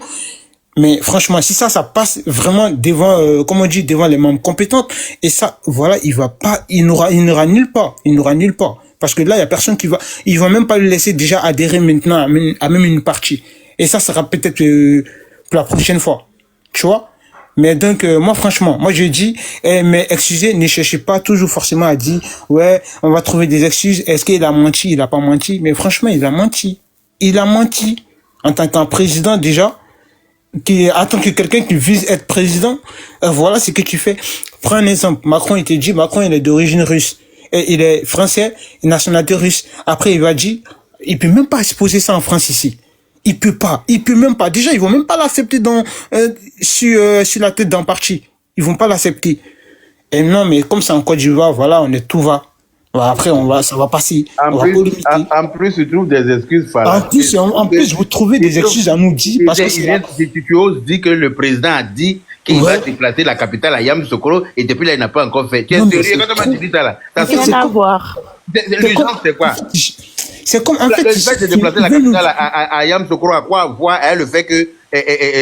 mais franchement si ça passe vraiment devant, devant les membres compétents, et ça, voilà, il n'aura nulle part, parce que là il y a personne ils vont même pas le laisser déjà adhérer maintenant à même une partie, et ça sera peut-être pour la prochaine fois, tu vois. Mais donc, moi, franchement, je dis, mais excusez, ne cherchez pas toujours forcément à dire, ouais, on va trouver des excuses. Est-ce qu'il a menti? Il a pas menti. Mais franchement, il a menti. Il a menti. En tant qu'un président, déjà, en tant que quelqu'un qui vise être président, voilà ce que tu fais. Prends un exemple. Macron, il te dit, Macron, il est d'origine russe. Et il est français, nationalité russe. Après, il va dire, il peut même pas exposer ça en France ici. Il peut même pas. Déjà, ils vont même pas l'accepter sur la tête d'un parti. Ils vont pas l'accepter. Et non, mais comme c'est en Côte d'Ivoire, voilà, tout va. Après, ça va passer. En plus, tu trouves des excuses fallacieuses. En plus, vous trouvez des excuses à nous dire parce que tu oses dire que le président a dit qu'il va déplacer la capitale à Yamoussoukro et depuis là, il n'a pas encore fait. Tu es sérieux quand tu dis ça là? Ça n'a rien à voir. L'urgence, c'est quoi? C'est comme, en fait, le fait de déplacer la capitale à Yamoussoukro, à quoi voir le fait que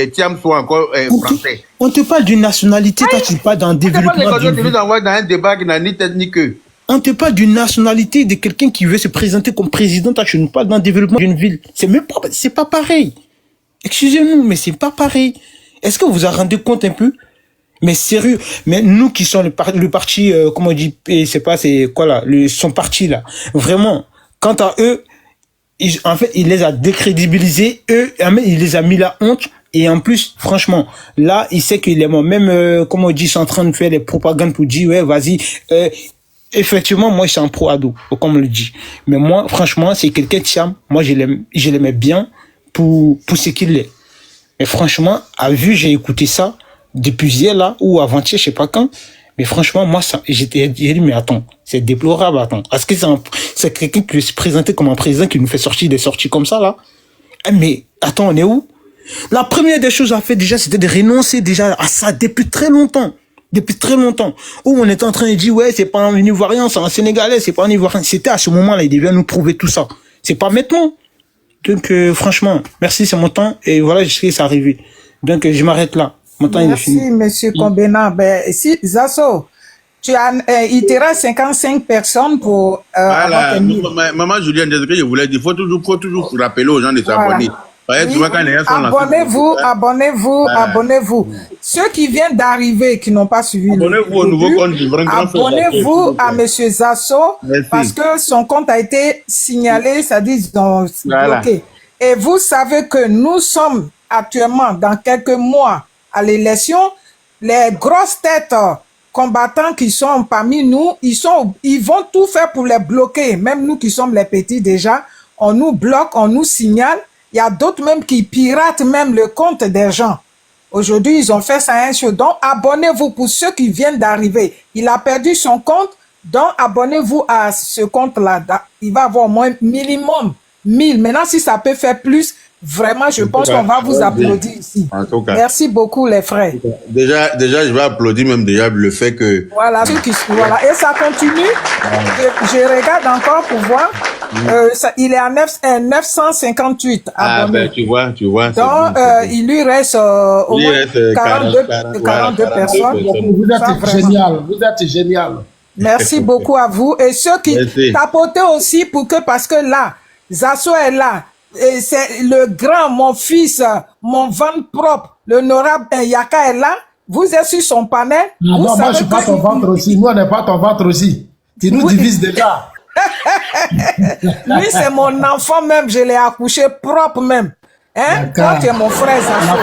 Thiam soit encore français? On te parle d'une nationalité, toi tu parles d'un développement. Tu nous envoies dans un débat qui n'a ni tête ni queue. On te parle d'une nationalité de quelqu'un qui veut se présenter comme président, toi tu nous parles d'un développement d'une ville. C'est pas pareil. Excusez-nous, mais c'est pas pareil. Est-ce que vous vous en rendez compte un peu? Mais sérieux, mais nous qui sommes le parti, comment on dit, c'est quoi là, son parti là, vraiment, quant à eux, en fait, il les a décrédibilisés, il les a mis la honte, et en plus, franchement, là, il sait qu'il est mort, même, comment on dit, ils sont en train de faire des propagandes pour dire, ouais, vas-y, effectivement, moi, je suis un pro-ado, comme on le dit, mais moi, franchement, c'est quelqu'un de Thiam, moi, je l'aimais bien pour ce qu'il est. Et franchement, j'ai écouté ça, depuis hier là, ou avant-hier, je sais pas quand, mais franchement, moi, j'ai dit, mais attends, c'est déplorable, attends. Est-ce que c'est quelqu'un qui veut se présenter comme un président qui nous fait sortir des sorties comme ça, là? Mais, attends, on est où? La première des choses à faire, déjà, c'était de renoncer, déjà, à ça depuis très longtemps. Depuis très longtemps. Où on était en train de dire, ouais, c'est pas un Ivoirien, c'est un Sénégalais, c'est pas un Ivoirien. C'était à ce moment-là, il devait nous prouver tout ça. C'est pas maintenant. Donc, franchement, merci, c'est mon temps, et voilà, je sais que c'est arrivé. Donc, je m'arrête là. Merci, monsieur Kombena. Si, Zasso, il te reste 55 personnes pour... voilà, maman Julienne, c'est ce que je voulais dire. Il faut toujours rappeler aux gens de s'abonner. Abonnez-vous. Ceux qui viennent d'arriver, qui n'ont pas suivi abonnez-vous au nouveau compte du grand abonnez-vous à monsieur Zasso, parce que son compte a été signalé, ça dit bloqué. Et vous savez que nous sommes actuellement dans quelques mois à l'élection, les grosses têtes combattants qui sont parmi nous, ils vont tout faire pour les bloquer. Même nous qui sommes les petits déjà, on nous bloque, on nous signale. Il y a d'autres même qui piratent même le compte des gens. Aujourd'hui, ils ont fait ça un show. Donc, abonnez-vous pour ceux qui viennent d'arriver. Il a perdu son compte, donc abonnez-vous à ce compte-là. Il va avoir au moins minimum 1000. Maintenant, si ça peut faire plus, vraiment, je pense qu'on va vous applaudir ici. En tout cas. Merci beaucoup, les frères. Déjà, je vais applaudir même déjà le fait que... Voilà, voilà. Et ça continue. Je regarde encore pour voir. Il est à 958 abonnés. Ben, tu vois. Donc, il lui reste au moins 42 personnes. Vous êtes génial, vous êtes génial. Merci beaucoup à vous. Et ceux qui tapotaient aussi parce que là, Zasso est là. Et c'est le grand, mon fils, mon ventre propre, l'honorable Yaka est là. Vous êtes sur son panel. Non, moi, je suis pas ton ventre aussi. Nous, on n'est pas ton ventre aussi. Tu nous divises déjà. Lui, c'est mon enfant même. Je l'ai accouché propre même. Hein? Toi, tu es mon frère, Zasso.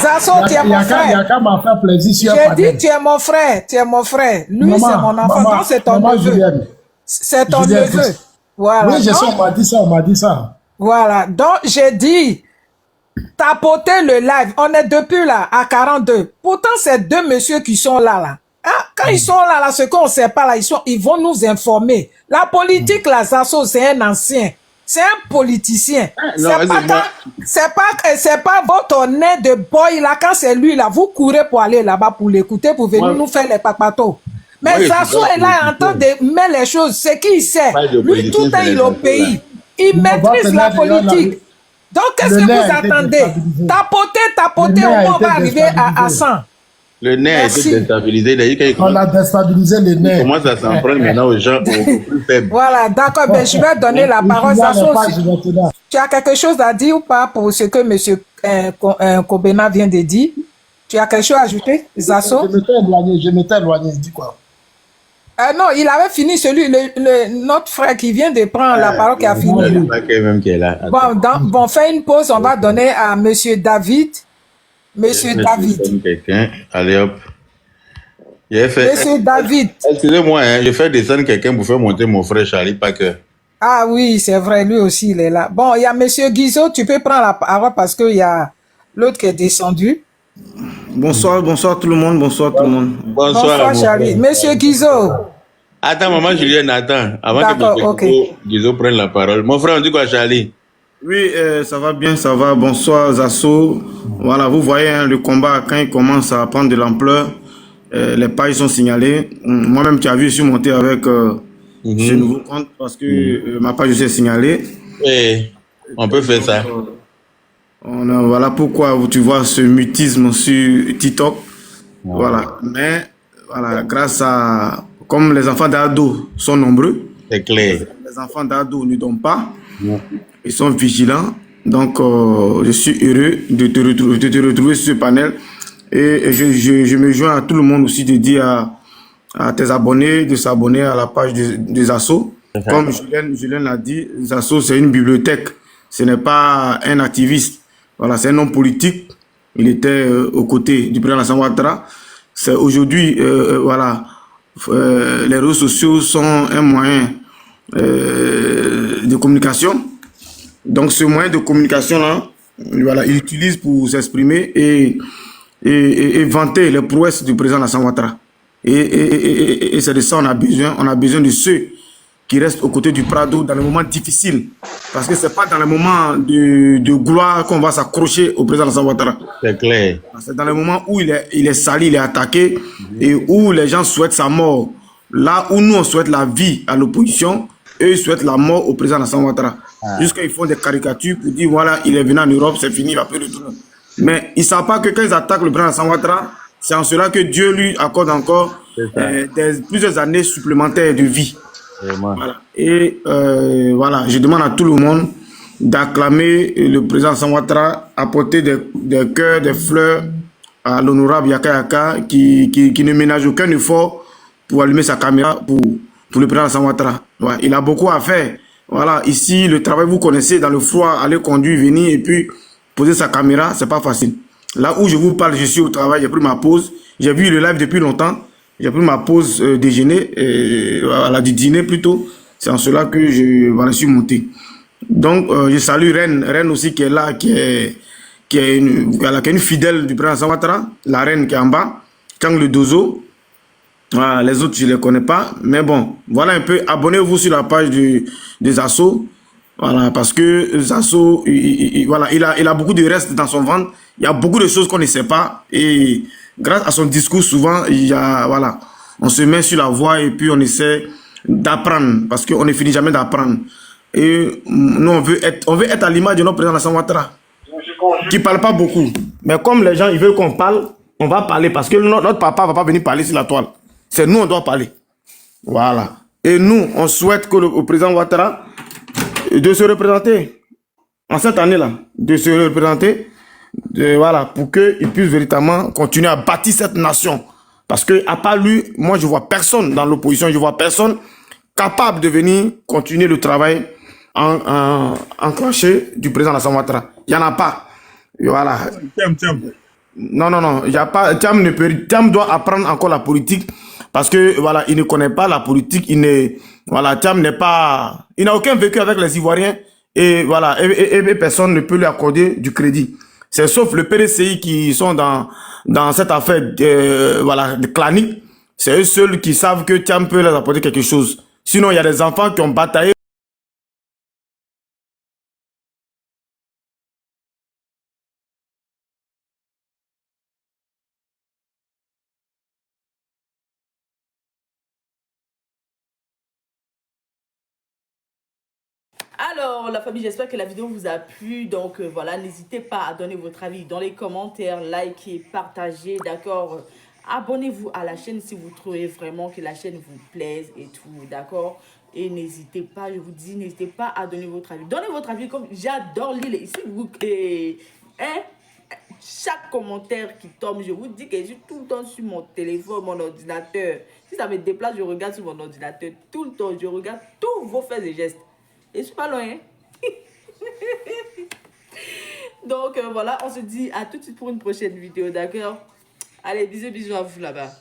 Zasso, tu es mon frère. Yaka m'a fait plaisir sur J'ai dit, tu es mon frère. Tu es mon frère. Lui, c'est mon enfant. Donc, c'est ton neveu. C'est ton neveu. Voilà. Oui, je sais, on m'a dit ça. Voilà. Donc, j'ai dit, tapotez le live. On est depuis là, à 42. Pourtant, c'est deux messieurs qui sont là. Ah, quand ils sont là, ce qu'on ne sait pas là, ils vont nous informer. La politique, là, Zasso, c'est un ancien. C'est un politicien. C'est pas votre nez de boy là, quand c'est lui là, vous courez pour aller là-bas pour l'écouter, pour venir nous faire les papatos. Mais Zasso est là en train de mettre les choses. C'est qui il sait. Lui, tout est il au pays. Il maîtrise la politique. Donc, qu'est-ce que vous attendez? Tapoter, on va arriver à 100. Le nez a été déstabilisé. On a déstabilisé le nez. On commence à s'en prendre maintenant aux gens plus faibles. Voilà, d'accord. Ben, je vais donner la parole à Zasso. Tu as quelque chose à dire ou pas pour ce que M. Kobena vient de dire? Tu as quelque chose à ajouter, Zasso? Je m'étais éloigné. Dis quoi? Non, il avait fini notre frère qui vient de prendre la parole qui a fini. Bon, fait une pause, on va donner à Monsieur David. Monsieur David. Allez hop. Monsieur David. Excusez-moi, je fais descendre quelqu'un pour faire monter mon frère Charlie Packer. Ah oui, c'est vrai, lui aussi il est là. Bon, il y a Monsieur Guizot, tu peux prendre la parole parce qu'il y a l'autre qui est descendu. Bonsoir tout le monde, bonsoir tout le monde. Bonsoir Charlie. Monsieur Guizot. Attends, maman Julienne, attends. Avant que Guizot prenne la parole. Mon frère, on dit quoi, Charlie? Oui, ça va bien, ça va. Bonsoir Zasso. Voilà, vous voyez hein, le combat, quand il commence à prendre de l'ampleur, les pages sont signalées. Moi-même, tu as vu, je suis monté avec ce nouveau compte parce que ma page aussi est signalée. Oui, on peut faire ça. Voilà pourquoi tu vois ce mutisme sur TikTok. Voilà, mais voilà, grâce à... Comme les enfants d'ado sont nombreux, c'est clair. Les enfants d'ado ne dorment pas. Ils sont vigilants. Donc, je suis heureux de te retrouver sur ce panel. Et je me joins à tout le monde aussi de dire à tes abonnés de s'abonner à la page de Zasso. Comme Julien l'a dit, Zasso, c'est une bibliothèque. Ce n'est pas un activiste. Voilà, c'est un homme politique. Il était aux côtés du président Alassane Ouattara. C'est aujourd'hui, voilà, les réseaux sociaux sont un moyen de communication. Donc ce moyen de communication là, voilà, il utilise pour s'exprimer et vanter les prouesses du président Alassane Ouattara. Et c'est de ça on a besoin de ceux qui restent aux côtés du Prado dans les moments difficiles. Parce que c'est pas dans les moments de gloire qu'on va s'accrocher au président Alassane Ouattara. C'est clair. C'est dans les moments où il est sali, il est attaqué et où les gens souhaitent sa mort. Là où nous on souhaite la vie à l'opposition, eux ils souhaitent la mort au président Alassane Ouattara. Jusqu'à ils font des caricatures pour dire voilà, il est venu en Europe, c'est fini, il va plus retourner. Mais ils ne savent pas que quand ils attaquent le président Alassane Ouattara, c'est en cela que Dieu lui accorde encore plusieurs années supplémentaires de vie. Voilà. Et voilà, je demande à tout le monde d'acclamer le président Alassane Ouattara, apporter des cœurs, des fleurs à l'honorable Yaka Yaka qui ne ménage aucun effort pour allumer sa caméra pour le président Alassane Ouattara. Ouais, il a beaucoup à faire. Voilà, ici, le travail, vous connaissez, dans le froid, aller conduire, venir et puis poser sa caméra, c'est pas facile. Là où je vous parle, je suis au travail, j'ai pris ma pause. J'ai vu le live depuis longtemps. J'ai pris ma pause déjeuner, du dîner plutôt. C'est en cela que je suis monté. Donc, je salue Reine aussi qui est là, qui est une fidèle du président Ouattara, la reine qui est en bas, Tchang le Dozo. Voilà, les autres, je ne les connais pas. Mais bon, voilà un peu. Abonnez-vous sur la page des Assos. Voilà, parce que Zasso, il a beaucoup de restes dans son ventre. Il y a beaucoup de choses qu'on ne sait pas. Et grâce à son discours, souvent, voilà, on se met sur la voie et puis on essaie d'apprendre. Parce qu'on ne finit jamais d'apprendre. Et nous, on veut être à l'image de notre président Alassane Ouattara, qui ne parle pas beaucoup. Mais comme les gens ils veulent qu'on parle, on va parler. Parce que notre papa ne va pas venir parler sur la toile. C'est nous, on doit parler. Voilà. Et nous, on souhaite que le président Ouattara de se représenter en cette année-là, de se représenter, voilà, pour qu'il puisse véritablement continuer à bâtir cette nation. Parce que à part lui, moi je vois personne dans l'opposition, je vois personne capable de venir continuer le travail enclenché du président Alassane Ouattara. Il n'y en a pas. Et voilà. Non, il n'y a pas. Thiam doit apprendre encore la politique parce que voilà, il ne connaît pas la politique. Thiam n'est pas. Il n'a aucun vécu avec les Ivoiriens et voilà, et personne ne peut lui accorder du crédit. C'est sauf le PDCI qui sont dans cette affaire de clanique. C'est eux seuls qui savent que Thiam peut leur apporter quelque chose. Sinon, il y a des enfants qui ont bataillé. Alors, la famille, j'espère que la vidéo vous a plu. Donc, voilà, n'hésitez pas à donner votre avis dans les commentaires, likez, partagez, d'accord? Abonnez-vous à la chaîne si vous trouvez vraiment que la chaîne vous plaise et tout, d'accord? Et n'hésitez pas, je vous dis, n'hésitez pas à donner votre avis. Donnez votre avis comme j'adore lire. Ici, chaque commentaire qui tombe, je vous dis que je suis tout le temps sur mon téléphone, mon ordinateur. Si ça me déplace, je regarde sur mon ordinateur tout le temps. Je regarde tous vos faits et gestes. Et je suis pas loin. Donc voilà, on se dit à tout de suite pour une prochaine vidéo, d'accord? Allez, bisous à vous là-bas.